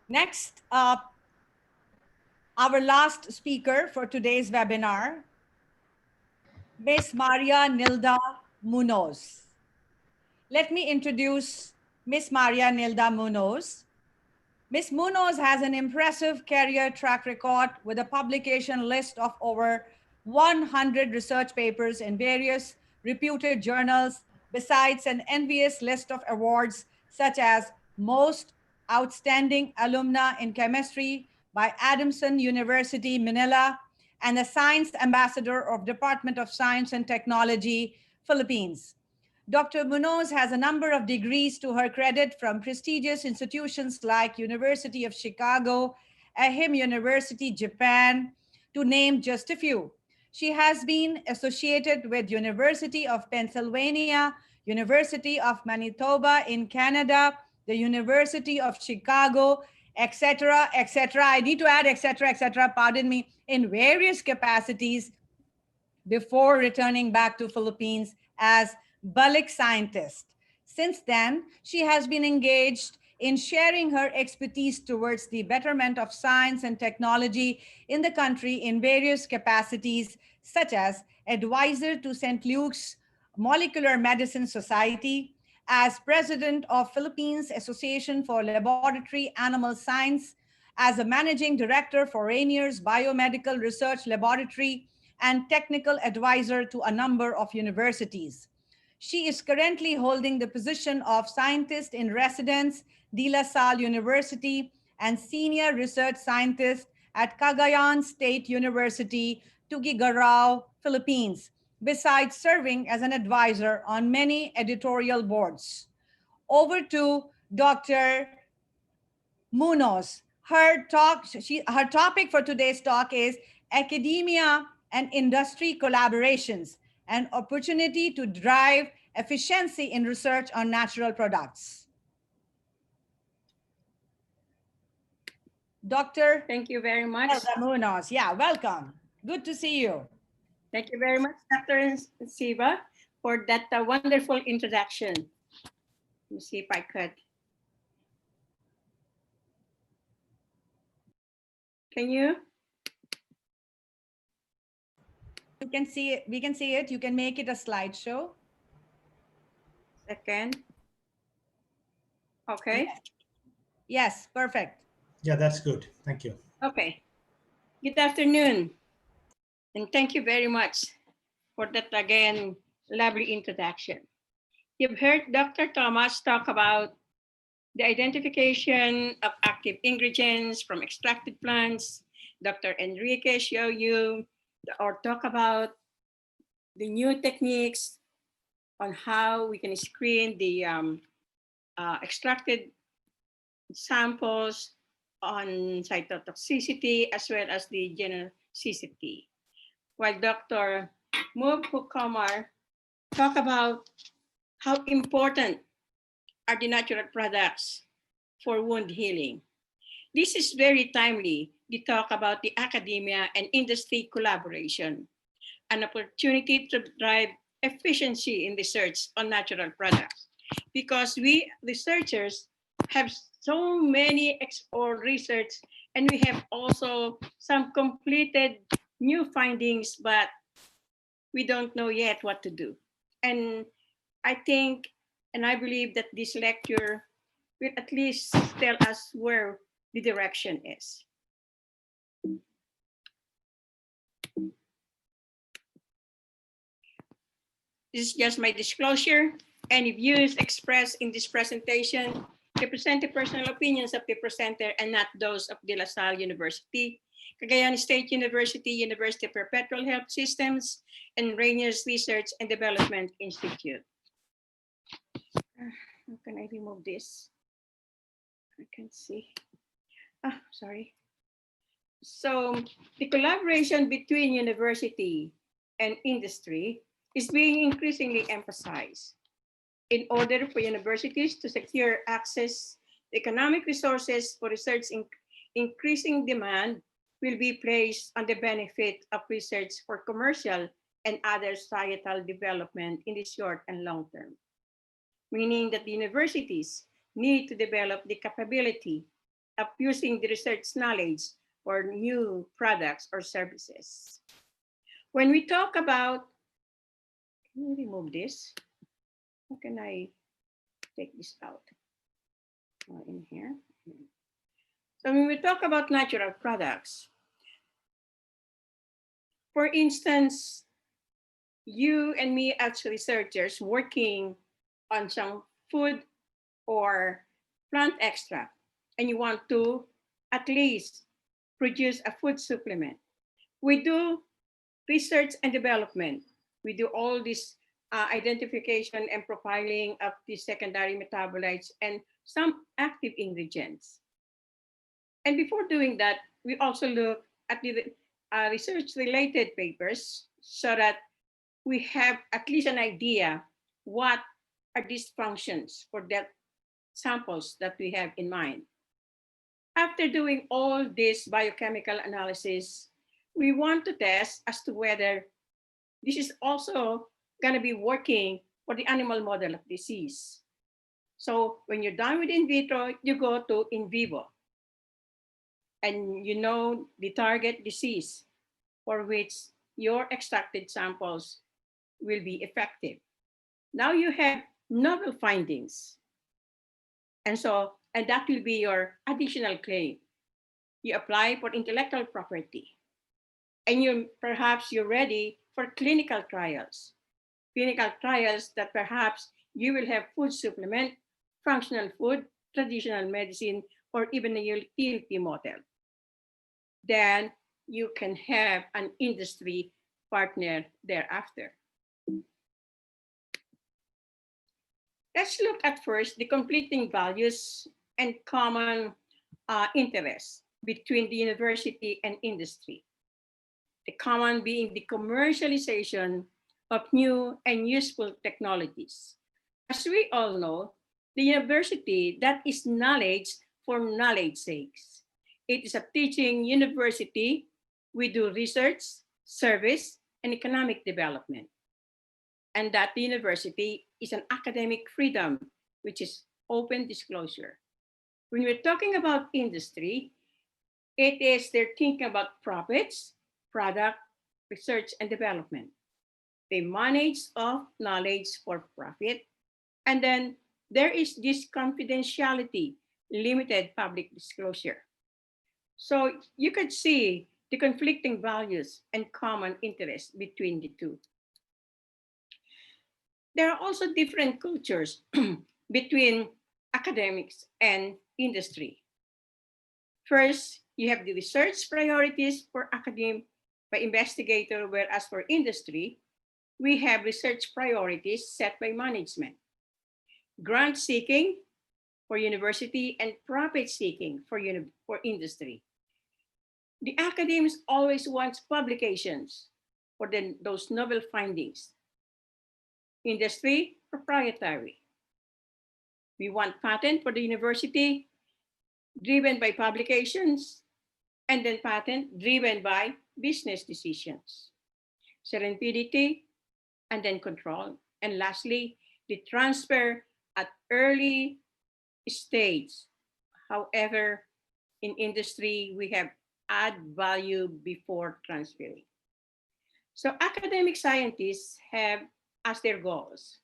Next up, our last speaker for today's webinar, Ms. Maria Nilda Munoz. Let me introduce Ms. Maria Nilda Munoz. Ms. Munoz has an impressive career track record with a publication list of over 100 research papers in various reputed journals, besides an envious list of awards such as Most Outstanding Alumna in Chemistry by Adamson University, Manila, and the Science Ambassador of Department of Science and Technology Philippines. Dr. Munoz has a number of degrees to her credit from prestigious institutions like University of Chicago, Ehime University, Japan, to name just a few. She has been associated with University of Pennsylvania, University of Manitoba in Canada, the University of Chicago, etc., etc. I need to add etc., etc., pardon me, in various capacities before returning back to Philippines as Balik scientist. Since then, she has been engaged in sharing her expertise towards the betterment of science and technology in the country in various capacities, such as advisor to St. Luke's Molecular Medicine Society, as president of Philippines Association for Laboratory Animal Science, as a managing director for Rainier's Biomedical Research Laboratory, and technical advisor to a number of universities. She is currently holding the position of scientist in residence, De La Salle University, and senior research scientist at Cagayan State University, Tuguegarao, Philippines, besides serving as an advisor on many editorial boards. Over to Dr. Munoz. Her topic for today's talk is academia and industry collaborations, an opportunity to drive efficiency in research on natural products. Dr. Thank you very much. Elsa Munoz. Yeah, welcome. Good to see you. Thank you very much, Dr. Siva, for that wonderful introduction. Let me see if I could. Can you? You can see it. We can see it. You can make it a slideshow. Second. Okay. Yes, perfect. Yeah, that's good. Thank you. Okay. Good afternoon. And thank you very much for that, again, lovely introduction. You've heard Dr. Thomas talk about the identification of active ingredients from extracted plants. Dr. Enrique show you or talk about the new techniques on how we can screen the extracted samples on cytotoxicity as well as the genotoxicity. While Dr. Mubhu Kumar talk about how important are the natural products for wound healing. This is very timely to talk about the academia and industry collaboration, an opportunity to drive efficiency in research on natural products, because we researchers have so many research, and we have also some completed new findings, but we don't know yet what to do. And I think, and I believe that this lecture will at least tell us where the direction is. This is just my disclosure. Any views expressed in this presentation represent the personal opinions of the presenter and not those of De La Salle University, Cagayan State University, University of Perpetual Health Systems, and Rainier's Research and Development Institute. How can I remove this? I can't see. Sorry. So the collaboration between university and industry is being increasingly emphasized. In order for universities to secure access to economic resources for research, increasing demand will be placed on the benefit of research for commercial and other societal development in the short and long term, meaning that the universities need to develop the capability of using the research knowledge for new products or services. When we talk about, can we remove this? How can I take this out? In here. So when we talk about natural products, for instance, you and me as researchers working on some food or plant extract, and you want to at least produce a food supplement. We do research and development. We do all these identification and profiling of the secondary metabolites and some active ingredients. And before doing that, we also look at the research-related papers so that we have at least an idea what are these functions for that samples that we have in mind. After doing all this biochemical analysis, we want to test as to whether this is also going to be working for the animal model of disease. So when you're done with in vitro, you go to in vivo. And you know the target disease for which your extracted samples will be effective. Now you have novel findings. And that will be your additional claim. You apply for intellectual property. And perhaps you're ready for clinical trials. Clinical trials that perhaps you will have food supplement, functional food, traditional medicine, or even a utility model. Then you can have an industry partner thereafter. Let's look at first the conflicting values and common interests between the university and industry. The common being the commercialization of new and useful technologies. As we all know, the university, that is knowledge for knowledge's sake. It is a teaching university. We do research, service, and economic development. And that the university is an academic freedom, which is open disclosure. When we're talking about industry, they're thinking about profits, product, research, and development. They manage of knowledge for profit. And then there is this confidentiality, limited public disclosure. So you could see the conflicting values and common interests between the two. There are also different cultures between academics and industry. First, you have the research priorities for academia by investigator, whereas for industry, we have research priorities set by management. Grant seeking for university and profit seeking for industry. The academics always wants publications for those novel findings. Industry, proprietary. We want patent for the university, driven by publications, and then patent driven by business decisions. Serendipity, and then control. And lastly, the transfer at early stage. However, in industry, we have add value before transferring. So academic scientists have as their goals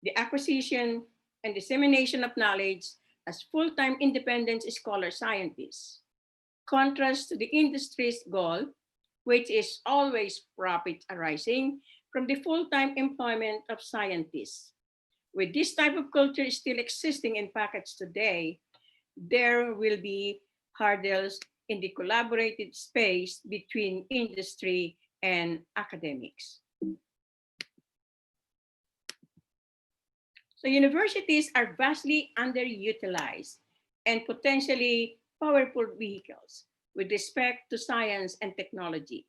the acquisition and dissemination of knowledge as full-time independent scholar scientists. Contrast to the industry's goal, which is always profit arising from the full-time employment of scientists. With this type of culture still existing in packets today, there will be hurdles in the collaborative space between industry and academics. So universities are vastly underutilized and potentially powerful vehicles with respect to science and technology,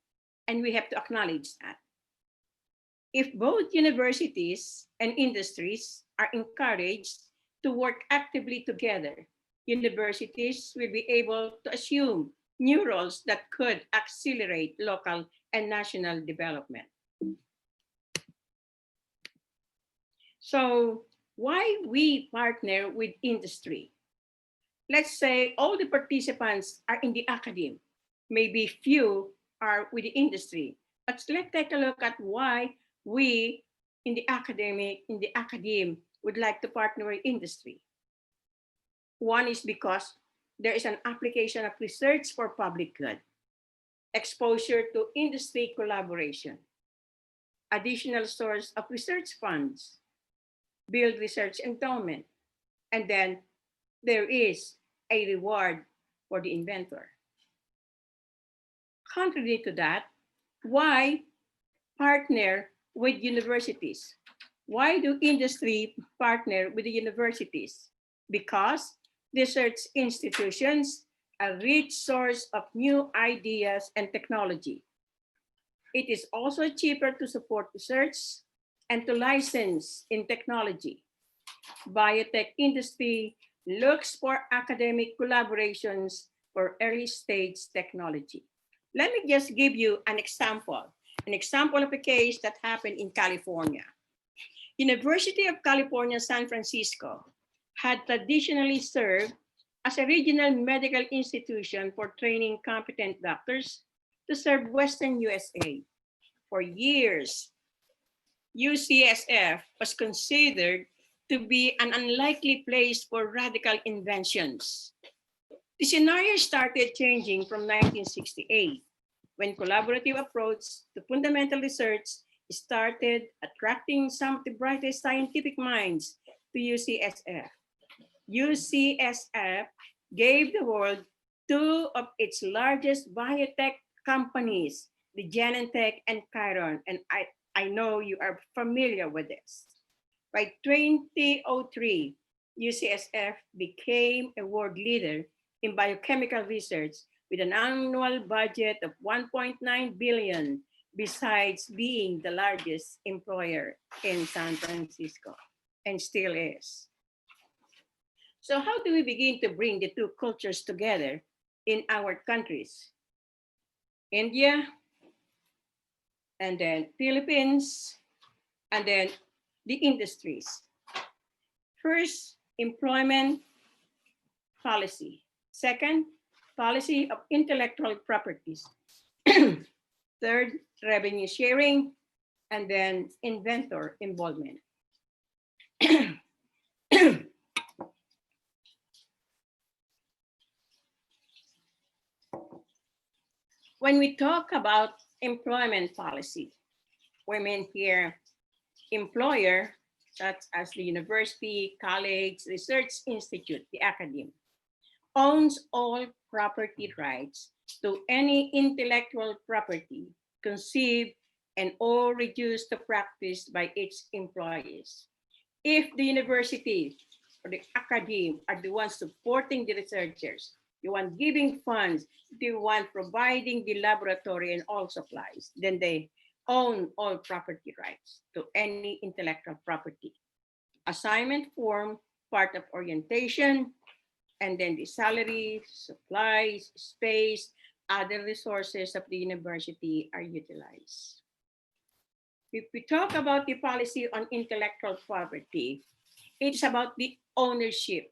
and we have to acknowledge that. If both universities and industries are encouraged to work actively together, universities will be able to assume new roles that could accelerate local and national development. So why we partner with industry? Let's say all the participants are in the academe, maybe few are with the industry. But let's take a look at why we in the academe would like to partner with industry. One is because there is an application of research for public good, exposure to industry collaboration, additional source of research funds, build research endowment, and then there is a reward for the inventor. Contrary to that, why partner with universities? Why do industry partner with the universities? Because research institutions are a rich source of new ideas and technology. It is also cheaper to support research and to license in technology. Biotech industry looks for academic collaborations for early stage technology. Let me just give you an example of a case that happened in California. University of California, San Francisco had traditionally served as a regional medical institution for training competent doctors to serve Western USA. For years, UCSF was considered to be an unlikely place for radical inventions. The scenario started changing from 1968, when collaborative approach to fundamental research started attracting some of the brightest scientific minds to UCSF. UCSF gave the world two of its largest biotech companies, the Genentech and Chiron, and I know you are familiar with this. By 2003, UCSF became a world leader in biochemical research with an annual budget of $1.9 billion, besides being the largest employer in San Francisco, and still is. So how do we begin to bring the two cultures together in our countries? India, and then Philippines, and then the industries. First, employment policy. Second, policy of intellectual properties. Third, revenue sharing, and then inventor involvement. When we talk about employment policy, we mean here employer, such as the university, college, research institute, the academe, owns all property rights to any intellectual property conceived and or reduced to practice by its employees. If the university or the academe are the ones supporting the researchers, the one giving funds, the one providing the laboratory and all supplies, then they own all property rights to any intellectual property. Assignment form part of orientation, and then the salaries, supplies, space, other resources of the university are utilized. If we talk about the policy on intellectual property, it's about the ownership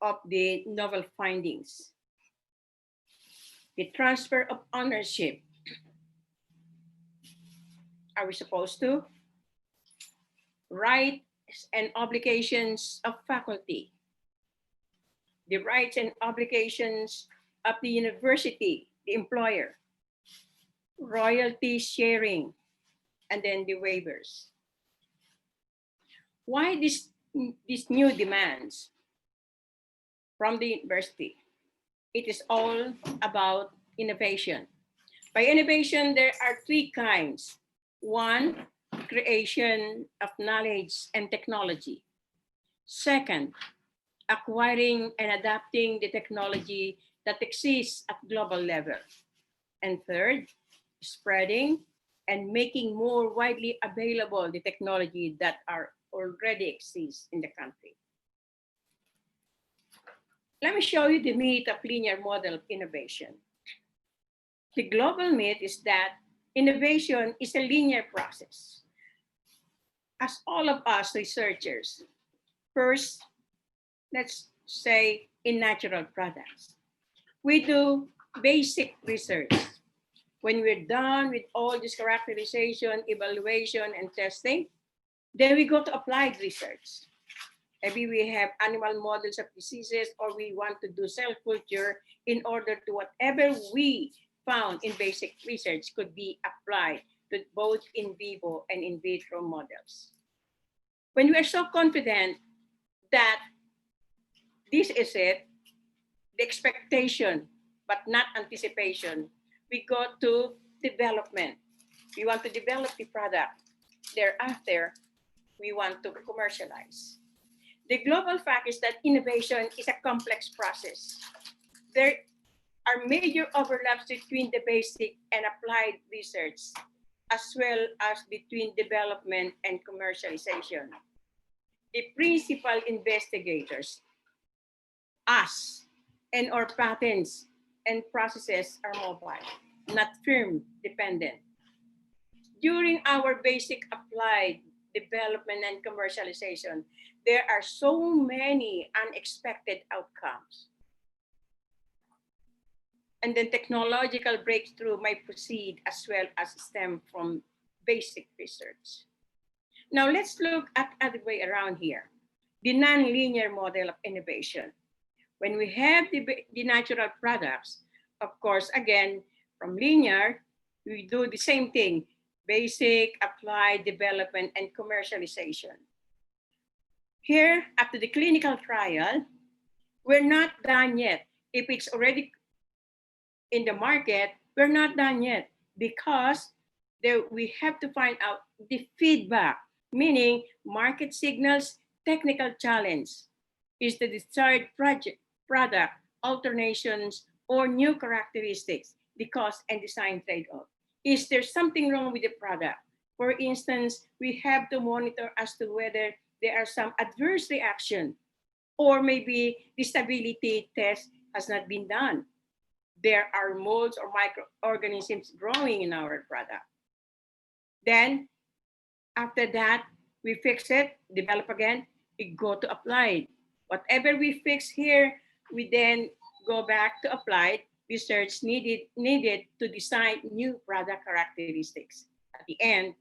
of the novel findings, the transfer of ownership. Are we supposed to? Rights and obligations of faculty, the rights and obligations of the university, the employer, royalty sharing, and then the waivers. Why these new demands from the university? It is all about innovation. By innovation, there are three kinds. One, creation of knowledge and technology. Second, acquiring and adapting the technology that exists at global level. And third, spreading and making more widely available the technology that are already exist in the country. Let me show you the myth of linear model of innovation. The global myth is that innovation is a linear process. As all of us researchers, first, let's say in natural products, we do basic research. When we're done with all this characterization, evaluation, and testing, then we go to applied research. Maybe we have animal models of diseases, or we want to do cell culture in order to whatever we found in basic research could be applied to both in vivo and in vitro models. When we are so confident that this is it, the expectation, but not anticipation, we go to development. We want to develop the product. thereafter, we want to commercialize. The global fact is that innovation is a complex process. There are major overlaps between the basic and applied research, as well as between development and commercialization. The principal investigators, us, and our patents and processes are mobile, not firm dependent. During our basic applied development and commercialization, there are so many unexpected outcomes. And then technological breakthrough might proceed as well as stem from basic research. Now let's look at the other way around here, the non-linear model of innovation. When we have the natural products, of course, again, from linear, we do the same thing, basic, applied, development, and commercialization. Here, after the clinical trial, we're not done yet. If it's already in the market, we're not done yet because we have to find out the feedback, meaning market signals, technical challenge. Is the desired product, alternations, or new characteristics, the cost and design trade-off? Is there something wrong with the product? For instance, we have to monitor as to whether there are some adverse reaction, or maybe the stability test has not been done. There are molds or microorganisms growing in our product. Then, after that, we fix it, develop again, we go to applied. Whatever we fix here, we then go back to applied research needed to design new product characteristics. At the end,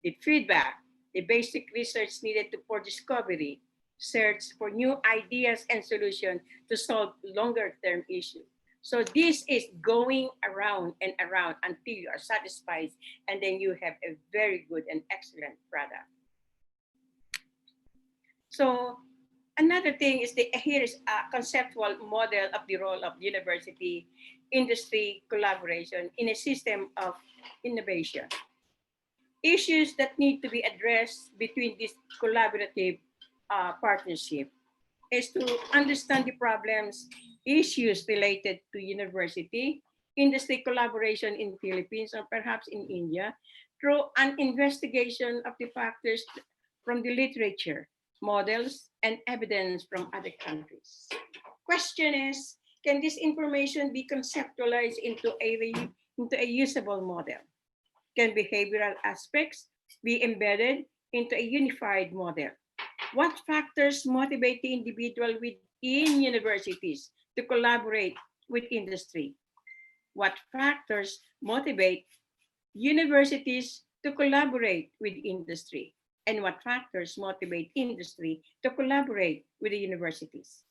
the feedback, the basic research needed for discovery, search for new ideas and solutions to solve longer-term issues. So this is going around and around until you are satisfied, and then you have a very good and excellent product. So another thing is here is a conceptual model of the role of university industry collaboration in a system of innovation. Issues that need to be addressed between this collaborative partnership is to understand the problems, issues related to university, industry collaboration in Philippines or perhaps in India through an investigation of the factors from the literature, models, and evidence from other countries. Question is, can this information be conceptualized into a usable model? Can behavioral aspects be embedded into a unified model? What factors motivate the individual within universities to collaborate with industry? What factors motivate universities to collaborate with industry? And what factors motivate industry to collaborate with the universities?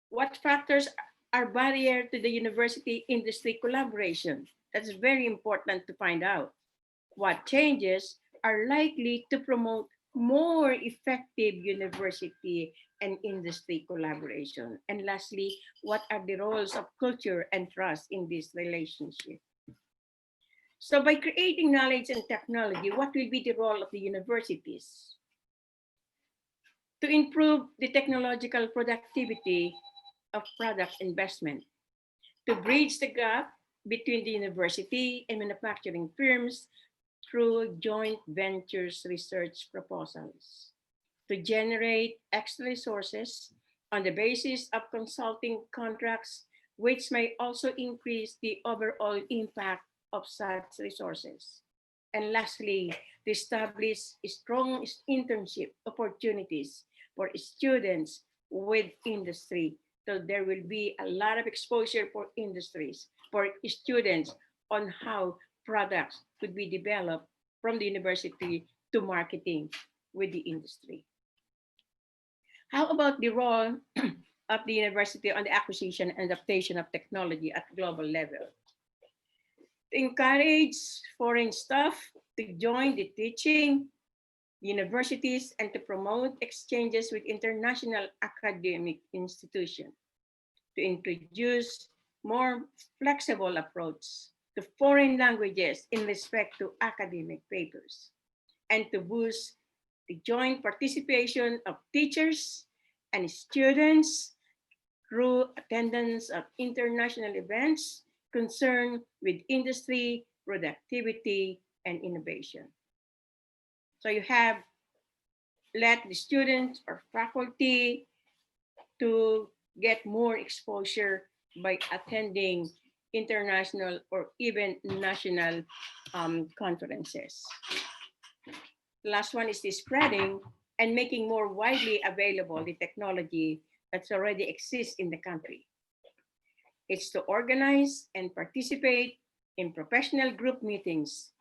What factors are barrier to the university industry collaboration? That's very important to find out. What changes are likely to promote more effective university and industry collaboration? And lastly, what are the roles of culture and trust in this relationship? So by creating knowledge and technology, what will be the role of the universities? To improve the technological productivity of product investment, to bridge the gap between the university and manufacturing firms through joint ventures research proposals, to generate extra resources on the basis of consulting contracts, which may also increase the overall impact of such resources. And lastly, to establish strong internship opportunities for students with industry. So there will be a lot of exposure for industries, for students on how products could be developed from the university to marketing with the industry. How about the role of the university on the acquisition and adaptation of technology at global level? To encourage foreign staff to join the teaching universities and to promote exchanges with international academic institutions, to introduce more flexible approach to foreign languages in respect to academic papers, and to boost the joint participation of teachers and students through attendance of international events concerned with industry, productivity, and innovation. So you have let the students or faculty to get more exposure by attending international or even national conferences. The last one is the spreading and making more widely available the technology that's already exists in the country. It's to organize and participate in professional group meetings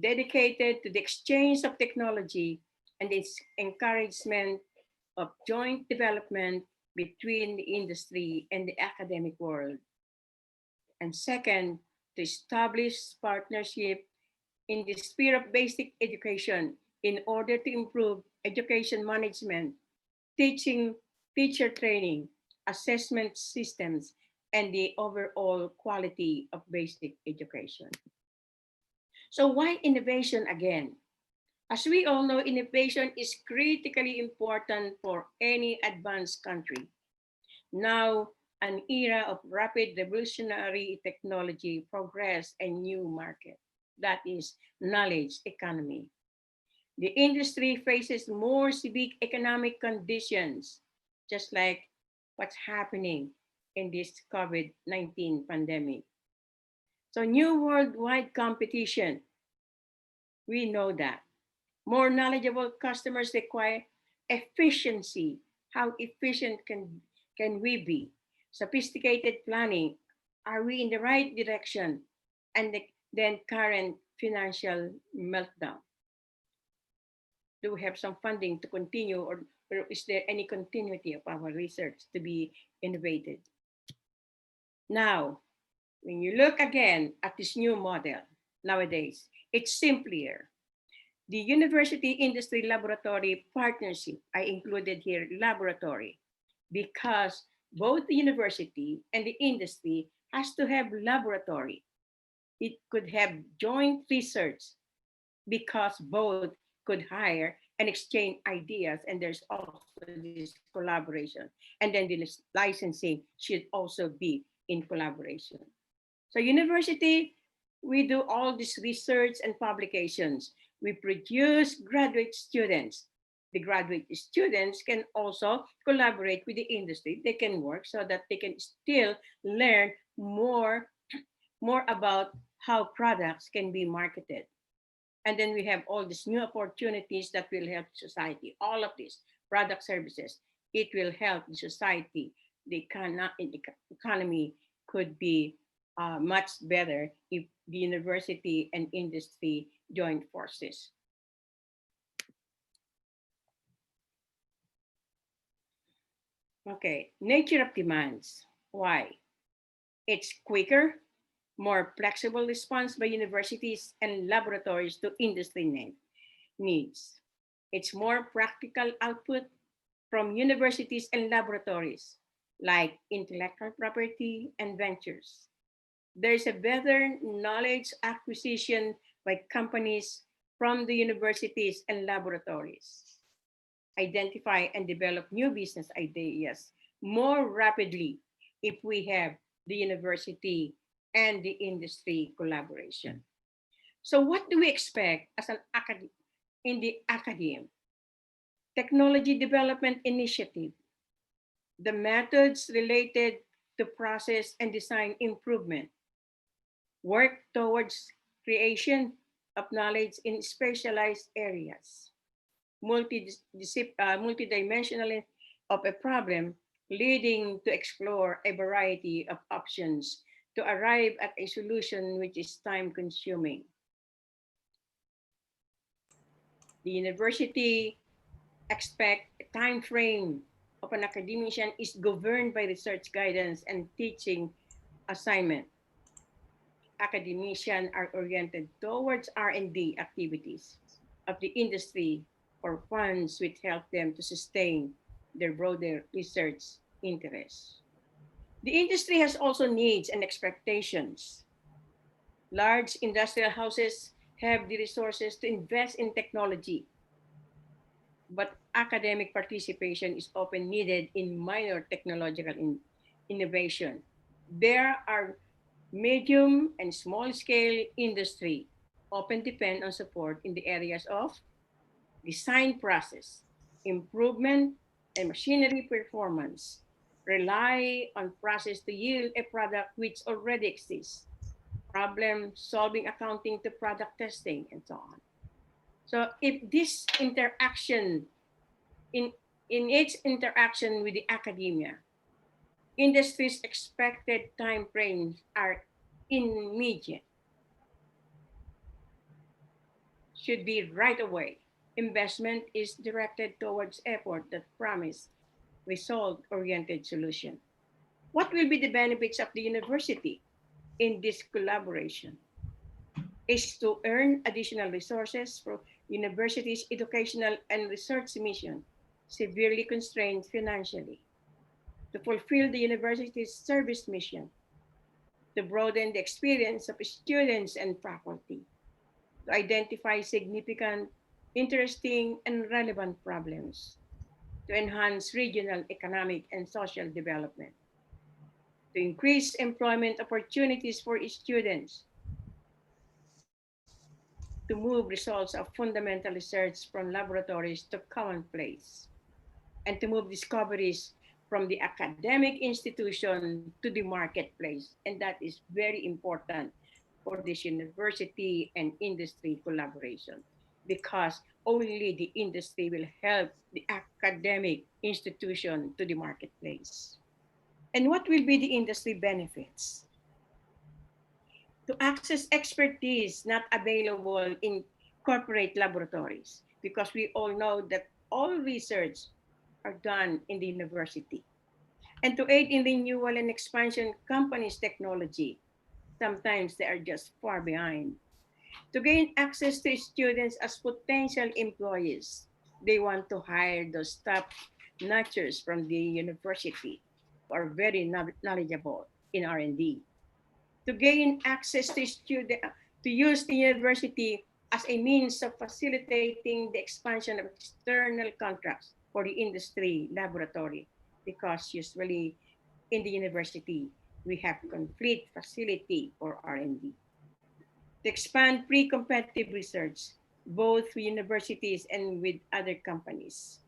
dedicated to the exchange of technology and its encouragement of joint development between the industry and the academic world. And second, to establish partnership in the sphere of basic education in order to improve education management, teaching, teacher training, assessment systems, and the overall quality of basic education. So why innovation again? As we all know, innovation is critically important for any advanced country. Now, an era of rapid revolutionary technology, progress, and new market. That is knowledge economy. The industry faces more severe economic conditions, just like what's happening in this COVID-19 pandemic. So new worldwide competition, we know that. More knowledgeable customers require efficiency. How efficient can we be? Sophisticated planning. Are we in the right direction? And then current financial meltdown. Do we have some funding to continue, or is there any continuity of our research to be innovated? Now, when you look again at this new model nowadays, it's simpler. The University Industry Laboratory Partnership, I included here laboratory, because both the university and the industry has to have laboratory. It could have joint research because both could hire and exchange ideas, and there's also this collaboration. And then the licensing should also be in collaboration. So university, we do all this research and publications. We produce graduate students. The graduate students can also collaborate with the industry. They can work so that they can still learn more about how products can be marketed. And then we have all these new opportunities that will help society. All of these product services, it will help the society. The economy could be much better if the university and industry join forces. Okay, nature of demands. Why? It's quicker, more flexible response by universities and laboratories to industry needs. It's more practical output from universities and laboratories, like intellectual property and ventures. There's a better knowledge acquisition by companies from the universities and laboratories. Identify and develop new business ideas more rapidly if we have the university and the industry collaboration. So what do we expect as an in the academe? Technology development initiative, the methods related to process and design improvement, work towards creation of knowledge in specialized areas, multidimensional of a problem, leading to explore a variety of options to arrive at a solution which is time consuming. The university expect a time frame of an academician is governed by research guidance and teaching assignment. Academicians are oriented towards R&D activities of the industry or funds which help them to sustain their broader research interests. The industry has also needs and expectations. Large industrial houses have the resources to invest in technology, but academic participation is often needed in minor technological innovation. There are medium and small scale industry often depend on support in the areas of design process, improvement, and machinery performance. Rely on process to yield a product which already exists. Problem solving accounting to product testing and so on. So if this interaction in its interaction with the academia, industry's expected time frames are immediate, should be right away. Investment is directed towards effort that promise result-oriented solution. What will be the benefits of the university in this collaboration? Is to earn additional resources for university's educational and research mission, severely constrained financially, to fulfill the university's service mission, to broaden the experience of students and faculty, to identify significant, interesting, and relevant problems, to enhance regional economic and social development, to increase employment opportunities for students, to move results of fundamental research from laboratories to commonplace, and to move discoveries from the academic institution to the marketplace. And that is very important for this university and industry collaboration, because only the industry will help the academic institution to the marketplace. And what will be the industry benefits? To access expertise not available in corporate laboratories, because we all know that all research are done in the university. And to aid in renewal and expansion companies' technology, sometimes they are just far behind. To gain access to students as potential employees, they want to hire those top notchers from the university who are very knowledgeable in R&D. To gain access to to use the university as a means of facilitating the expansion of external contracts for the industry laboratory, because usually in the university we have complete facility for R&D. To expand pre-competitive research, both with universities and with other companies.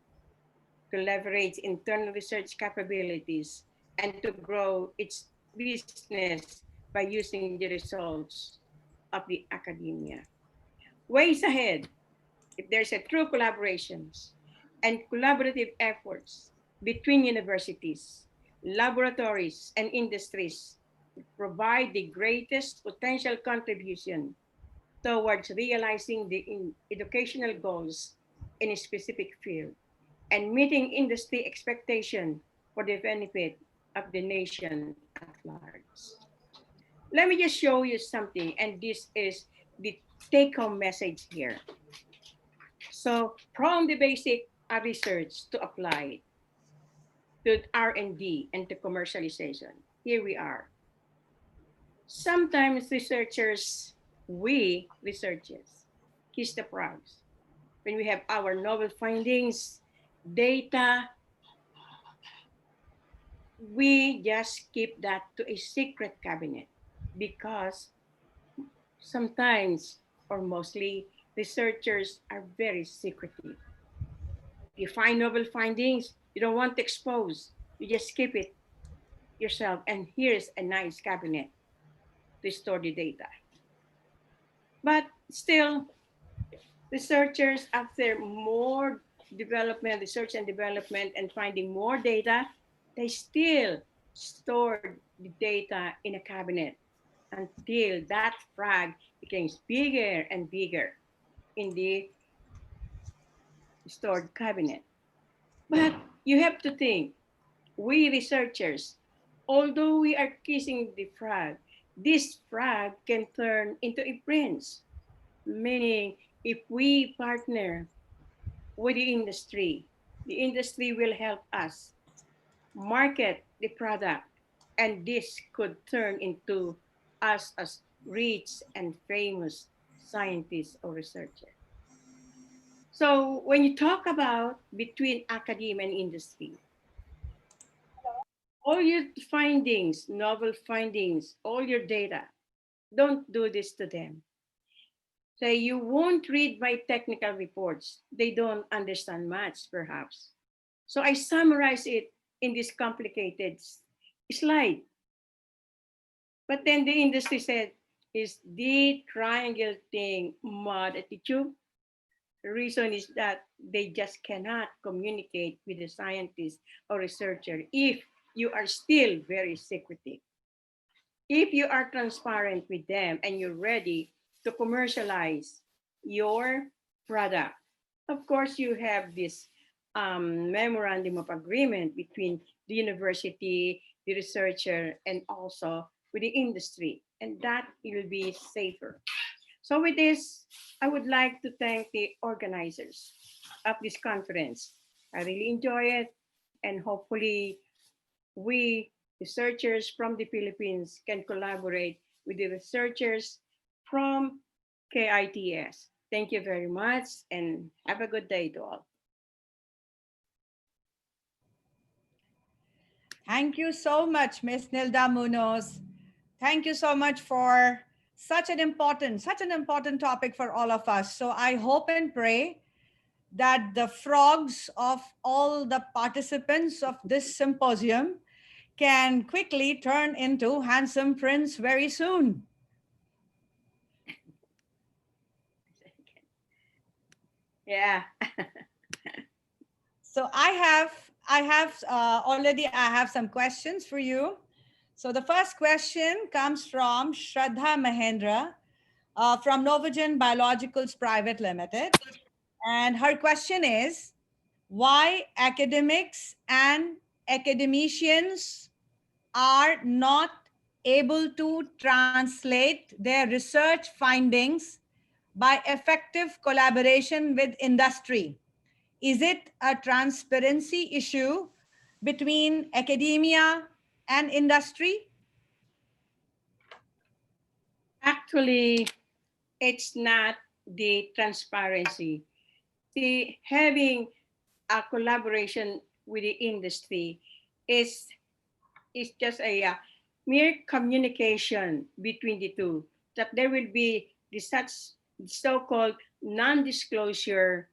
To leverage internal research capabilities and to grow its business by using the results of the academia. Ways ahead, if there's a true collaborations and collaborative efforts between universities, laboratories, and industries, provide the greatest potential contribution towards realizing the educational goals in a specific field and meeting industry expectation for the benefit of the nation at large. Let me just show you something, and this is the take-home message here. So from the basic research to apply to R&D and to commercialization, here we are. Sometimes we researchers, kiss the frogs. When we have our novel findings, data, we just keep that to a secret cabinet, because sometimes or mostly researchers are very secretive. You find novel findings, you don't want to expose, you just keep it yourself, and here's a nice cabinet to store the data. But still, researchers, after more development, research and development, and finding more data, they still stored the data in a cabinet until that frag becomes bigger and bigger in the stored cabinet. But you have to think, we researchers, although we are kissing the frag, this frag can turn into a prince, meaning if we partner with the industry will help us market the product, and this could turn into us as rich and famous scientist or researcher. So when you talk about between academia and industry, all your findings, novel findings, all your data, don't do this to them. So you won't read my technical reports. They don't understand much, perhaps. So I summarize it in this complicated slide. But then the industry said, is the triangle thing mud at the tube? The reason is that they just cannot communicate with the scientist or researcher if you are still very secretive. If you are transparent with them and you're ready to commercialize your product, of course, you have this memorandum of agreement between the university, the researcher, and also with the industry, and that will be safer. So with this, I would like to thank the organizers of this conference. I really enjoy it, and hopefully we researchers from the Philippines can collaborate with the researchers from KITS. Thank you very much and have a good day to all. Thank you so much, Ms. Nilda Munoz. Thank you so much for such an important topic for all of us. So I hope and pray that the frogs of all the participants of this symposium can quickly turn into handsome prince very soon. Yeah. So I have some questions for you. So the first question comes from Shraddha Mahendra from Novogen Biologicals Private Limited. And her question is, why academics and academicians are not able to translate their research findings by effective collaboration with industry? Is it a transparency issue between academia and industry? Actually, it's not the transparency. The having a collaboration with the industry is just a mere communication between the two, that there will be the such so-called non-disclosure,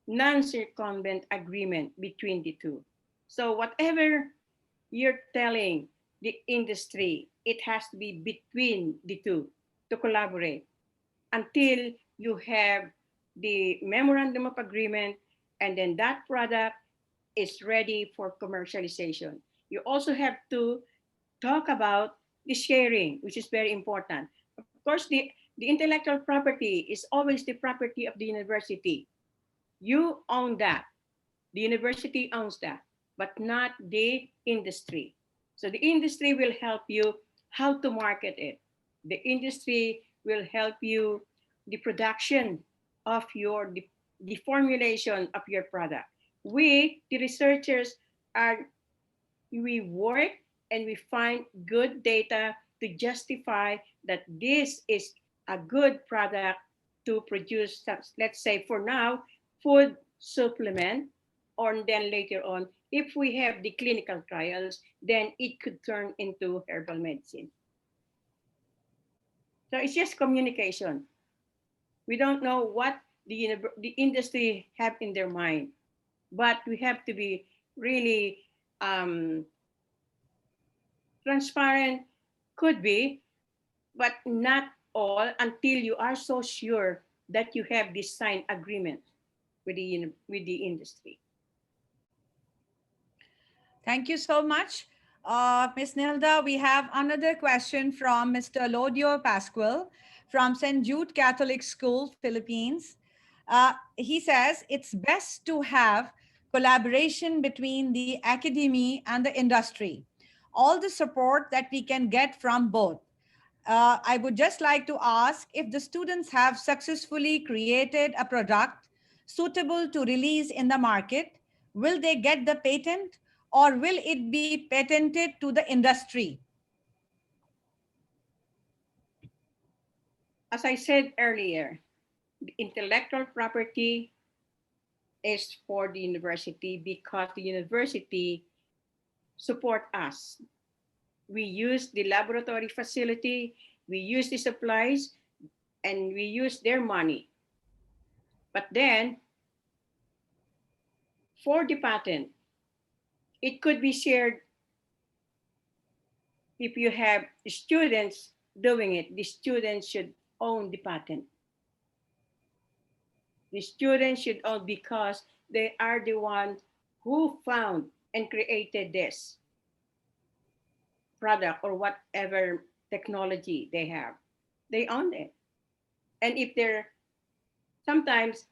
non-circumvent agreement between the two. So whatever you're telling the industry, it has to be between the two to collaborate until you have the memorandum of agreement, and then that product is ready for commercialization. You also have to talk about the sharing, which is very important. Of course, the intellectual property is always the property of the university. You own that. The university owns that, but not the industry. So the industry will help you how to market it. The industry will help you the production of the formulation of your product. We, the researchers, we work and we find good data to justify that this is a good product to produce, let's say for now, food supplement, or then later on, if we have the clinical trials, then it could turn into herbal medicine. So it's just communication. We don't know what the industry have in their mind, but we have to be really transparent, could be, but not all until you are so sure that you have this signed agreement with the industry. Thank you so much. Ms. Nilda, we have another question from Mr. Lodio Pascual from St. Jude Catholic School, Philippines. He says, it's best to have collaboration between the academy and the industry. All the support that we can get from both. I would just like to ask if the students have successfully created a product suitable to release in the market, will they get the patent or will it be patented to the industry? as I said earlier, the intellectual property is for the university because the university support us. We use the laboratory facility, we use the supplies, and we use their money. But then, for the patent, it could be shared if you have students doing it. The students should own the patent. The students should own because they are the ones who found and created this product or whatever technology they have. They own it. And if they're sometimes,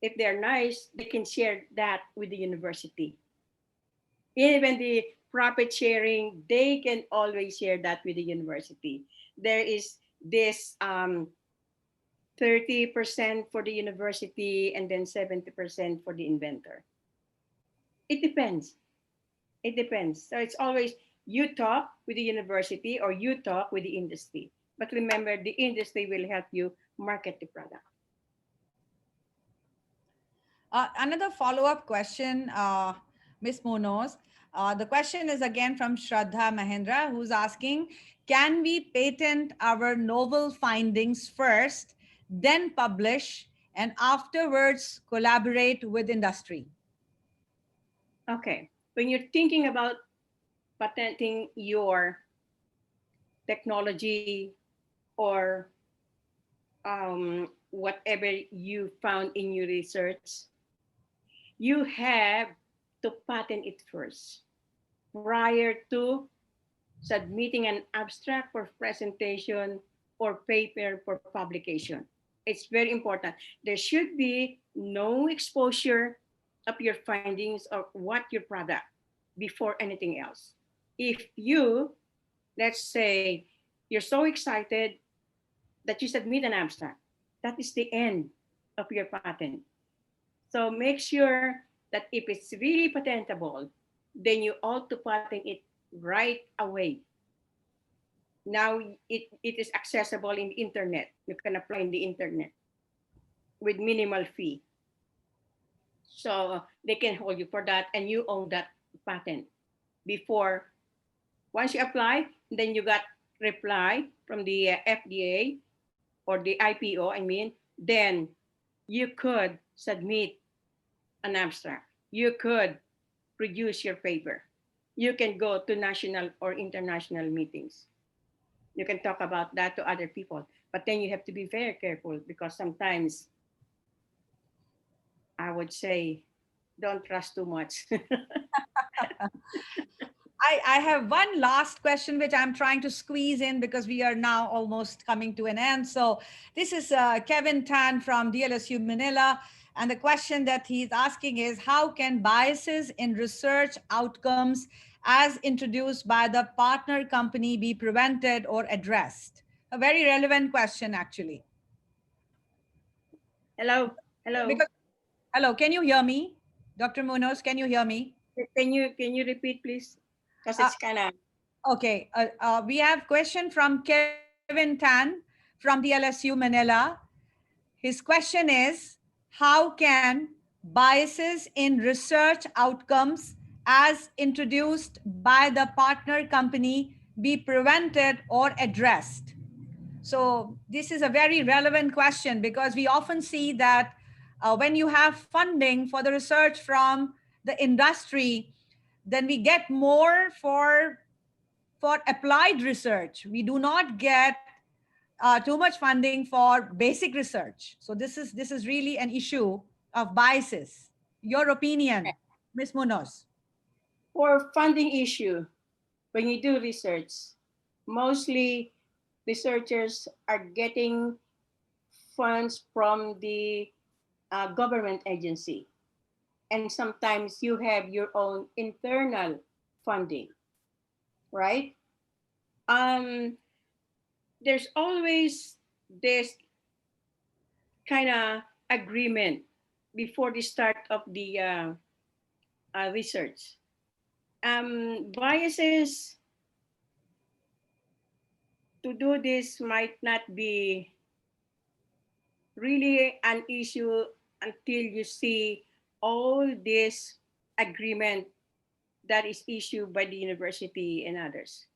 if they're nice, they can share that with the university. Even the profit sharing, they can always share that with the university. There is this 30% for the university and then 70% for the inventor. It depends. It depends. So it's always you talk with the university or you talk with the industry. But remember, the industry will help you market the product. Another follow-up question, Ms. Munoz. The question is again from Shraddha Mahendra, who's asking, can we patent our novel findings first, then publish, and afterwards collaborate with industry? Okay, when you're thinking about patenting your technology or whatever you found in your research, you have to patent it first prior to submitting an abstract for presentation or paper for publication. It's very important. There should be no exposure of your findings or what your product before anything else. If you, let's say, you're so excited that you submit an abstract, that is the end of your patent. So make sure that if it's really patentable, then you ought to patent it right away. Now it is accessible in the internet. You can apply in the internet with minimal fee. So they can hold you for that and you own that patent. Before, once you apply, then you got reply from the FDA or the IPO, I mean, then you could submit an abstract. You could produce your paper. You can go to national or international meetings. You can talk about that to other people. But then you have to be very careful because sometimes I would say, don't trust too much. I have one last question, which I'm trying to squeeze in because we are now almost coming to an end. So this is Kevin Tan from DLSU Manila. And the question that he's asking is, how can biases in research outcomes as introduced by the partner company be prevented or addressed? A very relevant question, actually. Hello, hello. Hello, can you hear me? Dr. Munoz, can you hear me? Can you repeat, please? Because it's kind of... Okay, we have question from Kevin Tan from the LSU Manila. His question is, how can biases in research outcomes as introduced by the partner company be prevented or addressed? So this is a very relevant question because we often see that when you have funding for the research from the industry, then we get more for applied research. We do not get too much funding for basic research. So this is really an issue of biases. Your opinion, Ms. Munoz? For funding issue, when you do research, mostly researchers are getting funds from the government agency. And sometimes you have your own internal funding, right? There's always this kind of agreement before the start of the research. Biases to do this might not be really an issue until you see all this agreement that is issued by the university and others.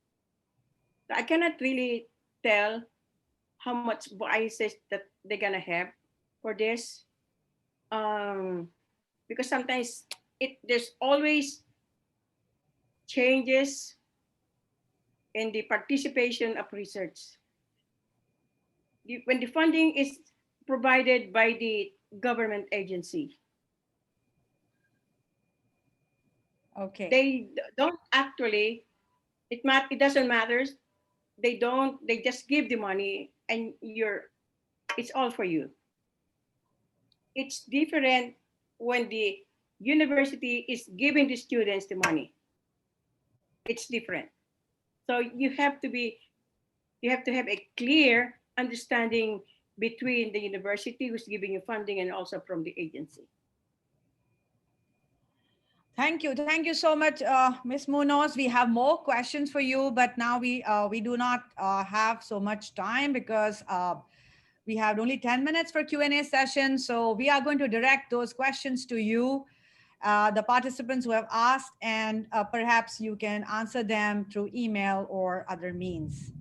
So I cannot really tell how much biases that they're gonna have for this, because sometimes there's always changes in the participation of research. When the funding is provided by the government agency, Okay. they don't actually, it doesn't matter. They just give the money and it's all for you. It's different when the university is giving the students the money. It's different. So you have to have a clear understanding between the university who's giving you funding and also from the agency. Thank you so much, Ms. Munoz. We have more questions for you, but now we do not have so much time because we have only 10 minutes for Q&A session. So we are going to direct those questions to you, the participants who have asked, and perhaps you can answer them through email or other means.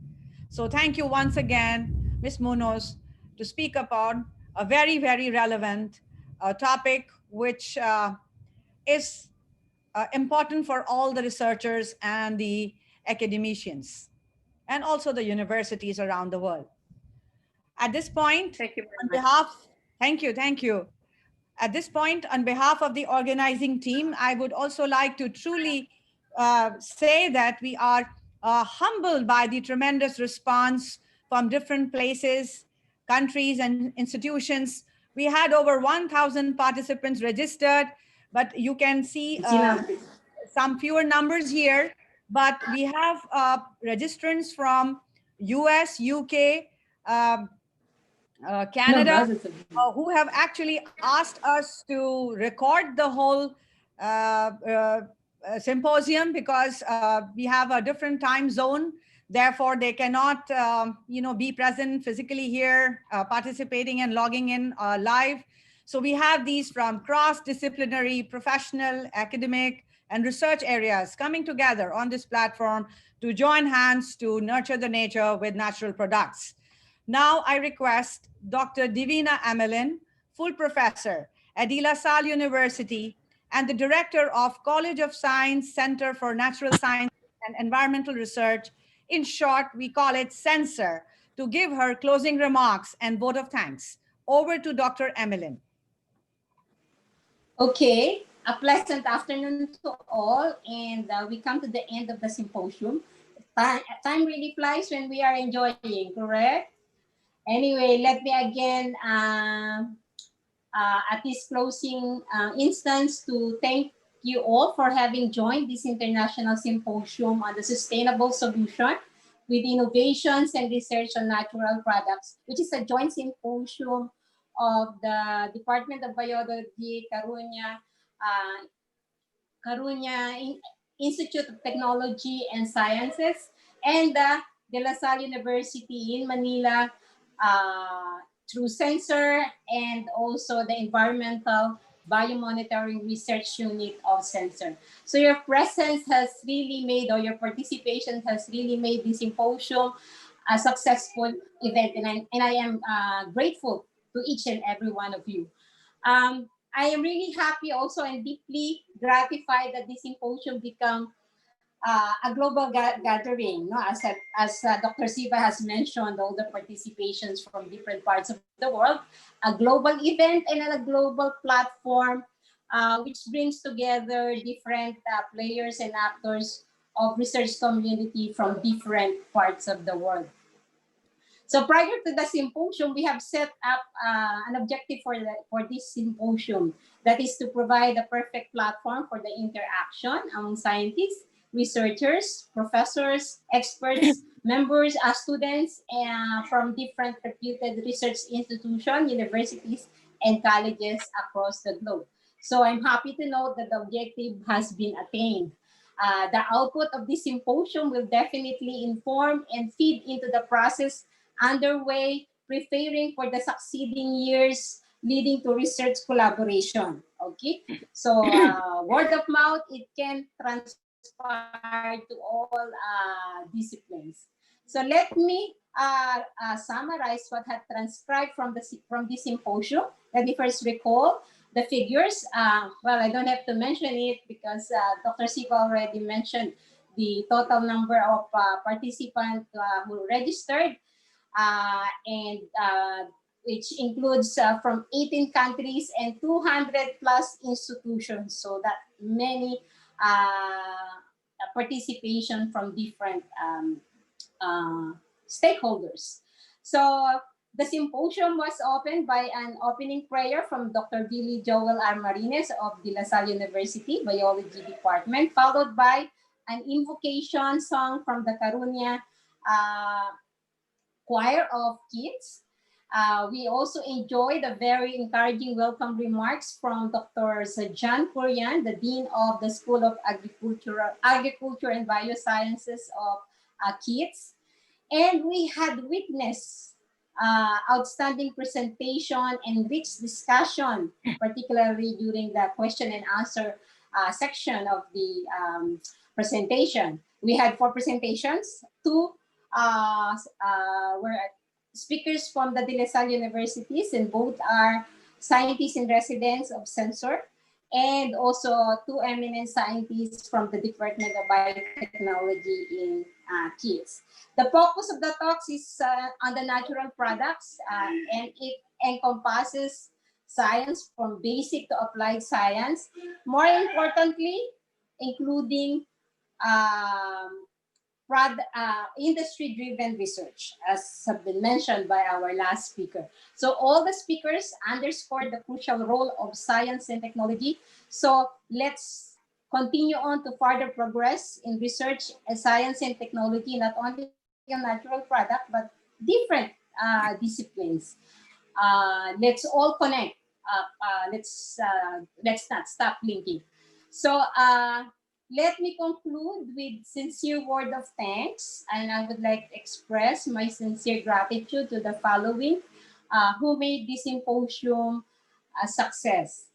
So thank you once again, Ms. Munoz, to speak upon a very, very relevant topic, which is important for all the researchers and the academicians, and also the universities around the world. At this point, Thank you on very much. behalf, thank you. At this point, on behalf of the organizing team, I would also like to truly say that we are humbled by the tremendous response from different places, countries, and institutions. We had over 1,000 participants registered, but you can see some fewer numbers here. But we have registrants from US, UK, Canada, who have actually asked us to record the whole symposium because we have a different time zone. Therefore, they cannot, be present physically here, participating and logging in live. So we have these from cross-disciplinary, professional, academic, and research areas coming together on this platform to join hands to nurture the nature with natural products. Now I request Dr. Divina Amelin, full professor at De La Salle University and the director of College of Science Center for Natural Science and Environmental Research. In short, we call it CENSOR, to give her closing remarks and vote of thanks. Over to Dr. Amelin. Okay, a pleasant afternoon to all, and we come to the end of the symposium. Time really flies when we are enjoying, correct? Anyway, let me again, at this closing instance, to thank you all for having joined this international symposium on the sustainable solution with innovations and research on natural products, which is a joint symposium of the Department of Biology, Caruña Institute of Technology and Sciences, and the De La Salle University in Manila, through CENSOR, and also the Environmental Biomonitoring Research Unit of CENSOR. So your presence has really made, or your participation has really made this symposium a successful event, and I am grateful to each and every one of you. I am really happy also and deeply gratified that this symposium become a global gathering. No? As Dr. Siva has mentioned, all the participations from different parts of the world, a global event and a global platform which brings together different players and actors of research community from different parts of the world. So prior to the symposium, we have set up an objective for this symposium, that is to provide a perfect platform for the interaction among scientists, researchers, professors, experts, members, students from different reputed research institutions, universities, and colleges across the globe. So I'm happy to note that the objective has been attained. The output of this symposium will definitely inform and feed into the process underway preparing for the succeeding years, leading to research collaboration. Okay, so word of mouth, it can transpire to all disciplines. So let me summarize what had transcribed from the symposium. Let me first recall the figures. Well, I don't have to mention it because Dr. Siva already mentioned the total number of participants who registered, and which includes from 18 countries and 200 plus institutions. So that many participation from different stakeholders. So the symposium was opened by an opening prayer from Dr. Billy Joel R. Marines of De La Salle University Biology Department, followed by an invocation song from the Carunia Choir of Kids. We also enjoyed the very encouraging welcome remarks from Dr. John Kurian, the Dean of the School of Agriculture and Biosciences of Kids. And we had witnessed outstanding presentation and rich discussion, particularly during the question and answer section of the presentation. We had 4 presentations. 2 were speakers from the De La Salle universities, and both are scientists in residence of Sensor, and also 2 eminent scientists from the Department of Biotechnology in Kids. The focus of the talks is on the natural products, and it encompasses science from basic to applied science. More importantly, including industry-driven research, as have been mentioned by our last speaker. So all the speakers underscored the crucial role of science and technology. So let's continue on to further progress in research and science and technology, not only a natural product, but different disciplines. Let's all connect. Let's not stop linking. So let me conclude with sincere word of thanks, and I would like to express my sincere gratitude to the following who made this symposium a success.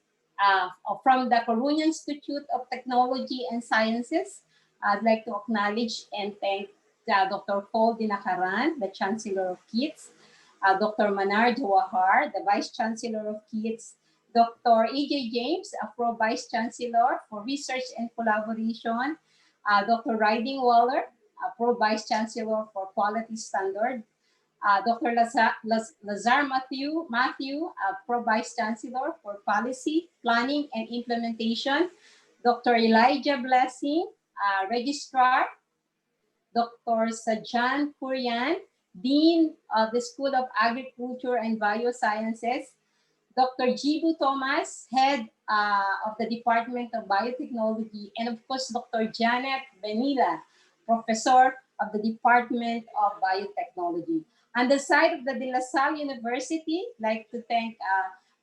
From the Coruña Institute of Technology and Sciences, I'd like to acknowledge and thank Dr. Paul Dinacaran, the Chancellor of Kids, Dr. Manar Jawahar, the Vice Chancellor of Kids, Dr. E.J. James, a Pro Vice Chancellor for Research and Collaboration, Dr. Riding Waller, a Pro Vice Chancellor for Quality Standard, Dr. Lazar Matthew, a Pro Vice Chancellor for Policy, Planning and Implementation, Dr. Elijah Blessing, Registrar, Dr. Sajan Kurian, Dean of the School of Agriculture and Biosciences, Dr. Jibu Thomas, Head of the Department of Biotechnology, and of course, Dr. Janet Benila, Professor of the Department of Biotechnology. On the side of the De La Salle University, I'd like to thank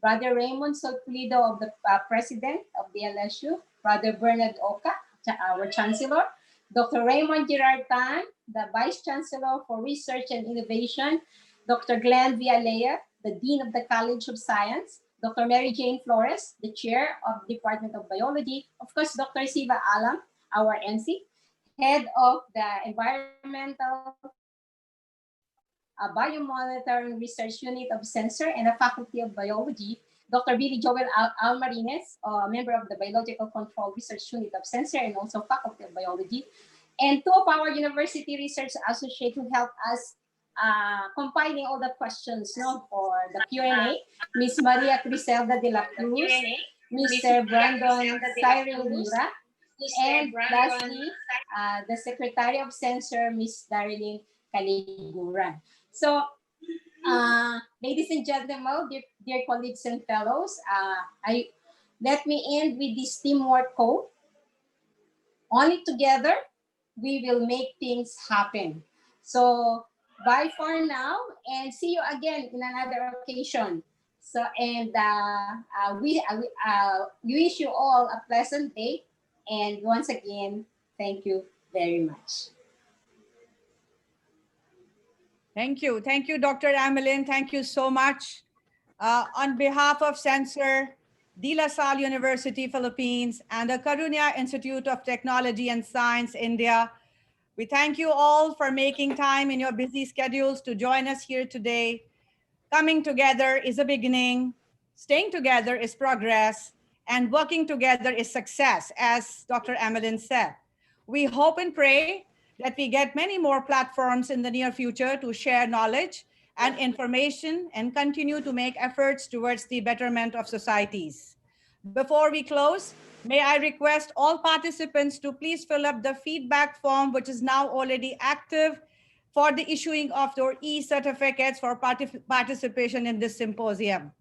Brother Raymond Solpulido, of the President of the LSU, Brother Bernard Oka, our Chancellor, Dr. Raymond Gerard Tan, the Vice Chancellor for Research and Innovation, Dr. Glenn Villalea, the Dean of the College of Science, Dr. Mary Jane Flores, the Chair of the Department of Biology, of course, Dr. Siva Alam, our MC, Head of the Environmental Biomonitoring Research Unit of Sensor and the Faculty of Biology, Dr. Billy Joel Almarines, a member of the Biological Control Research Unit of Sensor and also Faculty of Biology, and 2 of our university research associates who helped us compiling all the questions for the Q&A, Ms. Maria Criselda de la Cruz, Mr. Brandon Cyril Lira, and lastly, the Secretary of Sensor, Ms. Darlene Caliguran. So, ladies and gentlemen, dear colleagues and fellows, let me end with this teamwork quote. Only together, we will make things happen. So, bye for now, and see you again in another occasion. So, and we wish you all a pleasant day. And once again, thank you very much. Thank you. Thank you, Dr. Amelin. Thank you so much. On behalf of Censor, De La Salle University, Philippines, and the Karunya Institute of Technology and Science, India, we thank you all for making time in your busy schedules to join us here today. Coming together is a beginning, staying together is progress, and working together is success, as Dr. Amelin said. We hope and pray that we get many more platforms in the near future to share knowledge and information and continue to make efforts towards the betterment of societies. Before we close, may I request all participants to please fill up the feedback form, which is now already active, for the issuing of their e-certificates for participation in this symposium.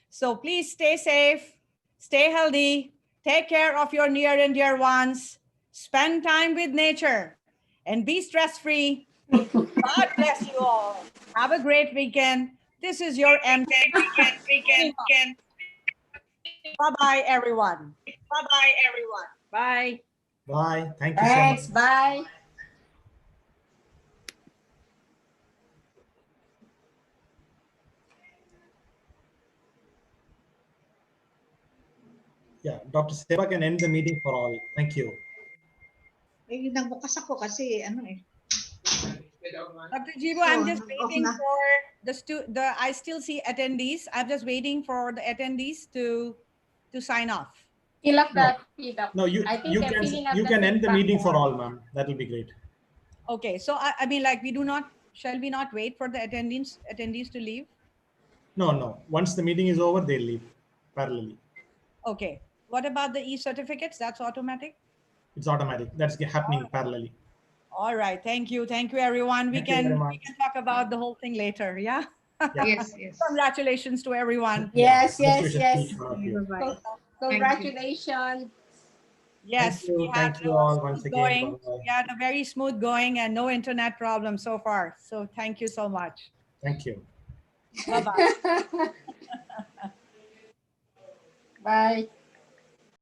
So please stay safe, stay healthy, take care of your near and dear ones, spend time with nature, and be stress-free. God bless you all. Have a great weekend. This is your weekend. Bye-bye, everyone. Bye-bye, everyone. Bye. Bye. Thank you so much. Thanks. Bye. Yeah, Dr. Seba can end the meeting for all. Thank you. Eh, nagbukas ako kasi ano eh. Dr. Jibo, I'm just off waiting na. for I still see attendees. I'm just waiting for the attendees to sign off. Fill up No. that feedback. No, you I think you they're can filling up you the can end the feedback meeting for form. all, ma'am. That will be great. Okay, so I mean, like, shall we not wait for the attendees to leave? No. Once the meeting is over, they'll leave parallelly. Okay. What about the e-certificates? That's automatic? It's automatic. That's happening parallelly. All right. Thank you, everyone. Thank you very much. We can talk about the whole thing later. Yeah. Yes, yes. Congratulations to everyone. Yes, Congratulations yes, to yes. each one of you. Congratulations. Yes, Thank you all once again. Bye-bye. We had a very smooth going and no internet problem so far. So thank you so much. Thank you. Bye-bye. Bye.